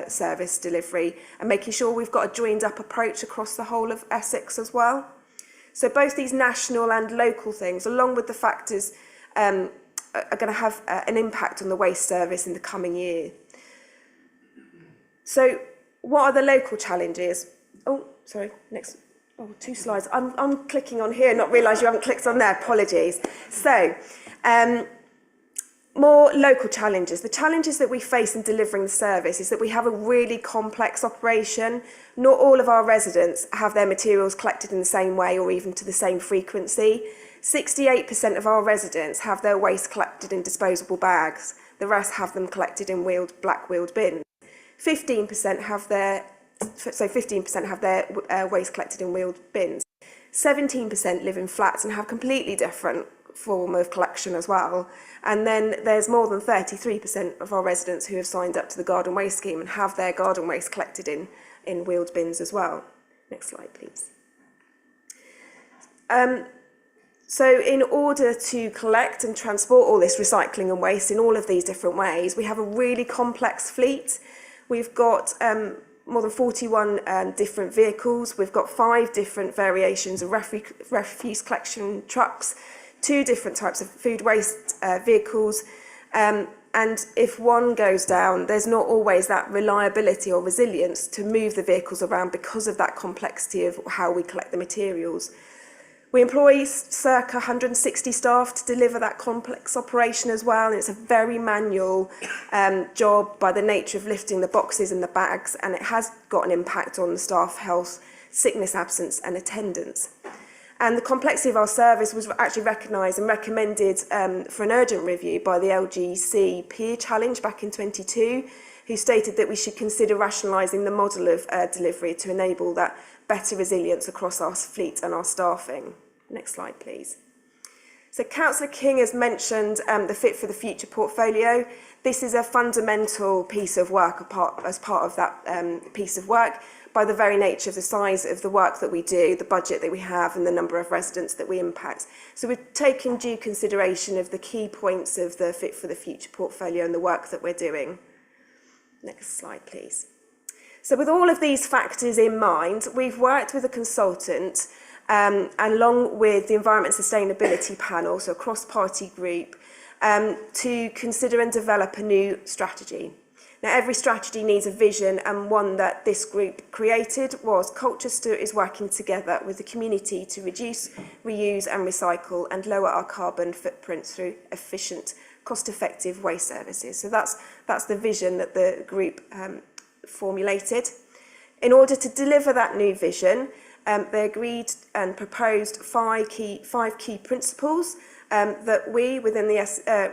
service delivery and making sure we've got a joined up approach across the whole of Essex as well. So both these national and local things, along with the factors, are going to have an impact on the waste service in the coming year. So what are the local challenges? Oh, sorry, next. Oh, 2 slides. I'm clicking on here, not realise you haven't clicked on there. Apologies. So, more local challenges. The challenges that we face in delivering the service is that we have a really complex operation. Not all of our residents have their materials collected in the same way or even to the same frequency. 68% of our residents have their waste collected in disposable bags. The rest have them collected in black wheeled bins. 15% have their waste collected in wheeled bins. 17% live in flats and have completely different form of collection as well. And then there's more than 33% of our residents who have signed up to the garden waste scheme and have their garden waste collected in wheeled bins as well. Next slide, please. So in order to collect and transport all this recycling and waste in all of these different ways, we have a really complex fleet. We've got more than 41 different vehicles. We've got 5 different variations of refuse collection trucks, 2 different types of food waste vehicles. And if one goes down, there's not always that reliability or resilience to move the vehicles around because of that complexity of how we collect the materials. We employ circa 160 staff to deliver that complex operation as well. And it's a very manual job by the nature of lifting the boxes and the bags, and it has got an impact on the staff health, sickness absence and attendance. And the complexity of our service was actually recognised and recommended for an urgent review by the LGC Peer Challenge back in 2022, who stated that we should consider rationalising the model of delivery to enable that better resilience across our fleet and our staffing. Next slide, please. So Councillor King has mentioned the Fit for the Future portfolio. This is a fundamental piece of work as part of that piece of work, by the very nature of the size of the work that we do, the budget that we have and the number of residents that we impact. So we've taken due consideration of the key points of the Fit for the Future portfolio and the work that we're doing. Next slide, please. So with all of these factors in mind, we've worked with a consultant along with the Environment and Sustainability Panel, so a cross-party group, to consider and develop a new strategy. Now, every strategy needs a vision, and one that this group created was Colchester is working together with the community to reduce, reuse and recycle and lower our carbon footprint through efficient, cost-effective waste services. So that's the vision that the group formulated. In order to deliver that new vision, they agreed and proposed five key principles that we within the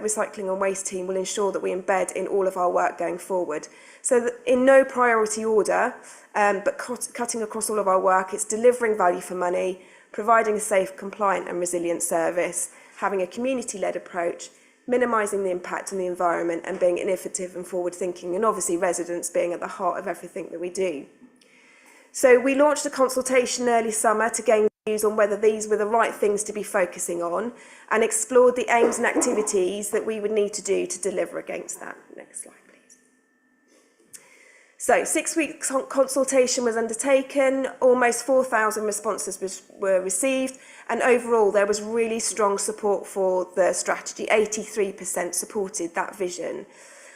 recycling and waste team will ensure that we embed in all of our work going forward. So that in no priority order, but cutting across all of our work, it's delivering value for money, providing a safe, compliant and resilient service, having a community-led approach, minimising the impact on the environment and being innovative and forward-thinking, and obviously residents being at the heart of everything that we do. So we launched a consultation early summer to gain views on whether these were the right things to be focusing on, and explored the aims and activities that we would need to do to deliver against that. Next slide, please. So 6 weeks consultation was undertaken, almost 4,000 responses were received, and overall there was really strong support for the strategy. 83% supported that vision.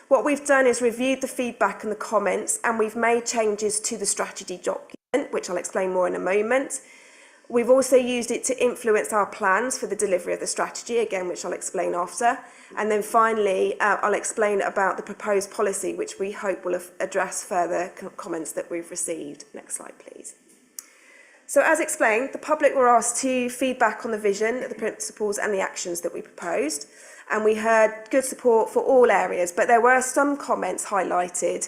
What we've done is reviewed the feedback and the comments, and we've made changes to the strategy document, which I'll explain more in a moment. We've also used it to influence our plans for the delivery of the strategy, again, which I'll explain after. And then finally, I'll explain about the proposed policy, which we hope will address further comments that we've received. Next slide, please. So as explained, the public were asked to feedback on the vision, the principles and the actions that we proposed. And we heard good support for all areas, but there were some comments highlighted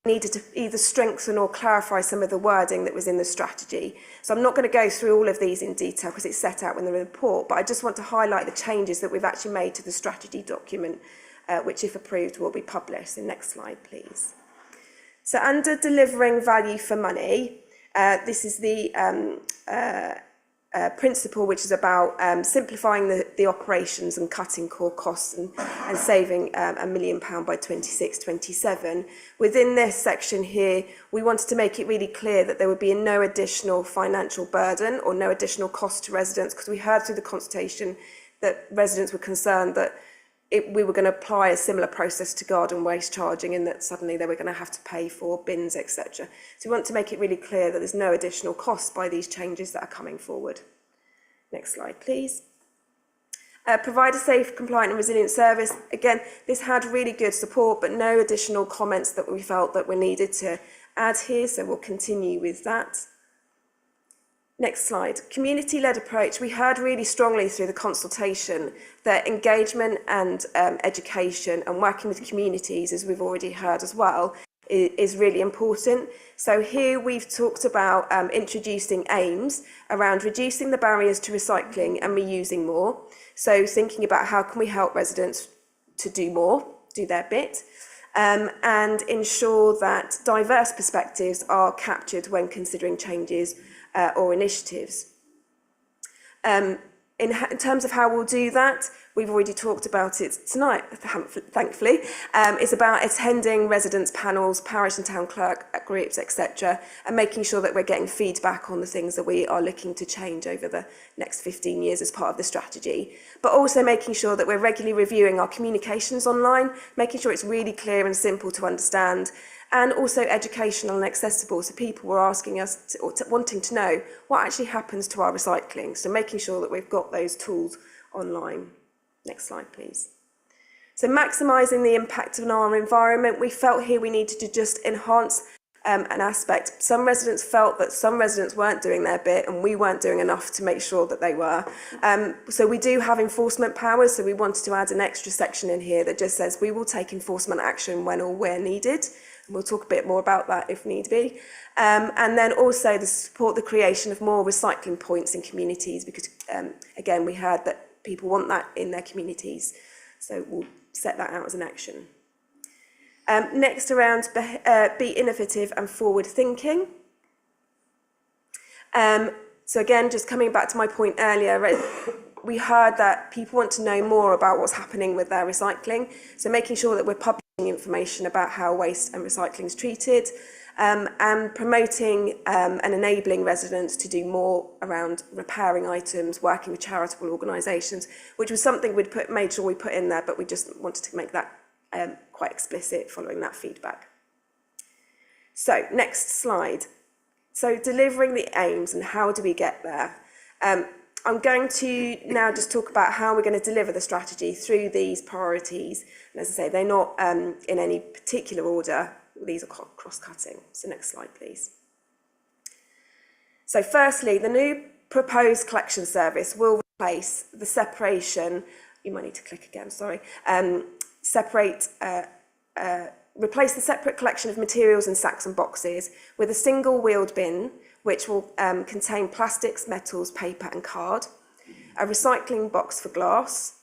needed to either strengthen or clarify some of the wording that was in the strategy. So I'm not going to go through all of these in detail because it's set out in the report, but I just want to highlight the changes that we've actually made to the strategy document, which, if approved, will be published. So next slide, please. So under delivering value for money, this is the principle which is about simplifying the operations and cutting core costs and saving £1 million by 26-27. Within this section here, we wanted to make it really clear that there would be no additional financial burden or no additional cost to residents, because we heard through the consultation that residents were concerned that we were going to apply a similar process to garden waste charging, and that suddenly they were going to have to pay for bins, etc. So we want to make it really clear that there's no additional cost by these changes that are coming forward. Next slide, please. Provide a safe, compliant and resilient service. Again, this had really good support, but no additional comments that we felt that were needed to add here, so we'll continue with that. Next slide. Community-led approach. We heard really strongly through the consultation that engagement and education and working with communities, as we've already heard as well, is really important. So here we've talked about introducing aims around reducing the barriers to recycling and reusing more. So thinking about how can we help residents to do more, do their bit, and ensure that diverse perspectives are captured when considering changes or initiatives. In terms of how we'll do that, we've already talked about it tonight, thankfully. It's about attending residents' panels, parish and town clerk groups, etc., and making sure that we're getting feedback on the things that we are looking to change over the next 15 years as part of the strategy. But also making sure that we're regularly reviewing our communications online, making sure it's really clear and simple to understand, and also educational and accessible. So people were asking us wanting to know what actually happens to our recycling. So making sure that we've got those tools online. Next slide, please. So maximising the impact on our environment. We felt here we needed to just enhance an aspect. Some residents felt that some residents weren't doing their bit and we weren't doing enough to make sure that they were. So we do have enforcement powers, so we wanted to add an extra section in here that just says we will take enforcement action when or where needed. We'll talk a bit more about that if need be. And then also to support the creation of more recycling points in communities, because again, we heard that people want that in their communities. So we'll set that out as an action. Next, around be innovative and forward thinking. So again, just coming back to my point earlier, we heard that people want to know more about what's happening with their recycling. So making sure that we're publishing information about how waste and recycling is treated, and promoting and enabling residents to do more around repairing items, working with charitable organisations, which was something we'd made sure we put in there, but we just wanted to make that quite explicit following that feedback. So next slide. So delivering the aims and how do we get there? I'm going to now just talk about how we're going to deliver the strategy through these priorities. And as I say, they're not in any particular order. These are cross-cutting. So next slide, please. So firstly, the new proposed collection service will replace the separation, you might need to click again, sorry, replace the separate collection of materials in sacks and boxes with a single wheeled bin, which will contain plastics, metals, paper and card, a recycling box for glass,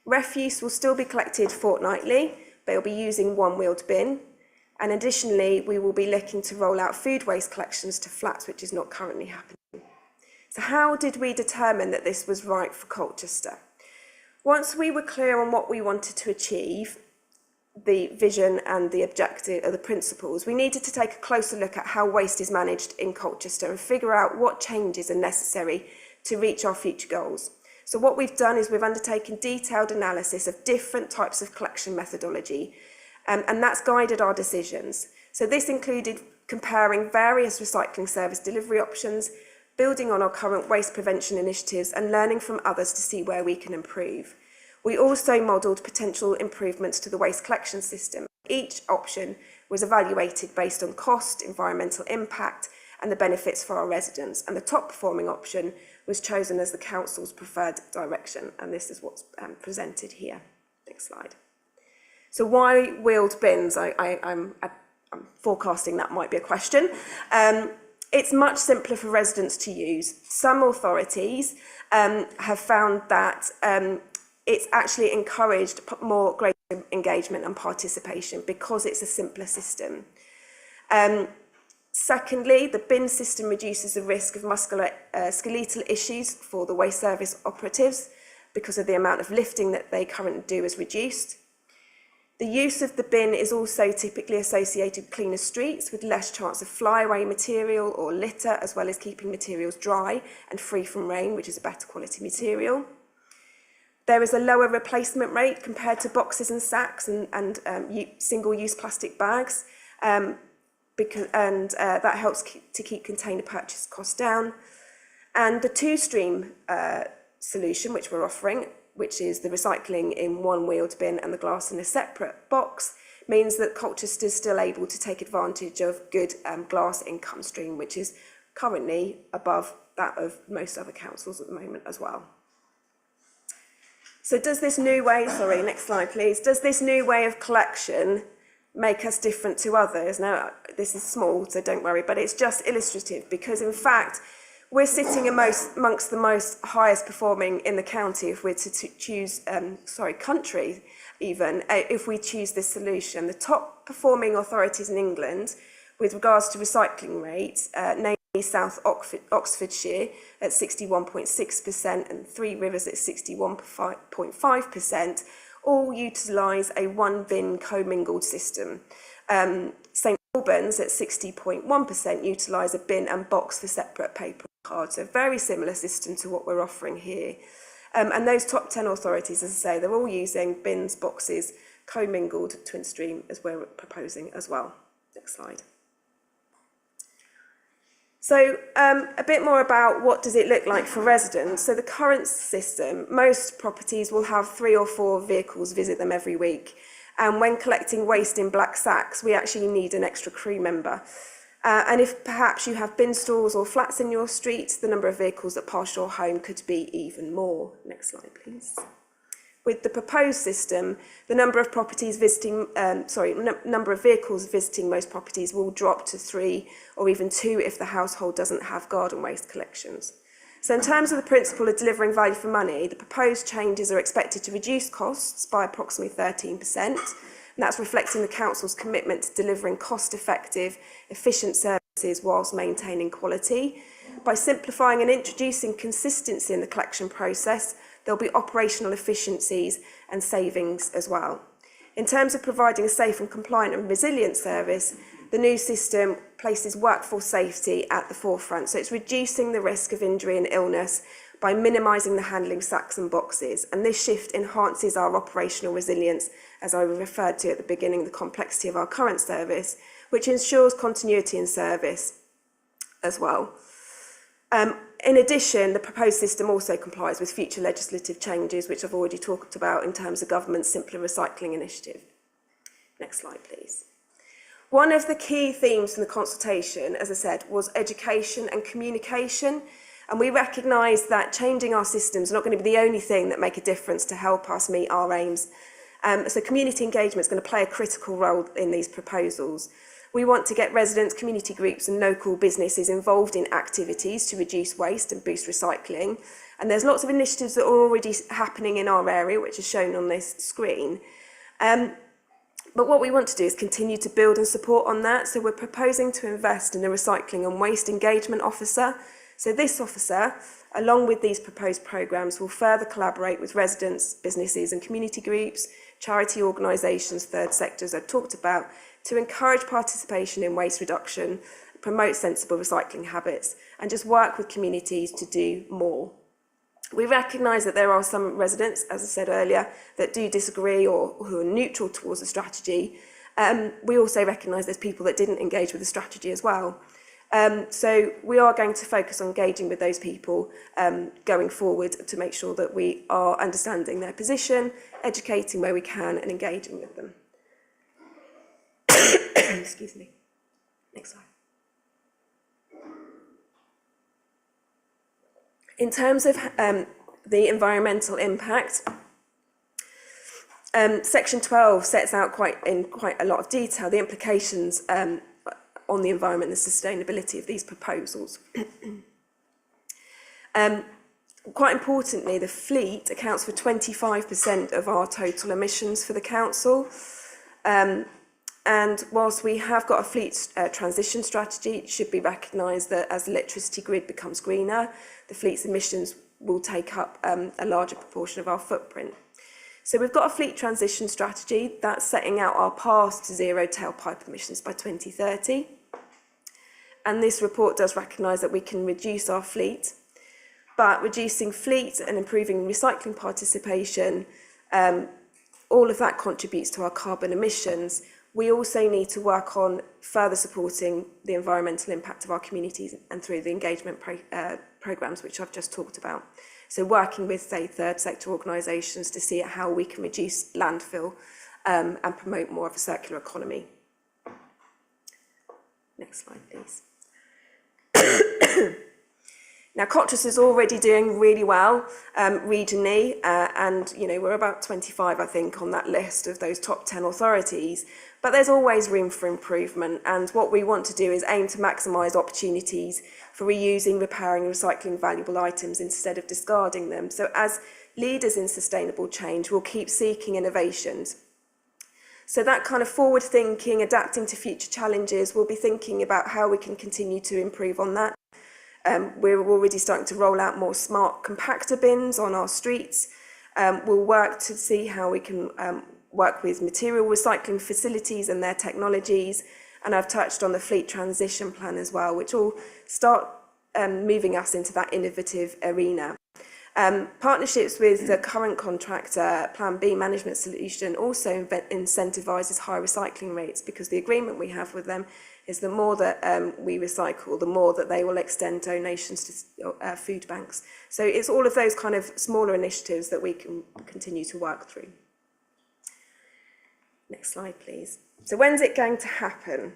Refuse will still be collected fortnightly, but it'll be using one-wheeled bin. And additionally, we will be looking to roll out food waste collections to flats, which is not currently happening. So how did we determine that this was right for Colchester? Once we were clear on what we wanted to achieve, the vision and the objective or the principles, we needed to take a closer look at how waste is managed in Colchester and figure out what changes are necessary to reach our future goals. So what we've done is we've undertaken detailed analysis of different types of collection methodology, and that's guided our decisions. So this included comparing various recycling service delivery options, building on our current waste prevention initiatives and learning from others to see where we can improve. We also modelled potential improvements to the waste collection system. Each option was evaluated based on cost, environmental impact and the benefits for our residents, and the top performing option was chosen as the council's preferred direction, and this is what's presented here. Next slide. So why wheeled bins? I'm forecasting that might be a question. It's much simpler for residents to use. Some authorities have found that it's actually encouraged greater engagement and participation because it's a simpler system. Secondly, the bin system reduces the risk of musculoskeletal issues for the waste service operatives because of the amount of lifting that they currently do is reduced. The use of the bin is also typically associated with cleaner streets with less chance of flyaway material or litter, as well as keeping materials dry and free from rain, which is a better quality material. There is a lower replacement rate compared to boxes and sacks and single-use plastic bags, that helps to keep container purchase costs down. And the two-stream solution, which we're offering, which is the recycling in one wheeled bin and the glass in a separate box, means that Colchester is still able to take advantage of good glass income stream, which is currently above that of most other councils at the moment as well. So does this new way, sorry, next slide please, does this new way of collection make us different to others? Now, this is small, so don't worry, but it's just illustrative because in fact, we're sitting amongst the most highest performing in the county if we're to choose, country even, if we choose this solution. The top performing authorities in England with regards to recycling rates, namely South Oxfordshire at 61.6% and Three Rivers at 61.5%, all utilise a one bin commingled system. St Albans at 60.1% utilise a bin and box for separate paper and card, so a very similar system to what we're offering here. And those top 10 authorities, as I say, they're all using bins, boxes, commingled twin stream as we're proposing as well. Next slide. So a bit more about what does it look like for residents. So the current system, most properties will have 3 or 4 vehicles visit them every week. And when collecting waste in black sacks, we actually need an extra crew member. And if perhaps you have bin stalls or flats in your street, the number of vehicles that pass your home could be even more. Next slide, please. With the proposed system, the number of properties visiting, number of vehicles visiting most properties will drop to 3 or even 2 if the household doesn't have garden waste collections. So in terms of the principle of delivering value for money, the proposed changes are expected to reduce costs by approximately 13%, and that's reflecting the council's commitment to delivering cost-effective, efficient services whilst maintaining quality. By simplifying and introducing consistency in the collection process, there'll be operational efficiencies and savings as well. In terms of providing a safe and compliant and resilient service, the new system places workforce safety at the forefront. So it's reducing the risk of injury and illness by minimising the handling of sacks and boxes. And this shift enhances our operational resilience, as I referred to at the beginning, the complexity of our current service, which ensures continuity in service as well. In addition, the proposed system also complies with future legislative changes, which I've already talked about in terms of government's Simpler Recycling Initiative. Next slide, please. One of the key themes in the consultation, as I said, was education and communication. And we recognise that changing our systems is not going to be the only thing that make a difference to help us meet our aims. So community engagement is going to play a critical role in these proposals. We want to get residents, community groups and local businesses involved in activities to reduce waste and boost recycling. And there's lots of initiatives that are already happening in our area, which is shown on this screen. But what we want to do is continue to build and support on that. So we're proposing to invest in a recycling and waste engagement officer. So this officer, along with these proposed programmes, will further collaborate with residents, businesses and community groups, charity organisations, third sectors I've talked about, to encourage participation in waste reduction, promote sensible recycling habits, and just work with communities to do more. We recognise that there are some residents, as I said earlier, that do disagree or who are neutral towards the strategy. We also recognise there's people that didn't engage with the strategy as well. So we are going to focus on engaging with those people going forward to make sure that we are understanding their position, educating where we can and engaging with them. Excuse me. Next slide. In terms of the environmental impact, Section 12 sets out in quite a lot of detail the implications on the environment and the sustainability of these proposals. Quite importantly, the fleet accounts for 25% of our total emissions for the council. And whilst we have got a fleet transition strategy, it should be recognised that as the electricity grid becomes greener, the fleet's emissions will take up a larger proportion of our footprint. So we've got a fleet transition strategy that's setting out our path to zero tailpipe emissions by 2030. And this report does recognise that we can reduce our fleet, but reducing fleet and improving recycling participation, all of that contributes to our carbon emissions. We also need to work on further supporting the environmental impact of our communities and through the engagement programmes which I've just talked about. So working with, say, third sector organisations to see how we can reduce landfill and promote more of a circular economy. Next slide, please. Now, Cotras is already doing really well regionally, and we're about 25, I think, on that list of those top 10 authorities. But there's always room for improvement, and what we want to do is aim to maximise opportunities for reusing, repairing and recycling valuable items instead of discarding them. So as leaders in sustainable change, we'll keep seeking innovations. So that kind of forward thinking, adapting to future challenges, we'll be thinking about how we can continue to improve on that. We're already starting to roll out more smart compactor bins on our streets. We'll work to see how we can work with material recycling facilities and their technologies. And I've touched on the fleet transition plan as well, which will start moving us into that innovative arena. Partnerships with the current contractor, Plan B Management Solution, also incentivises high recycling rates, because the agreement we have with them is the more that we recycle, the more that they will extend donations to food banks. So it's all of those kind of smaller initiatives that we can continue to work through. Next slide, please. So when's it going to happen?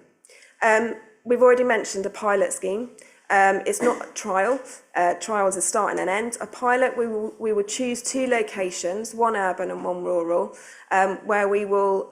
We've already mentioned a pilot scheme. It's not a trial. Trials are start and an end. A pilot, we will choose 2 locations, one urban and one rural, where we will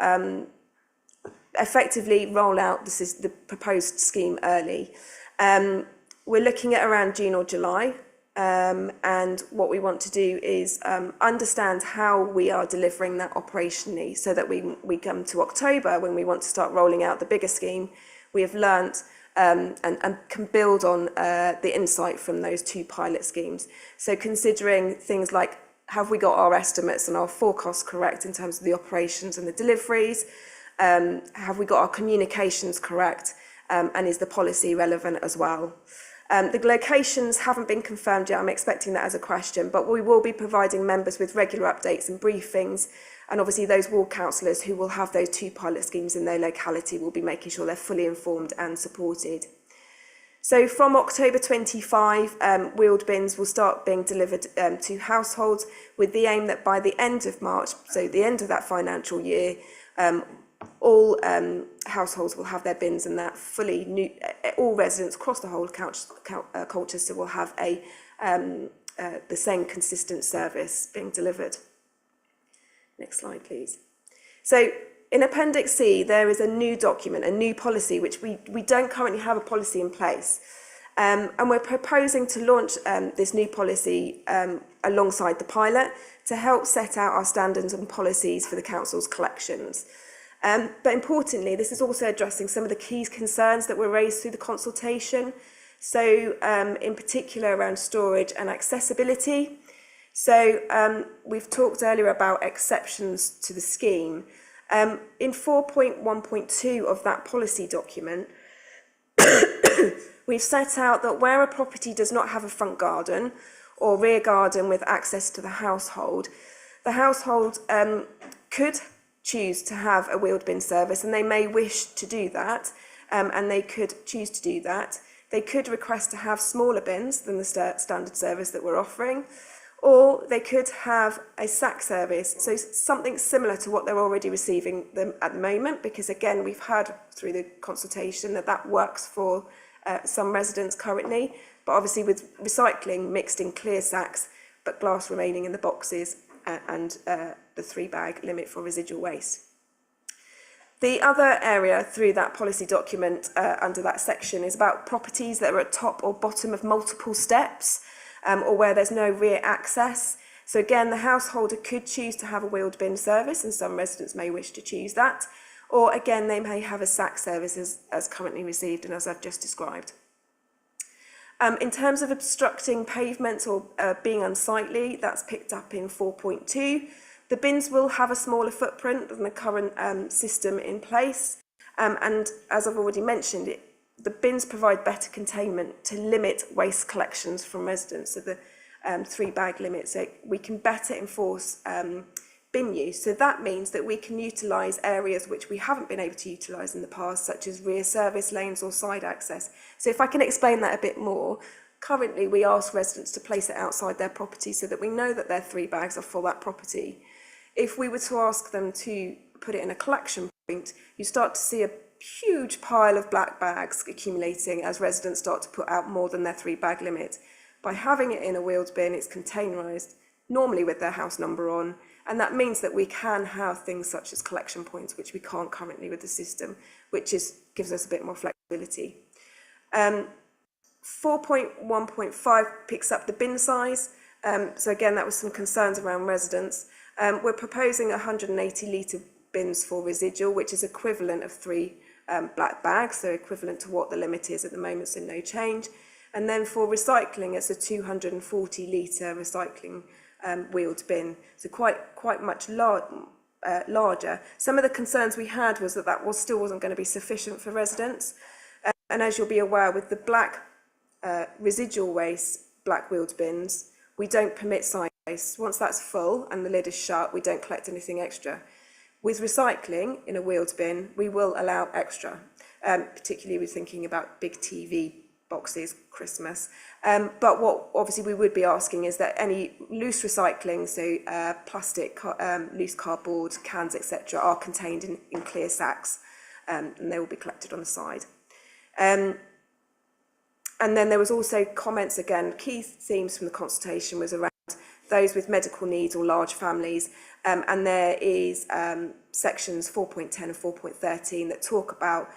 effectively roll out the proposed scheme early. We're looking at around June or July. And what we want to do is understand how we are delivering that operationally, so that we come to October, when we want to start rolling out the bigger scheme, we have learnt and can build on the insight from those 2 pilot schemes. So considering things like, have we got our estimates and our forecasts correct in terms of the operations and the deliveries? Have we got our communications correct? And is the policy relevant as well? The locations haven't been confirmed yet. I'm expecting that as a question, but we will be providing members with regular updates and briefings. And obviously those ward councillors who will have those 2 pilot schemes in their locality will be making sure they're fully informed and supported. So from October 25, wheeled bins will start being delivered to households, with the aim that by the end of March, so the end of that financial year, all households will have their bins, and that fully new, all residents across the whole Colchester will have the same consistent service being delivered. Next slide, please. So In Appendix C, there is a new document, a new policy, which we don't currently have a policy in place. And we're proposing to launch this new policy alongside the pilot to help set out our standards and policies for the council's collections. But importantly, this is also addressing some of the key concerns that were raised through the consultation. So in particular around storage and accessibility. So we've talked earlier about exceptions to the scheme. In 4.1.2 of that policy document, we've set out that where a property does not have a front garden or rear garden with access to the household could choose to have a wheeled bin service, and they may wish to do that, and they could choose to do that. They could request to have smaller bins than the standard service that we're offering, or they could have a sack service, so something similar to what they're already receiving them at the moment, because again, we've heard through the consultation that works for some residents currently, but obviously with recycling mixed in clear sacks, but glass remaining in the boxes, and the 3-bag limit for residual waste. The other area through that policy document under that section is about properties that are at top or bottom of multiple steps, or where there's no rear access. So again, the householder could choose to have a wheeled bin service, and some residents may wish to choose that. Or again, they may have a sack service as currently received and as I've just described. In terms of obstructing pavements or being unsightly, that's picked up in 4.2. The bins will have a smaller footprint than the current system in place. And as I've already mentioned, the bins provide better containment to limit waste collections from residents, so the 3-bag limit, so we can better enforce bin use. So that means that we can utilise areas which we haven't been able to utilise in the past, such as rear service lanes or side access. So if I can explain that a bit more, currently we ask residents to place it outside their property so that we know that their 3 bags are for that property. If we were to ask them to put it in a collection point, you start to see a huge pile of black bags accumulating as residents start to put out more than their 3-bag limit. By having it in a wheeled bin, it's containerised, normally with their house number on, and that means that we can have things such as collection points, which we can't currently with the system, which gives us a bit more flexibility. 4.1.5 picks up the bin size. So again, that was some concerns around residents. We're proposing 180 litre bins for residual, which is equivalent of 3 black bags, so equivalent to what the limit is at the moment, so no change. And then for recycling, it's a 240 litre recycling wheeled bin, so quite much larger. Some of the concerns we had was that still wasn't going to be sufficient for residents. And as you'll be aware, with the black residual waste, black wheeled bins, we don't permit side waste. Once that's full and the lid is shut, we don't collect anything extra. With recycling in a wheeled bin, we will allow extra, particularly with thinking about big TV boxes, Christmas. But what obviously we would be asking is that any loose recycling, so plastic, loose cardboard, cans, etc., are contained in clear sacks, and they will be collected on the side. And then there was also comments, again, key themes from the consultation was around those with medical needs or large families, and there is sections 4.10 and 4.13 that talk about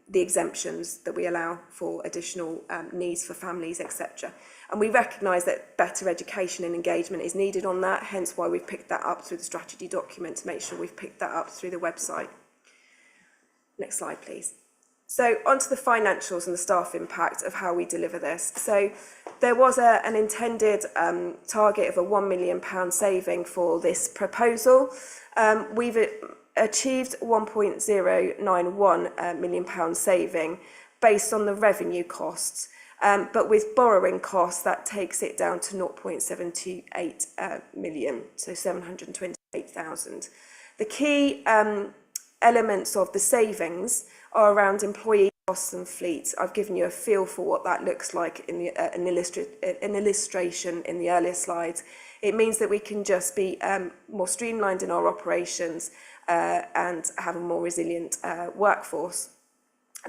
the exemptions that we allow for additional needs for families, etc. And we recognise that better education and engagement is needed on that, hence why we've picked that up through the strategy document to make sure we've picked that up through the website. Next slide, please. So onto the financials and the staff impact of how we deliver this. So there was an intended target of a £1 million saving for this proposal. We've achieved £1.091 million saving based on the revenue costs. But with borrowing costs, that takes it down to 0.728 million, so 728,000. The key elements of the savings are around employee costs and fleet. I've given you a feel for what that looks like in the, an illustration in the earlier slides. It means that we can just be more streamlined in our operations and have a more resilient workforce.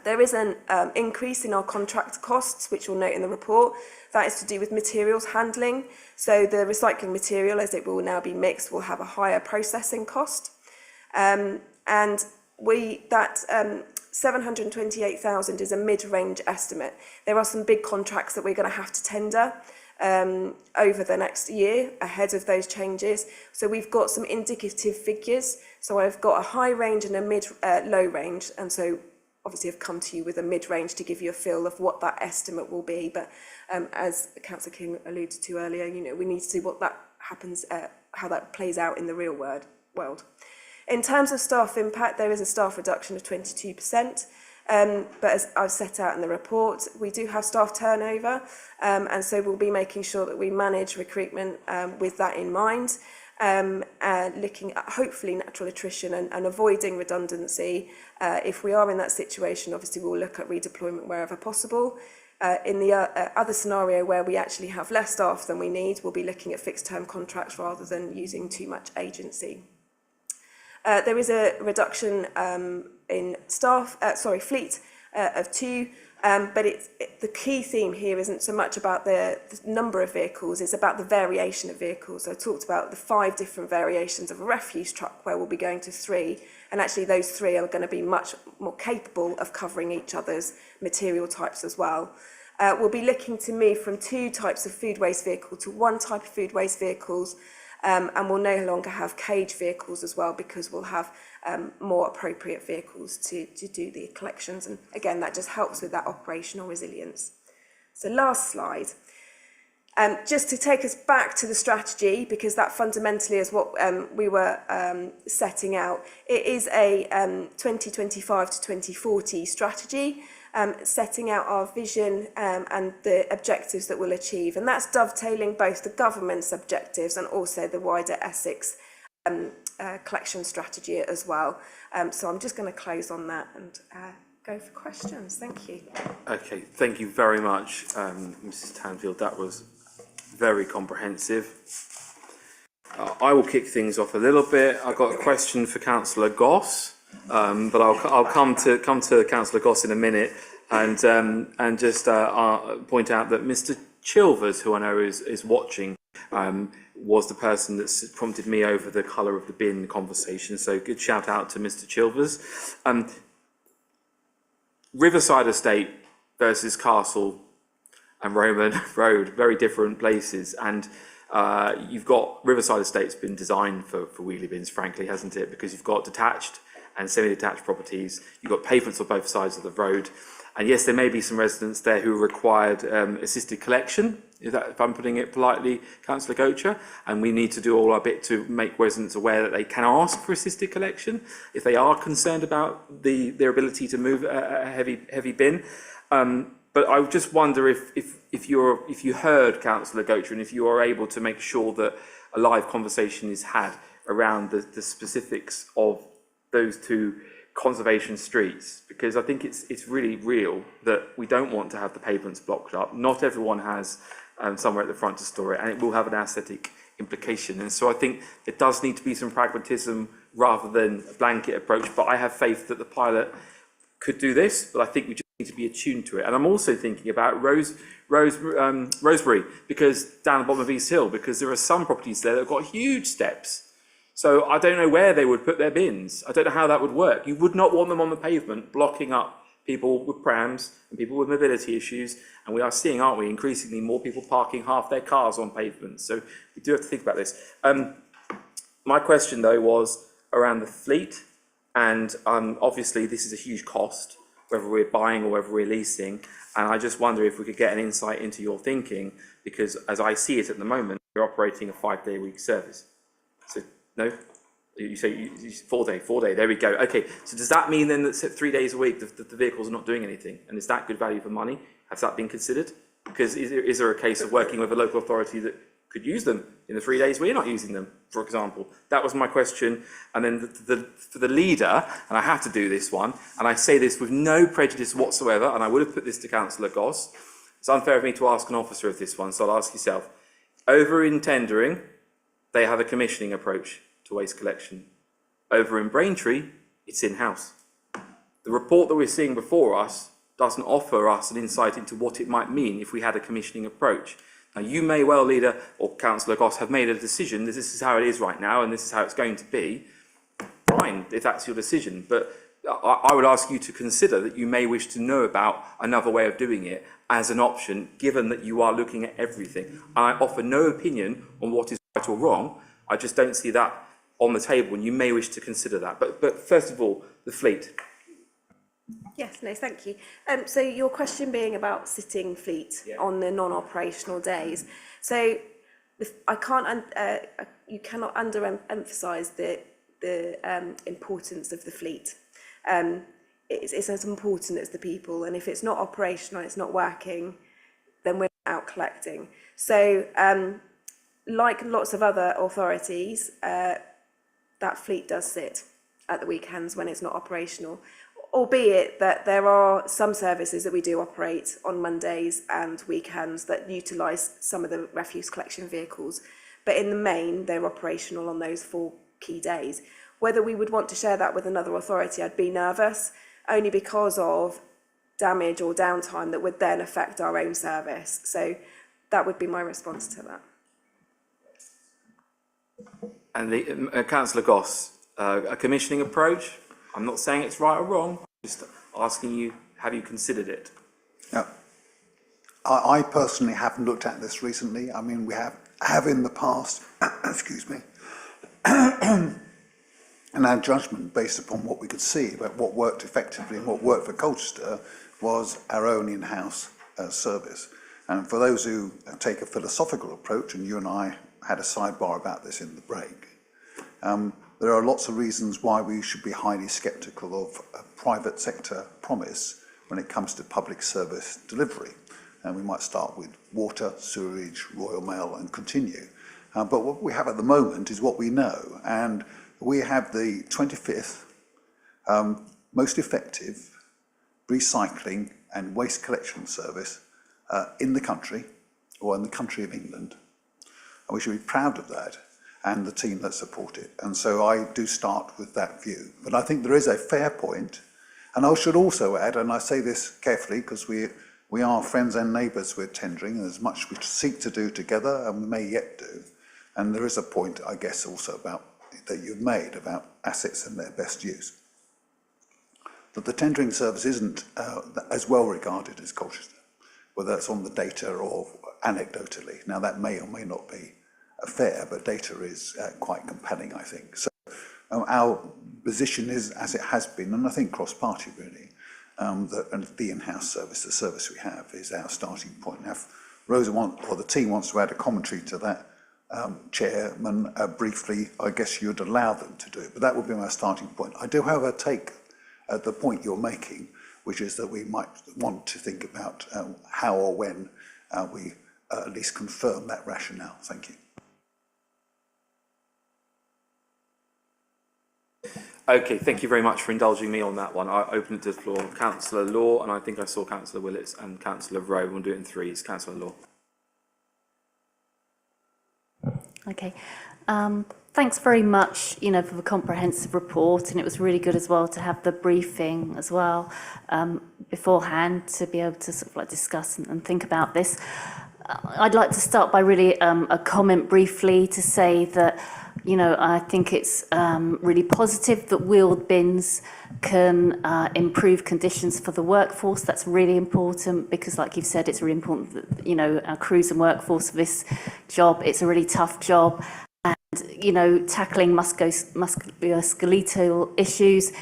There is an increase in our contract costs, which you'll note in the report. That is to do with materials handling. So the recycling material, as it will now be mixed, will have a higher processing cost. and that 728,000 is a mid-range estimate. There are some big contracts that we're going to have to tender over the next year ahead of those changes. So we've got some indicative figures. So I've got a high range and a low range, and so obviously I've come to you with a mid-range to give you a feel of what that estimate will be. But as Councillor King alluded to earlier, you know, we need to see what that happens, how that plays out in the real world. In terms of staff impact, there is a staff reduction of 22%. But as I've set out in the report, we do have staff turnover, and so we'll be making sure that we manage recruitment with that in mind, looking at hopefully natural attrition and avoiding redundancy. If we are in that situation, obviously we'll look at redeployment wherever possible. In the other scenario where we actually have less staff than we need, we'll be looking at fixed term contracts rather than using too much agency. There is a reduction in fleet of 2, but the key theme here isn't so much about the number of vehicles, it's about the variation of vehicles. So I talked about the 5 different variations of a refuse truck where we'll be going to 3, and actually those 3 are going to be much more capable of covering each other's material types as well. We'll be looking to move from 2 types of food waste vehicle to 1 type of food waste vehicles, and we'll no longer have cage vehicles as well, because we'll have more appropriate vehicles to do the collections. And again, that just helps with that operational resilience. So last slide. Just to take us back to the strategy, because that fundamentally is what we were setting out. It is a 2025 to 2040 strategy, setting out our vision and the objectives that we'll achieve. And that's dovetailing both the government's objectives and also the wider Essex collection strategy as well. So I'm just going to close on that and go for questions. Thank you. Okay, thank you very much, Mrs. Tanfield. That was very comprehensive. I will kick things off a little bit. I've got a question for Councillor Goss, but I'll come to Councillor Goss in a minute, and just point out that Mr. Chilvers, who I know is watching, was the person that prompted me over the colour of the bin conversation. So good shout out to Mr. Chilvers. Riverside Estate versus Castle and Roman Road, very different places, and you've got Riverside Estate's been designed for wheelie bins, frankly, hasn't it? Because you've got detached and semi-detached properties, you've got pavements on both sides of the road, and yes, there may be some residents there who required assisted collection, if I'm putting it politely, Councillor Gocher, and we need to do all our bit to make residents aware that they can ask for assisted collection if they are concerned about their ability to move a heavy bin. But I just wonder if you heard Councillor Gocher, and if you are able to make sure that a live conversation is had around the specifics of those 2 conservation streets, because I think it's really real that we don't want to have the pavements blocked up. Not everyone has somewhere at the front to store it, and it will have an aesthetic implication. And so I think there does need to be some pragmatism rather than a blanket approach. But I have faith that the pilot could do this, but I think we just need to be attuned to it. And I'm also thinking about Rosebery, because down the bottom of East Hill, because there are some properties there that have got huge steps. So I don't know where they would put their bins. I don't know how that would work. You would not want them on the pavement, blocking up people with prams and people with mobility issues. And we are seeing, aren't we, increasingly more people parking half their cars on pavements. So we do have to think about this. My question, though, was around the fleet. And obviously, this is a huge cost, whether we're buying or whether we're leasing. And I just wonder if we could get an insight into your thinking, because as I see it at the moment, you're operating a 5-day-a-week service. So, no? You say 4-day, there we go. Okay, so does that mean then that 3 days a week the vehicles are not doing anything? And is that good value for money? Has that been considered? Because is there a case of working with a local authority that could use them in the 3 days we're not using them, for example? That was my question. And then for the leader, and I have to do this one, and I say this with no prejudice whatsoever, and I would have put this to Councillor Goss. It's unfair of me to ask an officer of this one, so I'll ask yourself. Over in tendering, they have a commissioning approach to waste collection. Over in Braintree, it's in-house. The report that we're seeing before us doesn't offer us an insight into what it might mean if we had a commissioning approach. Now, you may well, Leader, or Councillor Goss, have made a decision, this is how it is right now, and this is how it's going to be. fine if that's your decision, but I would ask you to consider that you may wish to know about another way of doing it as an option, given that you are looking at everything. I offer no opinion on what is right or wrong. I just don't see that on the table, and you may wish to consider that. But first of all, the fleet. Yes, no, thank you. So your question being about sitting fleet on the non-operational days. So I can't, you cannot under-emphasise the importance of the fleet. It's as important as the people, and if it's not operational, it's not working, then we're not out collecting. So like lots of other authorities, that fleet does sit at the weekends when it's not operational, albeit that there are some services that we do operate on Mondays and weekends that utilise some of the refuse collection vehicles, but in the main they're operational on those 4 key days. Whether we would want to share that with another authority, I'd be nervous, only because of damage or downtime that would then affect our own service. So that would be my response to that. And Councillor Goss, a commissioning approach? I'm not saying it's right or wrong, I'm just asking you, have you considered it? Yeah. I personally haven't looked at this recently. I mean, we have in the past, excuse me, and our judgment based upon what we could see about what worked effectively and what worked for Colchester was our own in-house service. And for those who take a philosophical approach, and you and I had a sidebar about this in the break, there are lots of reasons why we should be highly sceptical of a private sector promise when it comes to public service delivery. And we might start with water, sewerage, Royal Mail, and continue. But what we have at the moment is what we know. And we have the 25th most effective recycling and waste collection service in the country, or in the country of England. And we should be proud of that, and the team that support it. And so I do start with that view. But I think there is a fair point, and I should also add, and I say this carefully because we are friends and neighbours with tendering, and there's much we seek to do together, and we may yet do. And there is a point, I guess, also about that you've made about assets and their best use. That the tendering service isn't as well regarded as Colchester, whether that's on the data or anecdotally. Now that may or may not be fair, but data is quite compelling, I think. So our position is, as it has been, and I think cross-party really, that the in-house service, the service we have, is our starting point. Now, if Rosa or the team wants to add a commentary to that, Chairman, briefly, I guess you'd allow them to do it, but that would be my starting point. I do, however, take the point you're making, which is that we might want to think about how or when we at least confirm that rationale. Thank you. Okay, thank you very much for indulging me on that one. I open it to the floor. Councillor Law, and I think I saw Councillor Willits and Councillor Rowe. We'll do it in threes. Councillor Law. Okay. Thanks very much, for the comprehensive report, and it was really good as well to have the briefing as well beforehand to be able to sort of like discuss and think about this. I'd like to start by really a comment briefly to say that, I think it's really positive that wheeled bins can improve conditions for the workforce. That's really important because, like you've said, it's really important that, our crews and workforce for this job, it's a really tough job. And, tackling musculoskeletal issues,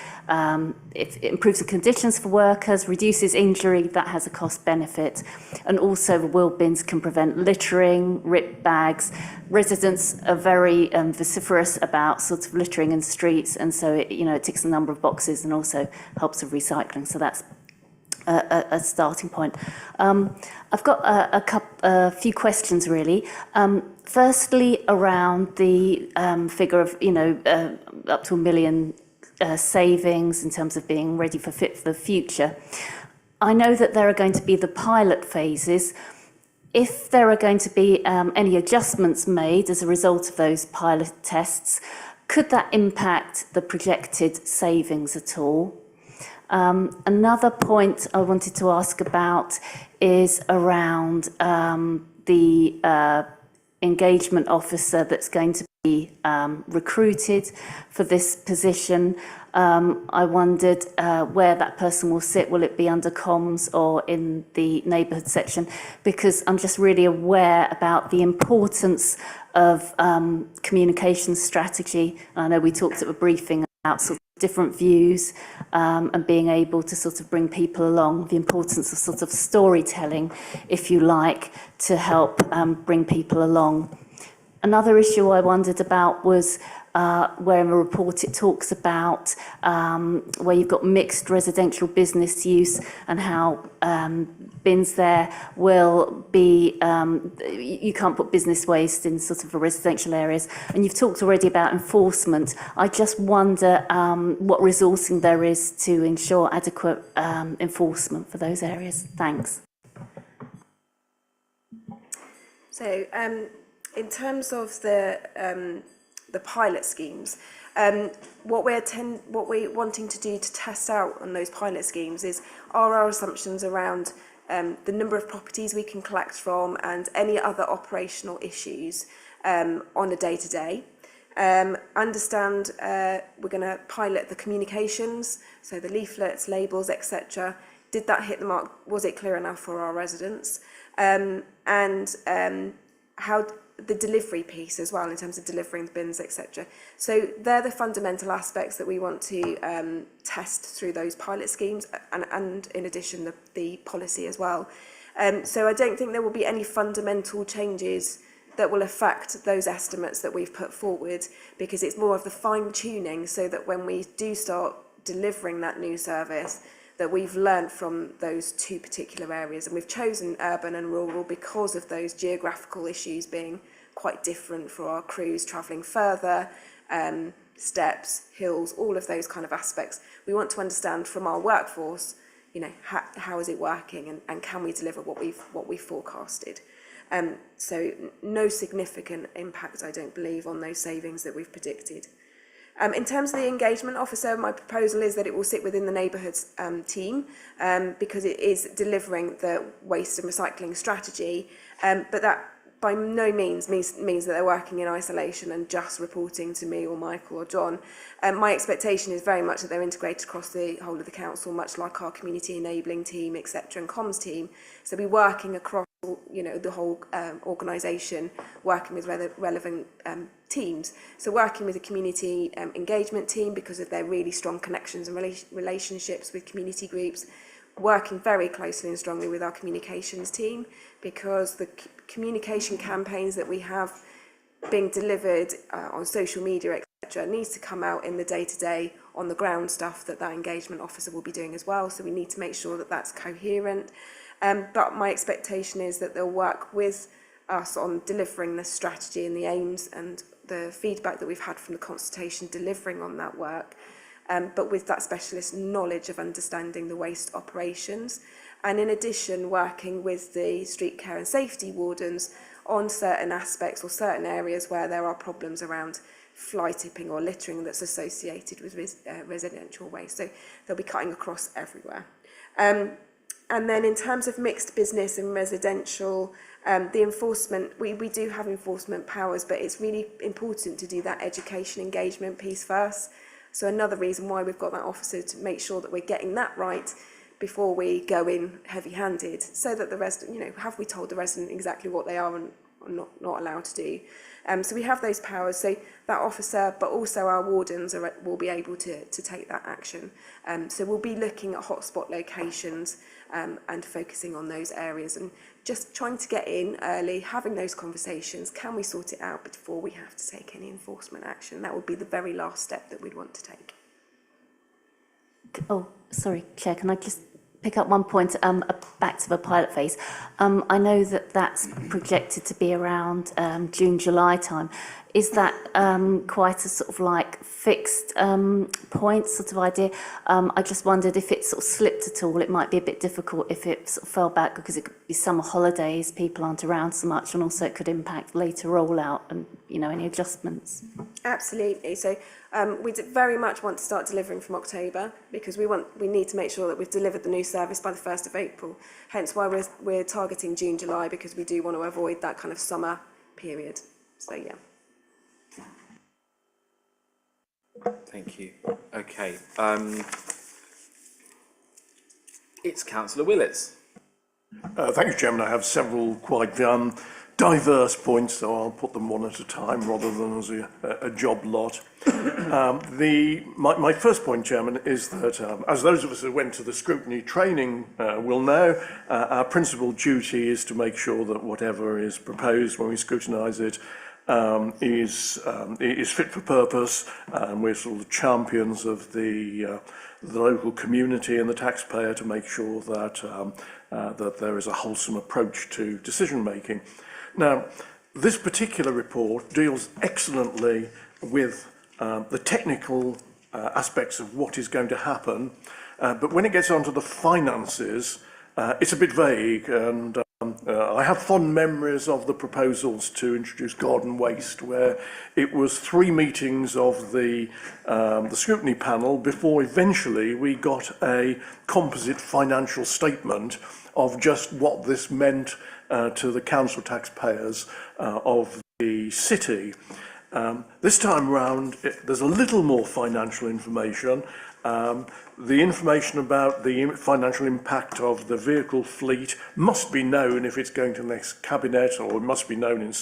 it improves the conditions for workers, reduces injury, that has a cost benefit. And also the wheel bins can prevent littering, ripped bags. Residents are very vociferous about sort of littering in streets, and so it ticks a number of boxes and also helps with recycling. So that's a starting point. I've got a few questions really. Firstly, around the figure of up to £1 million savings in terms of being ready for Fit for the Future. I know that there are going to be the pilot phases. If there are going to be any adjustments made as a result of those pilot tests, could that impact the projected savings at all? Another point I wanted to ask about is around the engagement officer that's going to be recruited for this position. I wondered where that person will sit. Will it be under comms or in the neighbourhood section? Because I'm just really aware about the importance of communication strategy. I know we talked at the briefing about sort of different views and being able to sort of bring people along, the importance of sort of storytelling, if you like, to help bring people along. Another issue I wondered about was where in the report it talks about where you've got mixed residential business use and how bins there will be, you can't put business waste in sort of the residential areas. And you've talked already about enforcement. I just wonder what resourcing there is to ensure adequate enforcement for those areas. Thanks. So, in terms of the pilot schemes, what we're wanting to do to test out on those pilot schemes is our assumptions around the number of properties we can collect from and any other operational issues on a day-to-day. Understand we're going to pilot the communications, so the leaflets, labels, etc. Did that hit the mark? Was it clear enough for our residents? How the delivery piece as well, in terms of delivering the bins, etc. So they're the fundamental aspects that we want to test through those pilot schemes, and in addition the policy as well. So I don't think there will be any fundamental changes that will affect those estimates that we've put forward, because it's more of the fine-tuning so that when we do start delivering that new service, that we've learned from those two particular areas. And we've chosen urban and rural because of those geographical issues being quite different for our crews travelling further, steps, hills, all of those kind of aspects. We want to understand from our workforce, you know, how is it working, and can we deliver what we've forecasted. So no significant impact, I don't believe, on those savings that we've predicted. In terms of the engagement officer, my proposal is that it will sit within the neighbourhoods team, because it is delivering the waste and recycling strategy, but that by no means means that they're working in isolation and just reporting to me or Michael or John. My expectation is very much that they're integrated across the whole of the council, much like our community enabling team, etc., and comms team. So be working across, you know, the whole organisation, working with relevant teams. So working with the community engagement team because of their really strong connections and relationships with community groups, working very closely and strongly with our communications team, because the communication campaigns that we have being delivered on social media, etc., needs to come out in the day-to-day on the ground stuff that engagement officer will be doing as well. So we need to make sure that that's coherent. But my expectation is that they'll work with us on delivering the strategy and the aims and the feedback that we've had from the consultation, delivering on that work, but with that specialist knowledge of understanding the waste operations. And in addition, working with the street care and safety wardens on certain aspects or certain areas where there are problems around fly tipping or littering that's associated with residential waste. So they'll be cutting across everywhere. And then in terms of mixed business and residential, the enforcement, we do have enforcement powers, but it's really important to do that education engagement piece first. So another reason why we've got that officer, to make sure that we're getting that right before we go in heavy-handed, so that the resident, you know, have we told the resident exactly what they are and not allowed to do. So we have those powers, so that officer, but also our wardens will be able to take that action. So we'll be looking at hotspot locations and focusing on those areas and just trying to get in early, having those conversations. Can we sort it out before we have to take any enforcement action? That would be the very last step that we'd want to take. Oh, sorry, Chair, can I just pick up one point back to the pilot phase? I know that that's projected to be around June, July time. Is that quite a sort of like fixed point sort of idea? I just wondered if it sort of slipped at all. It might be a bit difficult if it sort of fell back, because it could be summer holidays, people aren't around so much, and also it could impact later rollout and, you know, any adjustments. Absolutely. So we very much want to start delivering from October, because we need to make sure that we've delivered the new service by the 1st of April. Hence why we're targeting June, July, because we do want to avoid that kind of summer period. So yeah. Thank you. Okay. It's Councillor Willits. Thank you, Chairman. I have several quite diverse points, so I'll put them one at a time rather than as a job lot. My first point, Chairman, is that as those of us who went to the scrutiny training will know, our principal duty is to make sure that whatever is proposed when we scrutinise it is fit for purpose. We're sort of champions of the local community and the taxpayer to make sure that that there is a wholesome approach to decision making. Now, this particular report deals excellently with the technical aspects of what is going to happen, but when it gets onto the finances, it's a bit vague, and I have fond memories of the proposals to introduce garden waste, where it was 3 meetings of the scrutiny panel before eventually we got a composite financial statement of just what this meant to the council taxpayers of the city. This time round, there's a little more financial information. The information about the financial impact of the vehicle fleet must be known if it's going to the next cabinet, or it must be known in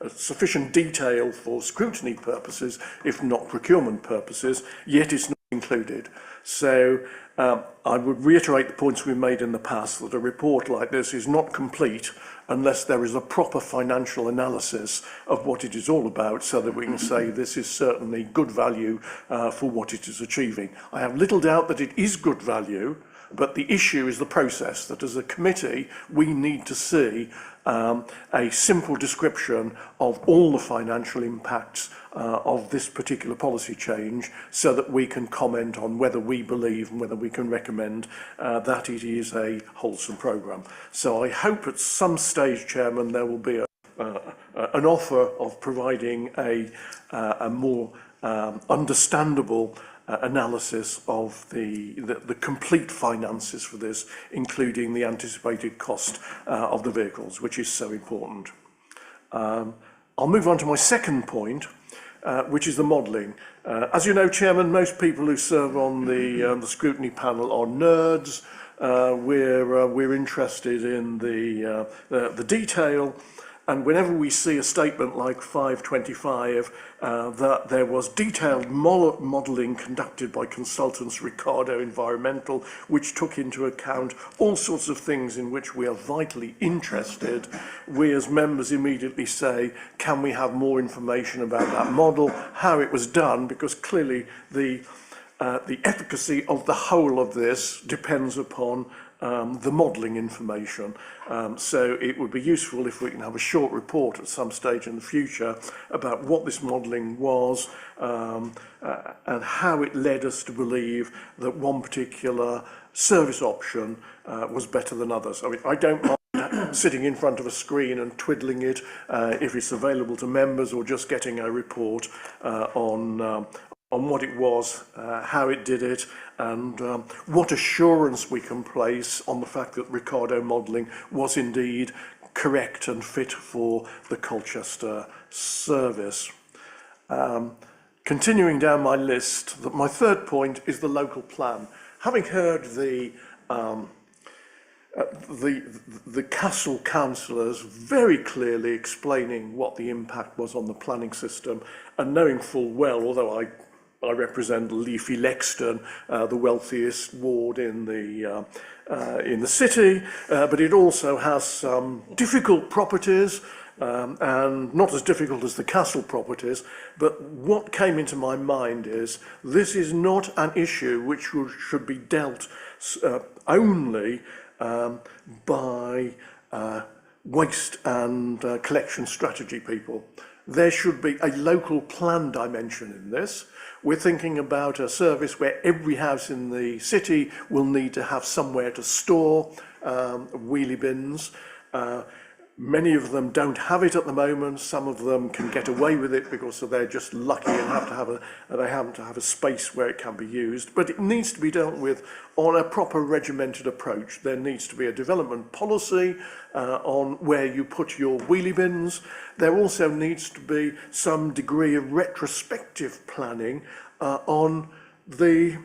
sufficient detail for scrutiny purposes, if not procurement purposes, yet it's not included. So I would reiterate the points we made in the past, that a report like this is not complete unless there is a proper financial analysis of what it is all about, so that we can say this is certainly good value for what it is achieving. I have little doubt that it is good value, but the issue is the process, that as a committee we need to see a simple description of all the financial impacts of this particular policy change, so that we can comment on whether we believe and whether we can recommend that it is a wholesome programme. So I hope at some stage, Chairman, there will be an offer of providing a more understandable analysis of the complete finances for this, including the anticipated cost of the vehicles, which is so important. I'll move on to my second point, which is the modelling. As you know, Chairman, most people who serve on the scrutiny panel are nerds. We're interested in the detail. And whenever we see a statement like 525, that there was detailed modelling conducted by consultants Ricardo Environmental, which took into account all sorts of things in which we are vitally interested, we as members immediately say, can we have more information about that model, how it was done, because clearly the efficacy of the whole of this depends upon the modelling information. So it would be useful if we can have a short report at some stage in the future about what this modelling was and how it led us to believe that one particular service option was better than others. I mean, I don't mind sitting in front of a screen and twiddling it if it's available to members, or just getting a report on what it was, how it did it, and what assurance we can place on the fact that Ricardo modelling was indeed correct and fit for the Colchester service. Continuing down my list, my third point is the local plan. Having heard the castle councillors very clearly explaining what the impact was on the planning system, and knowing full well, although I represent Leafy Lexton, the wealthiest ward in the city, but it also has some difficult properties, and not as difficult as the castle properties. But what came into my mind is this is not an issue which should be dealt only by waste and collection strategy people. There should be a local plan dimension in this. We're thinking about a service where every house in the city will need to have somewhere to store wheelie bins. Many of them don't have it at the moment. Some of them can get away with it because they're just lucky and they happen to have a space where it can be used. But it needs to be dealt with on a proper regimented approach. There needs to be a development policy on where you put your wheelie bins. There also needs to be some degree of retrospective planning on the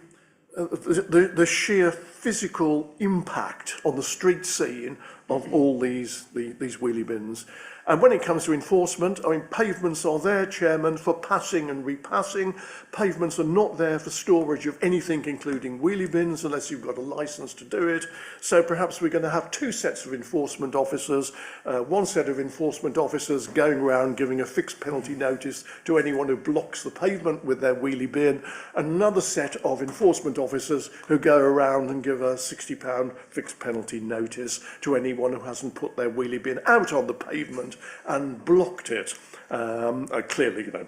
sheer physical impact on the street scene of all these wheelie bins. And when it comes to enforcement, I mean, pavements are there, Chairman, for passing and repassing. Pavements are not there for storage of anything, including wheelie bins, unless you've got a licence to do it. So perhaps we're going to have two sets of enforcement officers, one set of enforcement officers going around giving a fixed penalty notice to anyone who blocks the pavement with their wheelie bin, another set of enforcement officers who go around and give a £60 fixed penalty notice to anyone who hasn't put their wheelie bin out on the pavement and blocked it. Clearly, you know,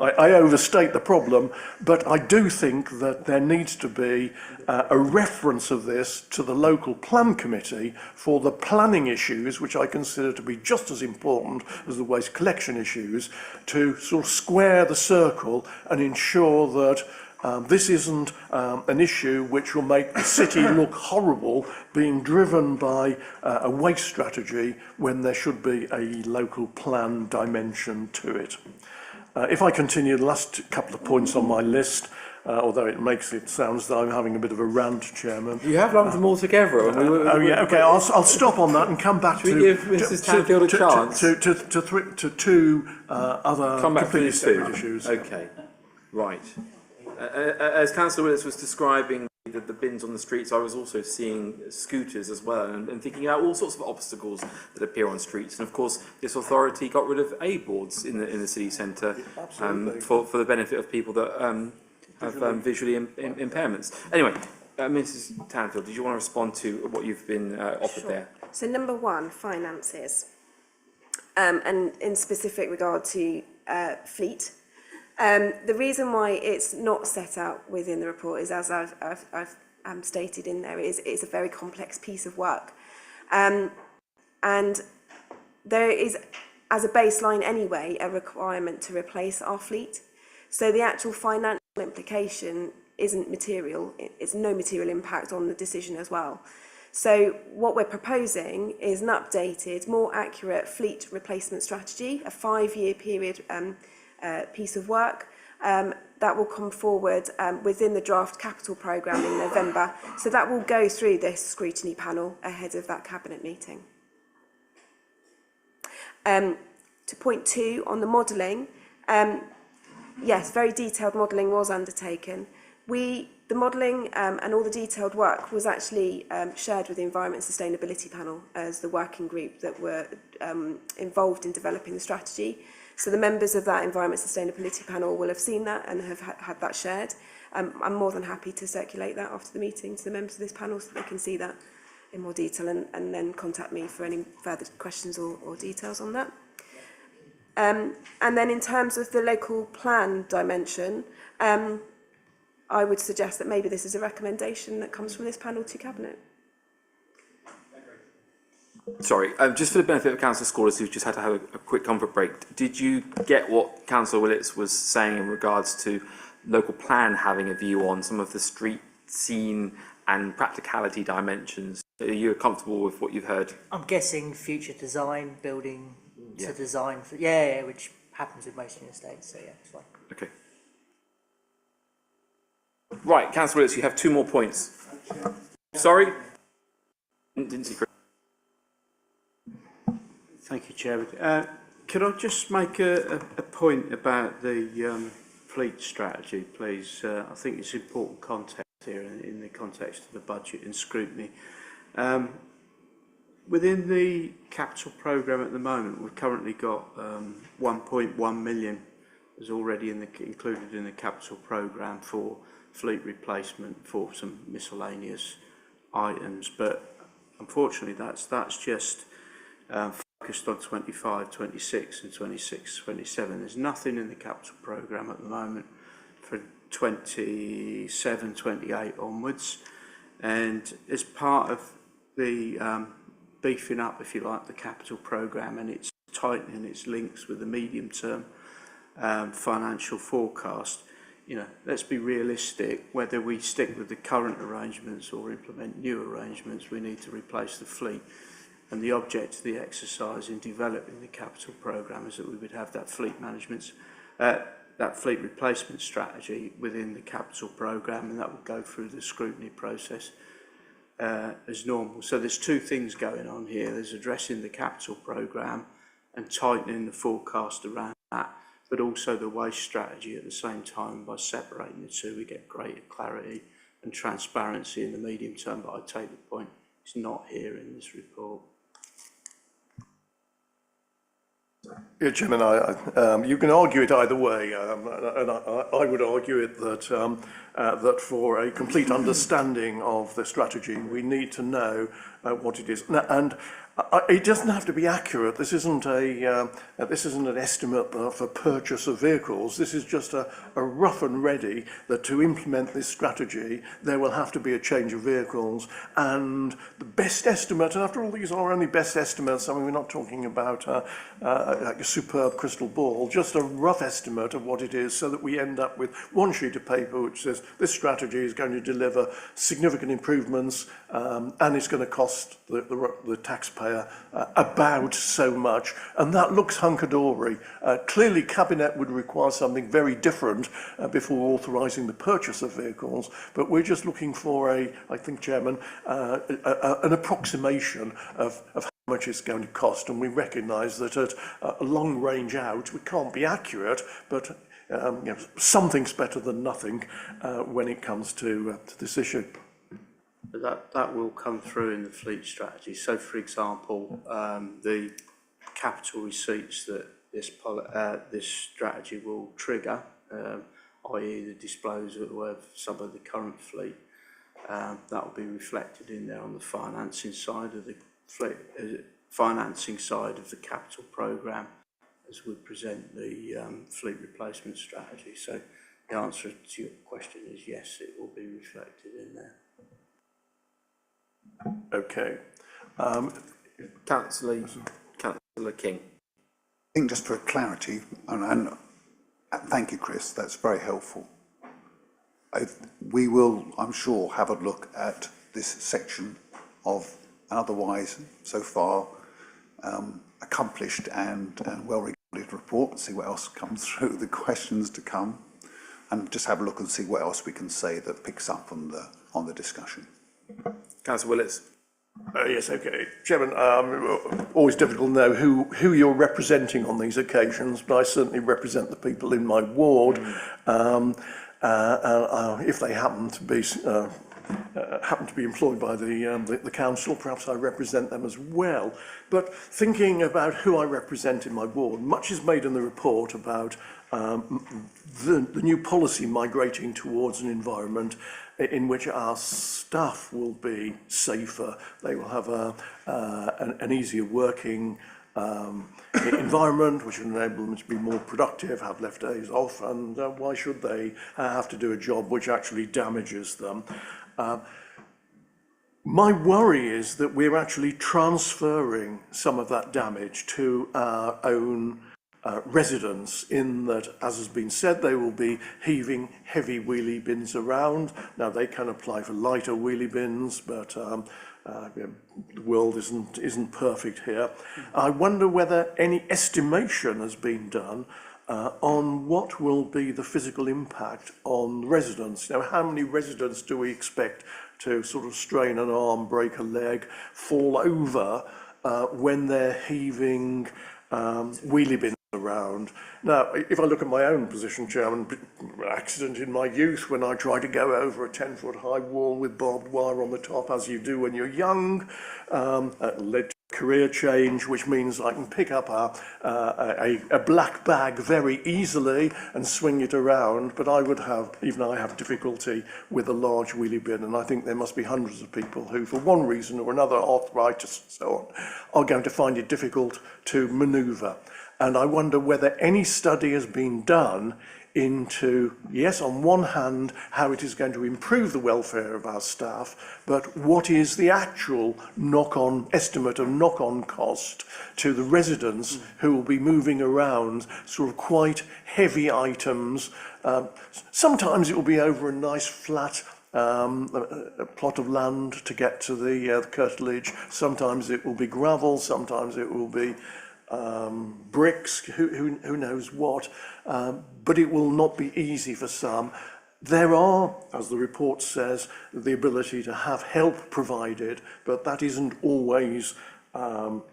I overstate the problem, but I do think that there needs to be a reference of this to the local plan committee for the planning issues, which I consider to be just as important as the waste collection issues, to sort of square the circle and ensure that this isn't an issue which will make the city look horrible being driven by a waste strategy when there should be a local plan dimension to it. If I continue, the last couple of points on my list, although it makes it sound as though I'm having a bit of a rant, Chairman. You have lumped them all together. Okay, I'll stop on that and come back to give Mrs. Tanfield a chance to two other completely separate issues. Okay, right. As Councillor Willis was describing the bins on the streets, I was also seeing scooters as well and thinking about all sorts of obstacles that appear on streets. And of course, this authority got rid of A-boards in the city centre for the benefit of people that have visually impairments. Anyway, Mrs. Tanfield, did you want to respond to what you've been offered there? So number one, finances, and in specific regard to fleet. The reason why it's not set out within the report is, as I've stated in there, it's a very complex piece of work. And there is, as a baseline anyway, a requirement to replace our fleet. So the actual financial implication isn't material. It's no material impact on the decision as well. So what we're proposing is an updated, more accurate fleet replacement strategy, a 5-year period piece of work that will come forward within the draft capital programme in November. So that will go through this scrutiny panel ahead of that cabinet meeting. To point 2 on the modelling, yes, very detailed modelling was undertaken. The modelling and all the detailed work was actually shared with the Environment and Sustainability Panel as the working group that were involved in developing the strategy. So the members of that Environment Sustainability Panel will have seen that and have had that shared. I'm more than happy to circulate that after the meeting to the members of this panel so they can see that in more detail and then contact me for any further questions or details on that. And then in terms of the local plan dimension, I would suggest that maybe this is a recommendation that comes from this panel to Cabinet. Sorry, just for the benefit of Councillor Scholars, who's just had to have a quick comfort break, did you get what Councillor Willits was saying in regards to local plan having a view on some of the street scene and practicality dimensions? Are you comfortable with what you've heard? I'm guessing future design, building to design, which happens with most estates, so yeah, it's fine. Okay. Right, Councillor Willits, you have 2 more points. Sorry? Didn't see. Thank you, Chairman. Could I just make a point about the fleet strategy, please? I think it's important context here in the context of the budget and scrutiny. Within the capital programme at the moment, we've currently got 1.1 million is already included in the capital programme for fleet replacement for some miscellaneous items, but unfortunately that's just focused on 25, 26 and 26, 27. There's nothing in the capital programme at the moment for 27, 28 onwards, and as part of the beefing up, if you like, the capital programme, and it's tightening its links with the medium-term financial forecast. You know, let's be realistic. Whether we stick with the current arrangements or implement new arrangements, we need to replace the fleet. And the object of the exercise in developing the capital programme is that we would have that fleet that fleet replacement strategy within the capital programme, and that will go through the scrutiny process as normal. So there's two things going on here. There's addressing the capital programme and tightening the forecast around that, but also the waste strategy at the same time. By separating the two, we get greater clarity and transparency in the medium term. But I take the point, it's not here in this report. Yeah, Chairman, you can argue it either way, and I would argue it that that for a complete understanding of the strategy, we need to know what it is, and it doesn't have to be accurate. This isn't an estimate for purchase of vehicles. This is just a rough and ready that to implement this strategy, there will have to be a change of vehicles. And the best estimate, and after all, these are only best estimates. I mean, we're not talking about like a superb crystal ball, just a rough estimate of what it is, so that we end up with one sheet of paper which says this strategy is going to deliver significant improvements, and it's going to cost the taxpayer about so much, and that looks hunky-dory. Clearly, Cabinet would require something very different before authorising the purchase of vehicles, but we're just looking for I think, Chairman, an approximation of how much it's going to cost, and we recognise that at a long range out, we can't be accurate, but you know, something's better than nothing when it comes to this issue. That will come through in the fleet strategy. So, for example, the capital receipts that this strategy will trigger, i.e. the disposal of some of the current fleet, that will be reflected in there on the financing side of the fleet, financing side of the capital programme, as we present the fleet replacement strategy. So, the answer to your question is yes, it will be reflected in there. Okay. Councillor King. I think just for clarity, and thank you, Chris, that's very helpful. We will, I'm sure, have a look at this section of an otherwise so far accomplished and well-regarded report, see what else comes through, the questions to come, and just have a look and see what else we can say that picks up on the discussion. Councillor Willis. Yes, okay. Chairman, always difficult to know who you're representing on these occasions, but I certainly represent the people in my ward. If they happen to be employed by the council, perhaps I represent them as well. But thinking about who I represent in my ward, much is made in the report about the new policy migrating towards an environment in which our staff will be safer. They will have an easier working environment, which will enable them to be more productive, have less days off, and why should they have to do a job which actually damages them? My worry is that we're actually transferring some of that damage to our own residents, in that, as has been said, they will be heaving heavy wheelie bins around. Now, they can apply for lighter wheelie bins, but the world isn't perfect here. I wonder whether any estimation has been done on what will be the physical impact on residents. Now, how many residents do we expect to sort of strain an arm, break a leg, fall over when they're heaving wheelie bins around? Now, if I look at my own position, Chairman, accident in my youth when I tried to go over a 10-foot high wall with barbed wire on the top, as you do when you're young, led to a career change, which means I can pick up a black bag very easily and swing it around, but I have difficulty with a large wheelie bin, and I think there must be hundreds of people who, for one reason or another, arthritis and so on, are going to find it difficult to manoeuvre. And I wonder whether any study has been done into, yes, on one hand, how it is going to improve the welfare of our staff, but what is the actual knock-on estimate of knock-on cost to the residents who will be moving around sort of quite heavy items. Sometimes it will be over a nice flat a plot of land to get to the curtilage. Sometimes it will be gravel, sometimes it will be bricks, who knows what, but it will not be easy for some. There are, as the report says, the ability to have help provided, but that isn't always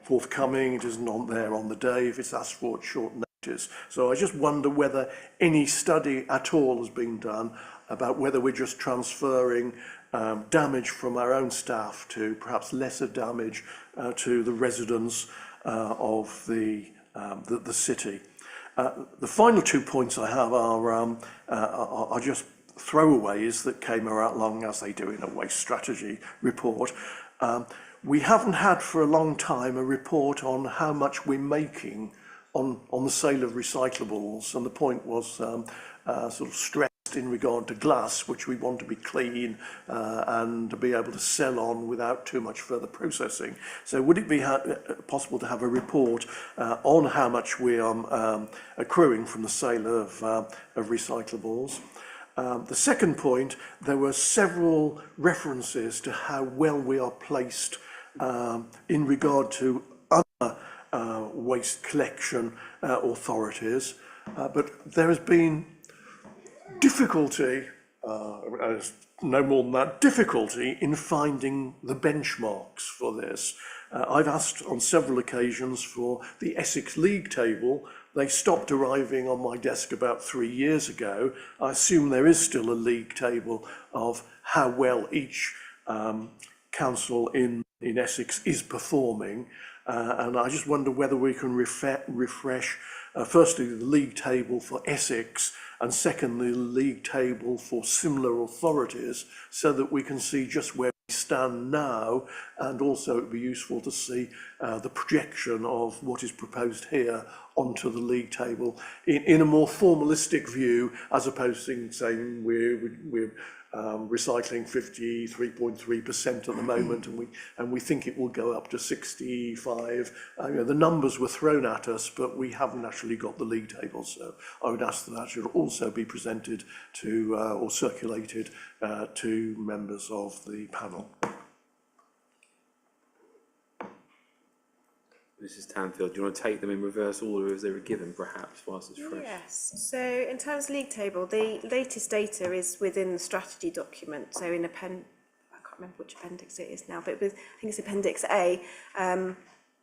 forthcoming. It isn't on there on the day if it's asked for at short notice. So I just wonder whether any study at all has been done about whether we're just transferring damage from our own staff to perhaps lesser damage to the residents of the city. The final 2 points I have are just throwaways that came along, as they do in a waste strategy report. We haven't had for a long time a report on how much we're making on the sale of recyclables, and the point was sort of stressed in regard to glass, which we want to be clean and to be able to sell on without too much further processing. So would it be possible to have a report on how much we are accruing from the sale of recyclables? The second point, there were several references to how well we are placed in regard to other waste collection authorities, but there has been difficulty, no more than that, difficulty in finding the benchmarks for this. I've asked on several occasions for the Essex League table. They stopped arriving on my desk about 3 years ago. I assume there is still a league table of how well each council in Essex is performing. And I just wonder whether we can refresh, firstly, the league table for Essex, and secondly, the league table for similar authorities, so that we can see just where we stand now, and also it would be useful to see the projection of what is proposed here onto the league table in a more formalistic view, as opposed to saying we're recycling 53.3% at the moment, and we think it will go up to 65. The numbers were thrown at us, but we haven't actually got the league table. So I would ask that should also be presented to or circulated to members of the panel. Mrs. Tanfield, do you want to take them in reverse order as they were given, perhaps, whilst it's fresh? Yes. So in terms of league table, the latest data is within the strategy document. So in I can't remember which appendix it is now, but I think it's Appendix A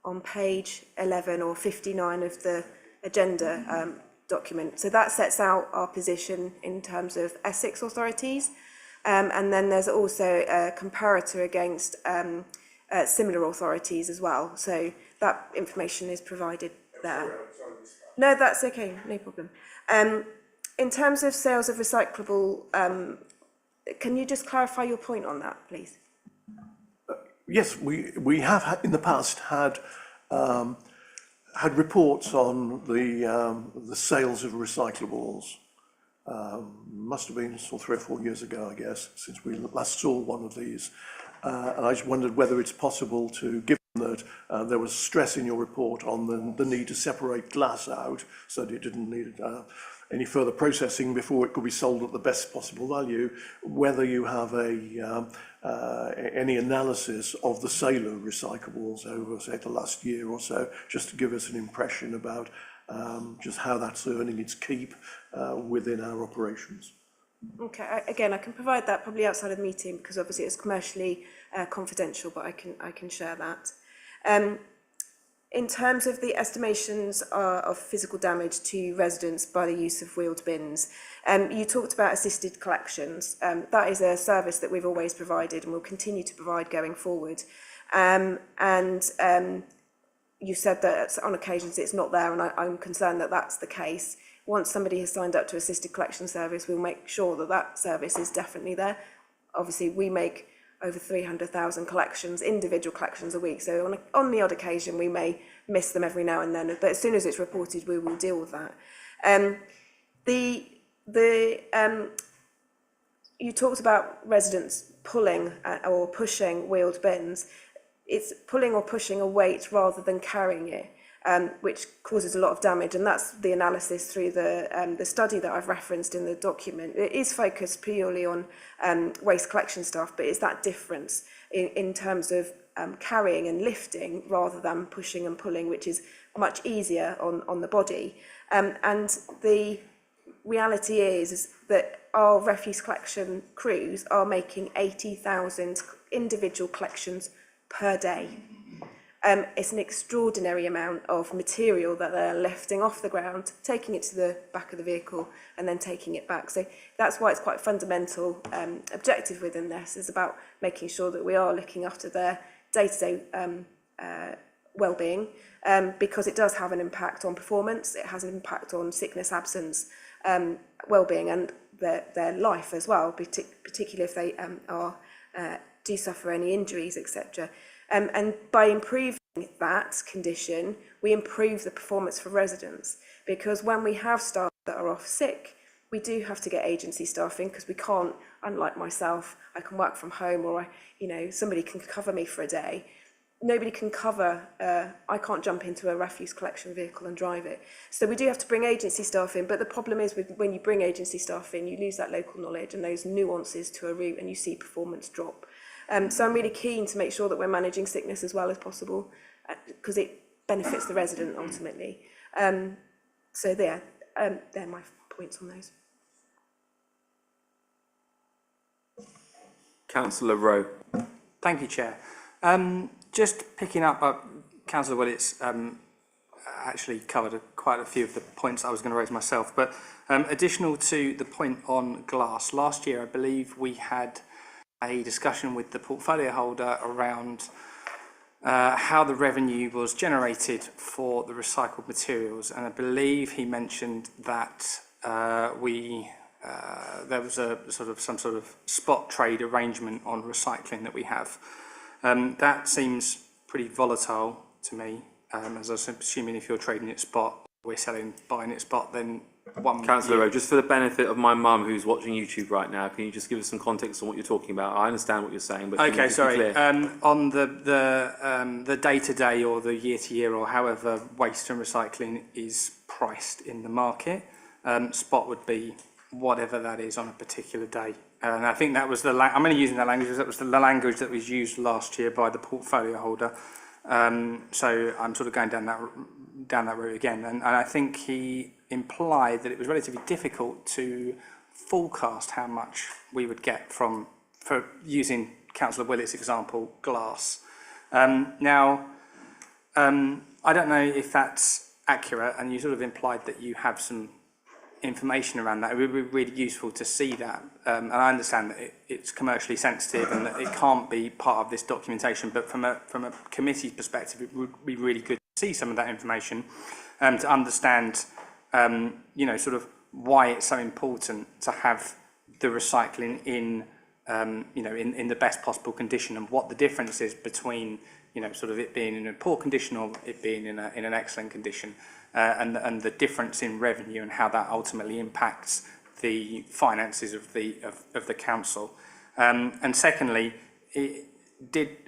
on page 11 or 59 of the agenda document. So that sets out our position in terms of Essex authorities. And then there's also a comparator against similar authorities as well. So that information is provided there. No, that's okay, no problem. In terms of sales of recyclable, can you just clarify your point on that, please? Yes, we have in the past had reports on the sales of recyclables. Must have been 3 or 4 years ago, I guess, since we last saw one of these. And I just wondered whether it's possible to, given that there was stress in your report on the need to separate glass out, so that it didn't need any further processing before it could be sold at the best possible value, whether you have any analysis of the sale of recyclables over, say, the last year or so, just to give us an impression about just how that's earning its keep within our operations. Okay, again, I can provide that probably outside of the meeting because obviously it's commercially confidential, but I can share that. In terms of the estimations of physical damage to residents by the use of wheeled bins, you talked about assisted collections. That is a service that we've always provided and will continue to provide going forward. You said that on occasions it's not there, and I'm concerned that that's the case. Once somebody has signed up to assisted collection service, we'll make sure that that service is definitely there. Obviously, we make over 300,000 collections, individual collections a week. So on the odd occasion, we may miss them every now and then, but as soon as it's reported, we will deal with that. You talked about residents pulling or pushing wheeled bins. It's pulling or pushing a weight rather than carrying it, which causes a lot of damage. And that's the analysis through the study that I've referenced in the document. It is focused purely on waste collection staff, but it's that difference in terms of carrying and lifting rather than pushing and pulling, which is much easier on the body. And the reality is that our refuse collection crews are making 80,000 individual collections per day. It's an extraordinary amount of material that they're lifting off the ground, taking it to the back of the vehicle and then taking it back. So that's why it's quite a fundamental objective within this, is about making sure that we are looking after their day-to-day well-being, because it does have an impact on performance, it has an impact on sickness, absence, well-being and their life as well, particularly if they do suffer any injuries, etc. And by improving that condition, we improve the performance for residents, because when we have staff that are off sick, we do have to get agency staff in, because we can't, unlike myself, I can work from home, or somebody can cover me for a day. Nobody can cover, I can't jump into a refuse collection vehicle and drive it. So we do have to bring agency staff in, but the problem is when you bring agency staff in, you lose that local knowledge and those nuances to a route, and you see performance drop. So I'm really keen to make sure that we're managing sickness as well as possible, because it benefits the resident ultimately. So they're my points on those. Councillor Rowe. Thank you, Chair. Just picking up, Councillor Willetts actually covered quite a few of the points I was going to raise myself, but additional to the point on glass, last year I believe we had a discussion with the portfolio holder around how the revenue was generated for the recycled materials, and I believe he mentioned that there was some sort of spot trade arrangement on recycling that we have. That seems pretty volatile to me, as I was assuming if you're trading at spot, buying at spot, then one... Councillor Rowe, just for the benefit of my mum who's watching YouTube right now, can you just give us some context on what you're talking about? I understand what you're saying, but okay, sorry. Clear? On the day-to-day or the year-to-year or however waste and recycling is priced in the market, spot would be whatever that is on a particular day. And I think that was I'm only using that language because that was the language that was used last year by the portfolio holder. So I'm sort of going down that route again. And I think he implied that it was relatively difficult to forecast how much we would get for using Councillor Willetts' example, glass. Now, I don't know if that's accurate, and you sort of implied that you have some information around that. It would be really useful to see that, and I understand that it's commercially sensitive and that it can't be part of this documentation, but from a committee perspective it would be really good to see some of that information, to understand sort of why it's so important to have the recycling in the best possible condition, and what the difference is between sort of it being in a poor condition or it being in an excellent condition. And the difference in revenue and how that ultimately impacts the finances of the council. And secondly,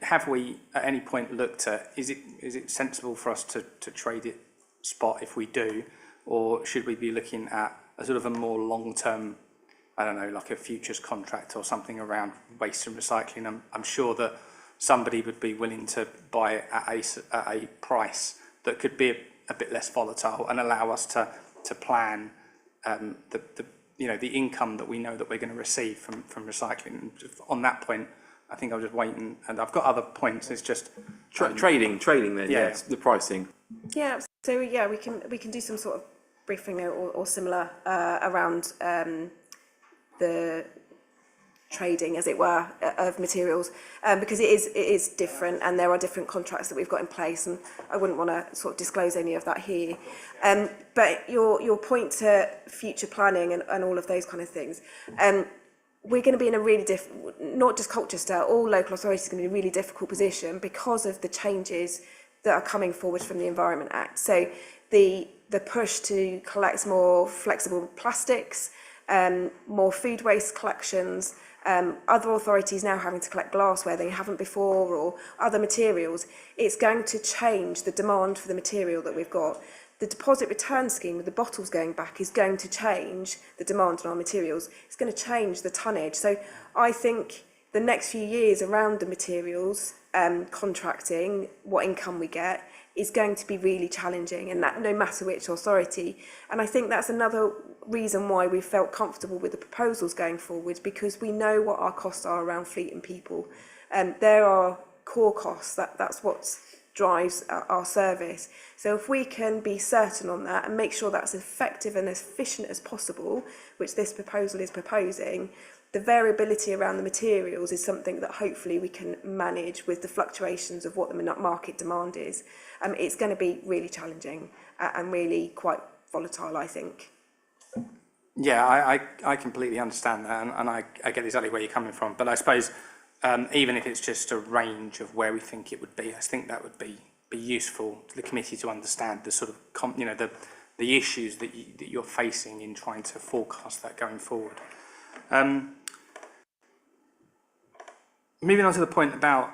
have we at any point looked at, is it sensible for us to trade it spot if we do, or should we be looking at a sort of a more long-term, I don't know, like a futures contract or something around waste and recycling? I'm sure that somebody would be willing to buy it at a price that could be a bit less volatile and allow us to plan the income that we know that we're going to receive from recycling. And on that point, I think I'll just wait, and I've got other points. It's just trading then. Yeah, the pricing. Yeah, so yeah, we can do some sort of briefing or similar around the trading, as it were, of materials, because it is different, and there are different contracts that we've got in place, and I wouldn't want to sort of disclose any of that here. But your point to future planning and all of those kind of things, we're going to be in a really not just Colchester, all local authorities are going to be in a really difficult position because of the changes that are coming forward from the Environment Act. So the push to collect more flexible plastics, more food waste collections, other authorities now having to collect glass where they haven't before, or other materials, it's going to change the demand for the material that we've got. The deposit return scheme with the bottles going back is going to change the demand on our materials. It's going to change the tonnage. So I think the next few years around the materials contracting, what income we get, is going to be really challenging, and that no matter which authority. And I think that's another reason why we felt comfortable with the proposals going forward, because we know what our costs are around fleet and people. There are core costs, that's what drives our service. So if we can be certain on that and make sure that's as effective and as efficient as possible, which this proposal is proposing, the variability around the materials is something that hopefully we can manage with the fluctuations of what the market demand is. It's going to be really challenging and really quite volatile, I think. Yeah, I completely understand that, and I get exactly where you're coming from. But I suppose even if it's just a range of where we think it would be, I think that would be useful to the committee to understand the sort of the issues that you're facing in trying to forecast that going forward. Moving on to the point about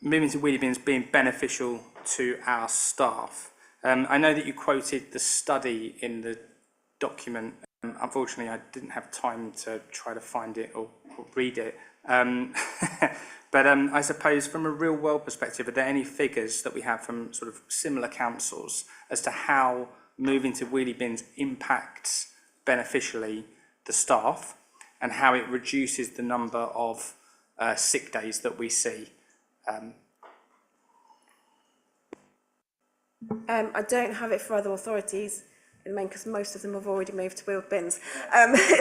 moving to wheelie bins being beneficial to our staff. I know that you quoted the study in the document. Unfortunately, I didn't have time to try to find it or read it. But I suppose from a real world perspective, are there any figures that we have from sort of similar councils as to how moving to wheelie bins impacts beneficially the staff and how it reduces the number of sick days that we see? I don't have it for other authorities, because most of them have already moved to wheeled bins.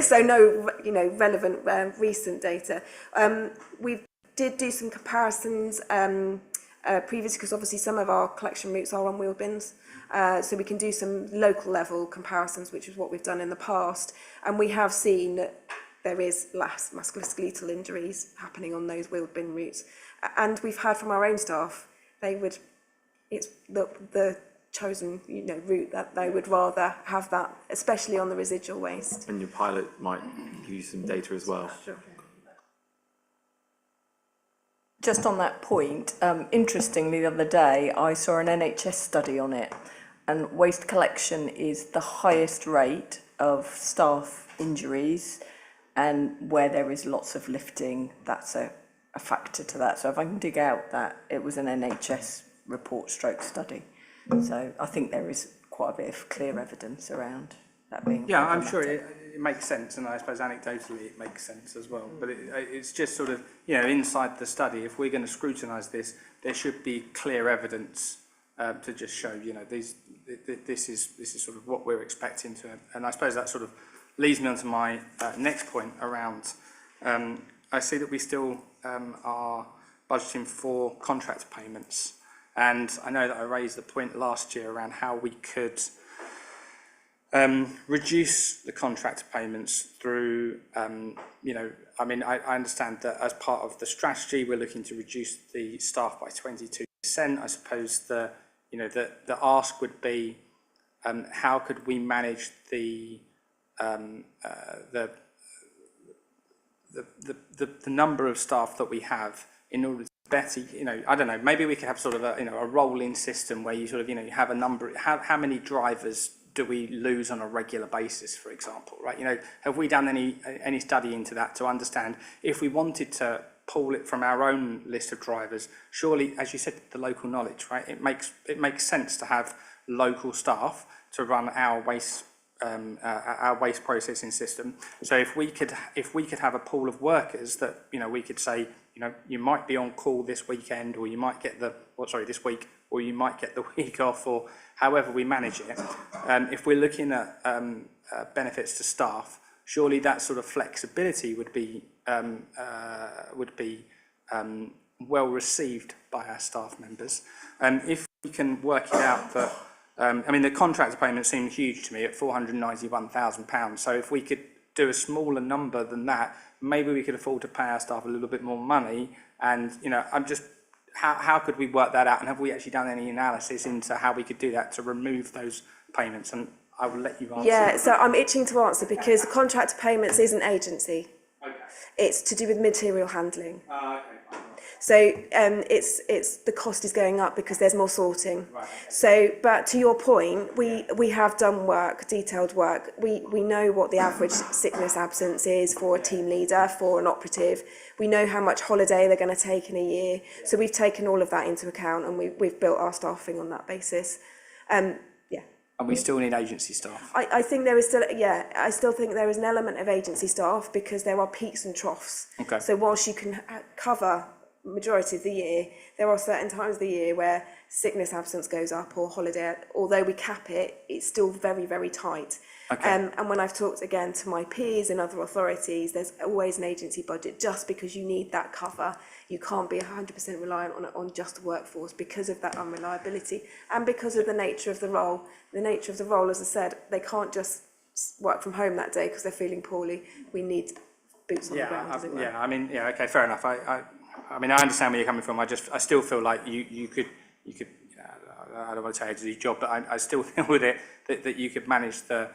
So no, relevant recent data. We did do some comparisons previously, because obviously some of our collection routes are on wheeled bins. So we can do some local level comparisons, which is what we've done in the past. And we have seen that there is less musculoskeletal injuries happening on those wheeled bin routes. And we've heard from our own staff, it's the chosen route that they would rather have that, especially on the residual waste. And your pilot might use some data as well. Sure. Just on that point, interestingly, the other day I saw an NHS study on it, and waste collection is the highest rate of staff injuries, and where there is lots of lifting, that's a factor to that. So if I can dig out that, it was an NHS report stroke study. So I think there is quite a bit of clear evidence around that being Yeah, I'm sure it makes sense, and I suppose anecdotally it makes sense as well. But it's just sort of, inside the study, if we're going to scrutinise this, there should be clear evidence to just show, this is sort of what we're expecting to. And I suppose that sort of leads me on to my next point around, I see that we still are budgeting for contract payments. And I know that I raised the point last year around how we could reduce the contract payments through, I understand that as part of the strategy, we're looking to reduce the staff by 22%. I suppose the ask would be, how could we manage the number of staff that we have in order to better, I don't know, maybe we could have sort of a rolling system where you sort of, you have a number, how many drivers do we lose on a regular basis, for example, right? Have we done any study into that to understand if we wanted to pull it from our own list of drivers? Surely, as you said, the local knowledge, right? It makes sense to have local staff to run our waste processing system. So if we could have a pool of workers that we could say, you might be on call this weekend, or you might get this week, or you might get the week off, or however we manage it. If we're looking at benefits to staff, surely that sort of flexibility would be well received by our staff members. If we can work it out that, the contract payment seemed huge to me at £491,000. So if we could do a smaller number than that, maybe we could afford to pay our staff a little bit more money. And, you know, I'm just, how could we work that out? And have we actually done any analysis into how we could do that to remove those payments? And I will let you answer. Yeah, so I'm itching to answer because the contractor payments isn't agency. Okay. It's to do with material handling. Okay. So it's the cost is going up because there's more sorting. Right. So, but to your point, we have done work, detailed work. We know what the average sickness absence is for a team leader, for an operative. We know how much holiday they're going to take in a year. So we've taken all of that into account, and we've built our staffing on that basis. And we still need agency staff. I think there is still, I still think there is an element of agency staff because there are peaks and troughs. Okay. So whilst you can cover majority of the year, there are certain times of the year where sickness absence goes up or holiday, although we cap it, it's still very, very tight. Okay. And when I've talked again to my peers and other authorities, there's always an agency budget just because you need that cover. You can't be 100% reliant on just the workforce because of that unreliability and because of the nature of the role. The nature of the role, as I said, they can't just work from home that day because they're feeling poorly. We need boots on the ground, as it were. Yeah, I mean, yeah, okay, fair enough. I mean, I understand where you're coming from. I still feel like you could. I don't want to say it's a job, but I still feel with it that you could manage the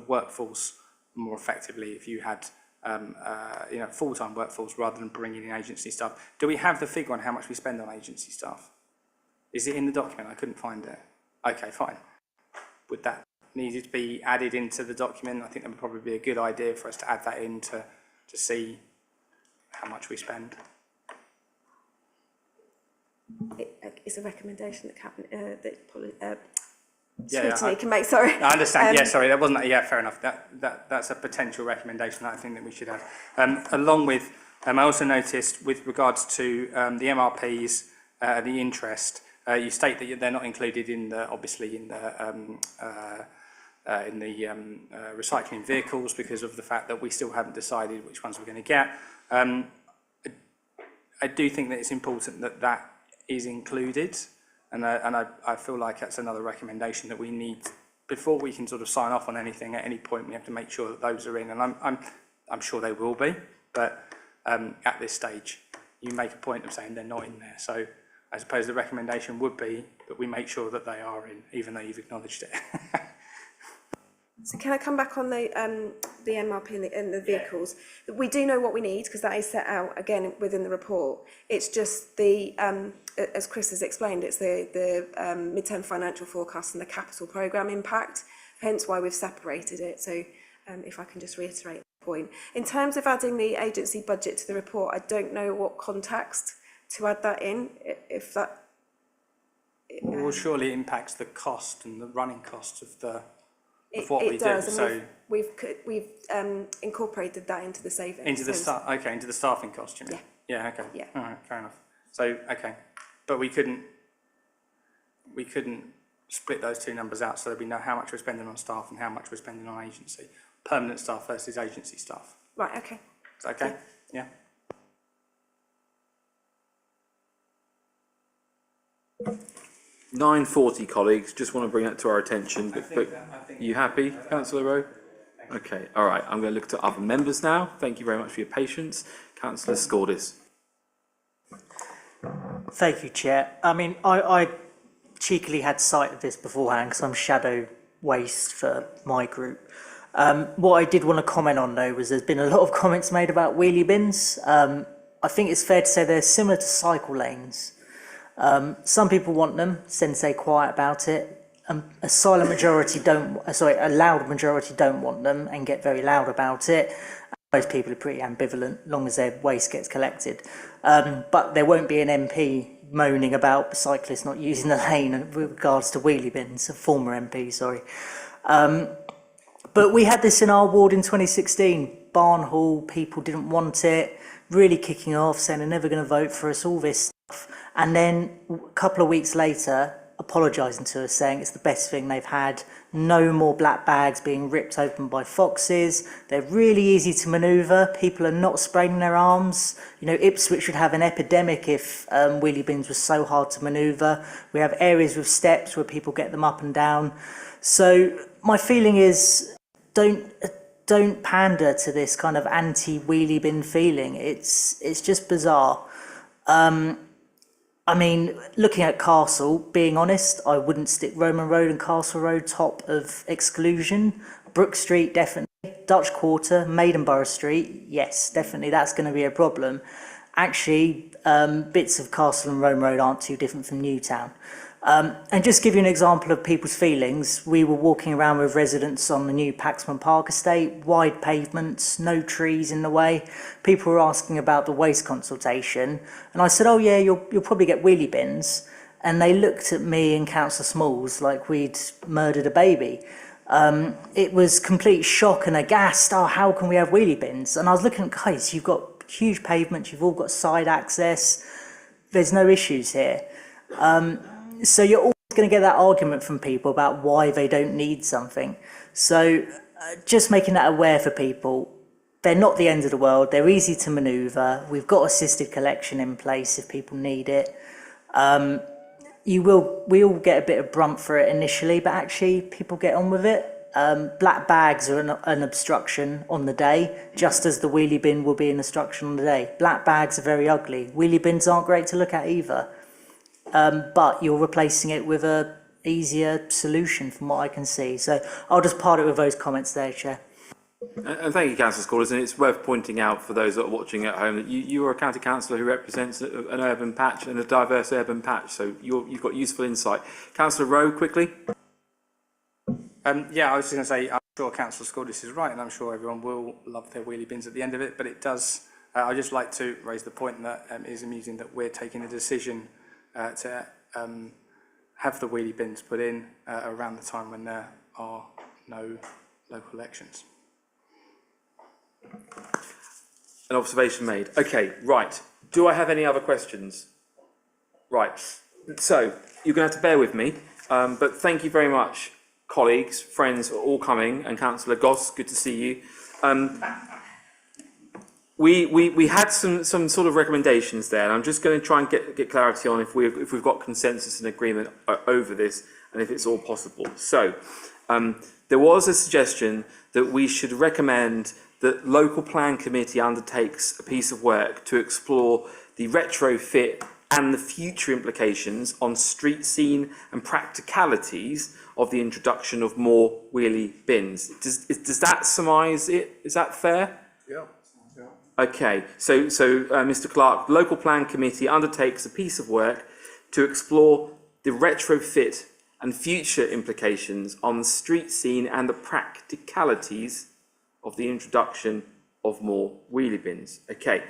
workforce more effectively if you had full-time workforce rather than bringing in agency staff. Do we have the figure on how much we spend on agency staff? Is it in the document? I couldn't find it. Okay, fine. Would that need to be added into the document? I think that would probably be a good idea for us to add that in to see how much we spend. It's a recommendation that Cabinet, Yeah, Scrutiny can make, sorry. I understand, that wasn't, fair enough. That's a potential recommendation that I think that we should have. Along with, I also noticed with regards to the MRPs, the interest, you state that they're not included in the, obviously in the recycling vehicles because of the fact that we still haven't decided which ones we're going to get. I do think that it's important that that is included, and I feel like that's another recommendation that we need before we can sort of sign off on anything. At any point, we have to make sure that those are in, and I'm sure they will be. But at this stage, you make a point of saying they're not in there. So I suppose the recommendation would be that we make sure that they are in, even though you've acknowledged it. So can I come back on the MRP and the vehicles? Yeah. We do know what we need because that is set out again within the report. It's just the, as Chris has explained, it's the mid-term financial forecast and the capital programme impact, hence why we've separated it. So if I can just reiterate the point. In terms of adding the agency budget to the report, I don't know what context to add that in, if that... Well, surely it impacts the cost and the running costs of the... It does, and we've incorporated that into the savings. Into the into the staffing cost, you mean? Yeah. Okay. Yeah. All right, fair enough. So okay, but we couldn't split those two numbers out so that we know how much we're spending on staff and how much we're spending on agency, permanent staff versus agency staff. Right. Okay. Is that okay? Yeah. Yeah. 9:40, colleagues. Just want to bring that to our attention. But you happy, Councillor Rowe? Okay. All right. I'm going to look to other members now. Thank you very much for your patience, Councillor Scordis. Thank you, Chair. I mean, I cheekily had sight of this beforehand because I'm shadow waste for my group. What I did want to comment on, though, was there's been a lot of comments made about wheelie bins. I think it's fair to say they're similar to cycle lanes. Some people want them, stay quiet about it. A loud majority don't want them and get very loud about it. Most people are pretty ambivalent, long as their waste gets collected. But there won't be an MP moaning about cyclists not using the lane with regards to wheelie bins, a former MP, sorry. But we had this in our ward in 2016. Barn Hall, people didn't want it, really kicking off, saying they're never going to vote for us, all this stuff. And then a couple of weeks later, apologising to us, saying it's the best thing they've had. No more black bags being ripped open by foxes. They're really easy to manoeuvre. People are not spraining their arms. You know, Ipswich would have an epidemic if wheelie bins were so hard to manoeuvre. We have areas with steps where people get them up and down. So my feeling is, don't pander to this kind of anti-wheelie bin feeling. It's just bizarre. I mean, looking at Castle, being honest, I wouldn't stick Roman Road and Castle Road top of exclusion. Brook Street, definitely. Dutch Quarter, Maidenborough Street, yes, definitely, that's going to be a problem. Actually, bits of Castle and Roman Road aren't too different from Newtown. And just give you an example of people's feelings, we were walking around with residents on the new Paxman Park estate, wide pavements, no trees in the way. People were asking about the waste consultation, and I said, oh yeah, you'll probably get wheelie bins. And they looked at me and Councillor Smalls like we'd murdered a baby. It was complete shock and aghast, oh, how can we have wheelie bins? And I was looking at, guys, you've got huge pavements, you've all got side access, there's no issues here. So you're always going to get that argument from people about why they don't need something. So just making that aware for people, they're not the end of the world, they're easy to manoeuvre, we've got assisted collection in place if people need it. We all get a bit of brunt for it initially, but actually people get on with it. Black bags are an obstruction on the day, just as the wheelie bin will be an obstruction on the day. Black bags are very ugly. Wheelie bins aren't great to look at either. But you're replacing it with a easier solution from what I can see. So I'll just part it with those comments there, Chair. And thank you, Councillor Scholars, and it's worth pointing out for those that are watching at home that you are a county councillor who represents an urban patch and a diverse urban patch, so you've got useful insight. Councillor Rowe, quickly. Yeah, I was just going to say, I'm sure Councillor Scholars is right, and I'm sure everyone will love their wheelie bins at the end of it, but it does, I'd just like to raise the point that it is amusing that we're taking a decision to have the wheelie bins put in around the time when there are no local elections. An observation made. Okay, right. Do I have any other questions? Right. So, you're going to have to bear with me, but thank you very much, colleagues, friends, all coming, and Councillor Goss, good to see you. We had some sort of recommendations there, and I'm just going to try and get clarity on if we've got consensus and agreement over this, and if it's all possible. So, there was a suggestion that we should recommend that local plan committee undertakes a piece of work to explore the retrofit and the future implications on street scene and practicalities of the introduction of more wheelie bins. Does that surmise it? Is that fair? Yeah. Okay, so Mr. Clark, the local plan committee undertakes a piece of work to explore the retrofit and future implications on the street scene and the practicalities of the introduction of more wheelie bins. Okay,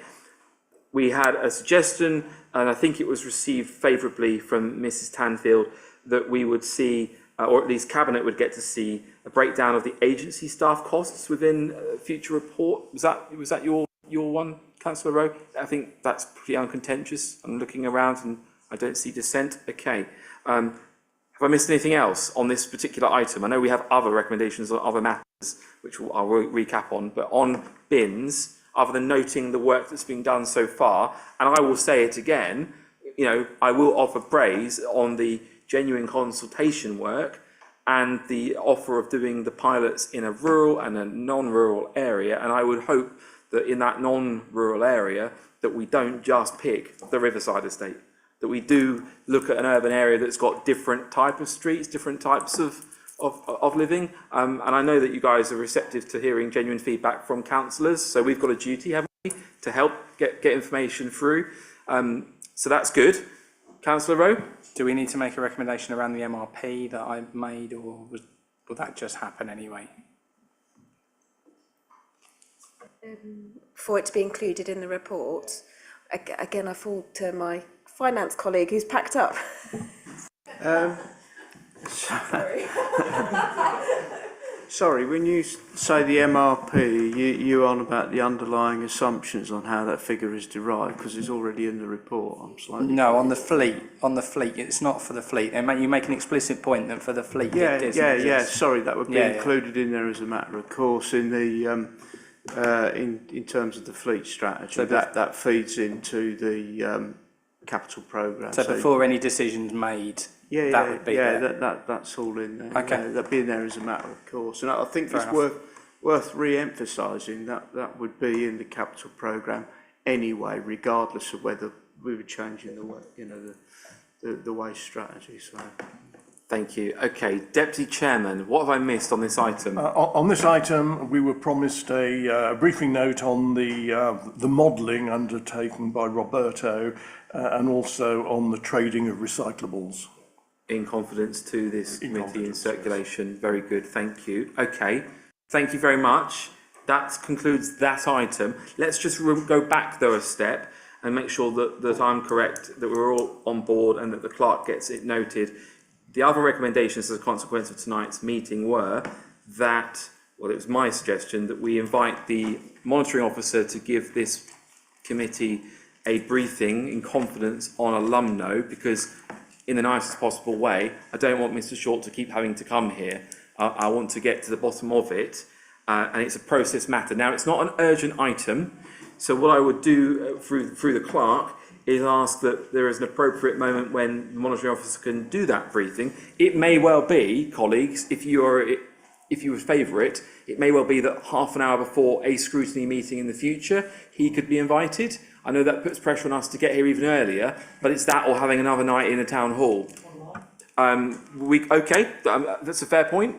we had a suggestion, and I think it was received favourably from Mrs. Tanfield, that we would see, or at least Cabinet would get to see, a breakdown of the agency staff costs within a future report. Was that your one, Councillor Rowe? I think that's pretty uncontentious. I'm looking around and I don't see dissent. Okay. Have I missed anything else on this particular item? I know we have other recommendations on other matters, which I'll recap on, but on bins, other than noting the work that's been done so far, and I will say it again, you know, I will offer praise on the genuine consultation work and the offer of doing the pilots in a rural and a non-rural area, and I would hope that in that non-rural area that we don't just pick the Riverside estate, that we do look at an urban area that's got different type of streets, different types of living, and I know that you guys are receptive to hearing genuine feedback from councillors, so we've got a duty, haven't we, to help get information through, so that's good. Councillor Rowe? Do we need to make a recommendation around the MRP that I made, or will that just happen anyway? For it to be included in the report, again, I fall to my finance colleague who's packed up. Sorry, when you say the MRP, you're on about the underlying assumptions on how that figure is derived, because it's already in the report. I'm slightly... No, on the fleet, it's not for the fleet. You make an explicit point that for the fleet it is. Yeah, sorry, that would be included in there as a matter of course in the in terms of the fleet strategy. So that feeds into the capital programme. So before any decisions made, that would be there. That's all in there. Okay. That'd be in there as a matter of course. And I think it's worth worth re-emphasising that that would be in the capital programme anyway, regardless of whether we were changing the way, the waste strategy. So. Thank you. Okay, Deputy Chairman, what have I missed on this item? On this item, we were promised a briefing note on the modelling undertaken by Roberto and also on the trading of recyclables. In confidence to this committee in circulation. Yes. Very good, thank you. Okay, thank you very much. That concludes that item. Let's just go back though a step and make sure that I'm correct, that we're all on board and that the clerk gets it noted. The other recommendations as a consequence of tonight's meeting were that, well, it was my suggestion that we invite the monitoring officer to give this committee a briefing in confidence on alumno, because in the nicest possible way, I don't want Mr. Short to keep having to come here. I want to get to the bottom of it, and it's a process matter. Now, it's not an urgent item, so what I would do through the clerk is ask that there is an appropriate moment when the monitoring officer can do that briefing. It may well be, colleagues, if you would favour it, it may well be that half an hour before a scrutiny meeting in the future, he could be invited. I know that puts pressure on us to get here even earlier, but it's that or having another night in the town hall. That's a fair point.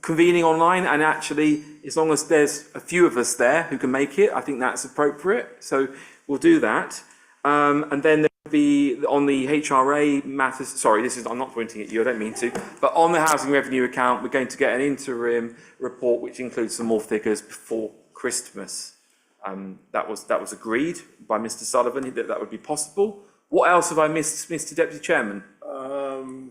Convening online, and actually, as long as there's a few of us there who can make it, I think that's appropriate. So we'll do that. And then there will be on the HRA matters. Sorry, I'm not pointing at you. I don't mean to. But on the housing revenue account, we're going to get an interim report which includes some more figures before Christmas. That was agreed by Mr. Sullivan that would be possible. What else have I missed, Mr. Deputy Chairman?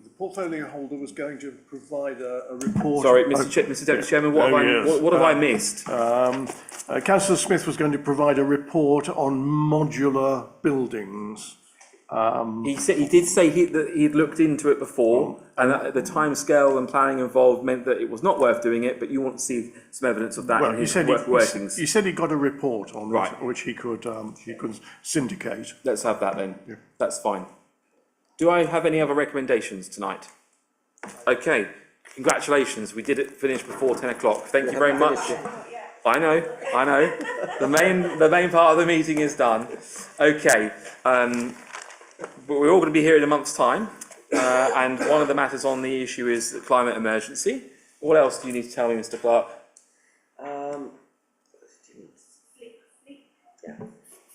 The portfolio holder was going to provide a report. Sorry, Mr. Deputy Chairman, what have I missed? Councillor Smith was going to provide a report on modular buildings. He did say that he'd looked into it before, and that the timescale and planning involved meant that it was not worth doing it, but you want to see some evidence of that in his workings. He said he got a report on it, which he could syndicate. Let's have that then. Yeah. That's fine. Do I have any other recommendations tonight? Okay, congratulations. We did it finish before 10 o'clock. Thank you very much. I know. The main part of the meeting is done. Okay, but we're all going to be here in a month's time. And one of the matters on the issue is the climate emergency. What else do you need to tell me, Mr. Clark?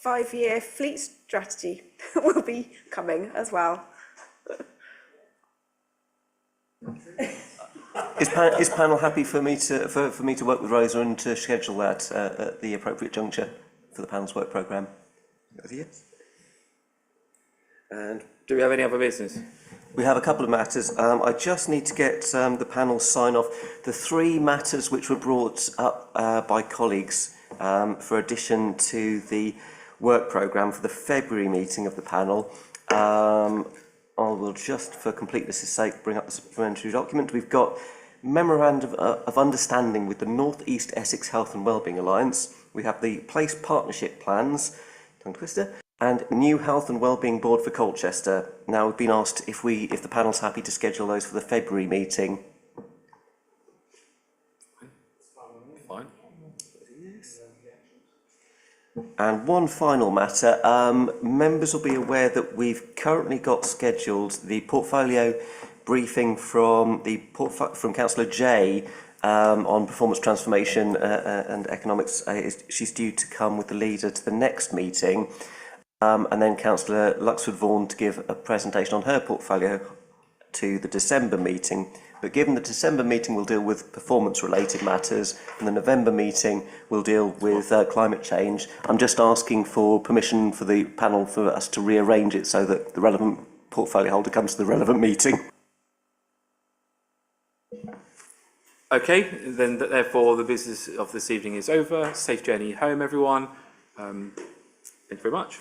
5-year fleet strategy will be coming as well. Is panel happy for me to work with Rosa and to schedule that at the appropriate juncture for the panel's work programme? Yes. And do we have any other business? We have a couple of matters. I just need to get the panel sign off. The 3 matters which were brought up by colleagues for addition to the work programme for the February meeting of the panel. I will just, for completeness' sake, bring up the supplementary document. We've got Memorandum of Understanding with the North East Essex Health and Wellbeing Alliance. We have the Place Partnership Plans, tongue twister, and New Health and Wellbeing Board for Colchester. Now, we've been asked if the panel's happy to schedule those for the February meeting. Fine. And one final matter, members will be aware that we've currently got scheduled the portfolio briefing from Councillor Jay on performance transformation and economics. She's due to come with the leader to the next meeting, and then Councillor Luxford-Vaughan to give a presentation on her portfolio to the December meeting. But given the December meeting will deal with performance-related matters, and the November meeting will deal with climate change, I'm just asking for permission for the panel for us to rearrange it so that the relevant portfolio holder comes to the relevant meeting. Okay, then therefore the business of this evening is over. Safe journey home, everyone. Thank you very much.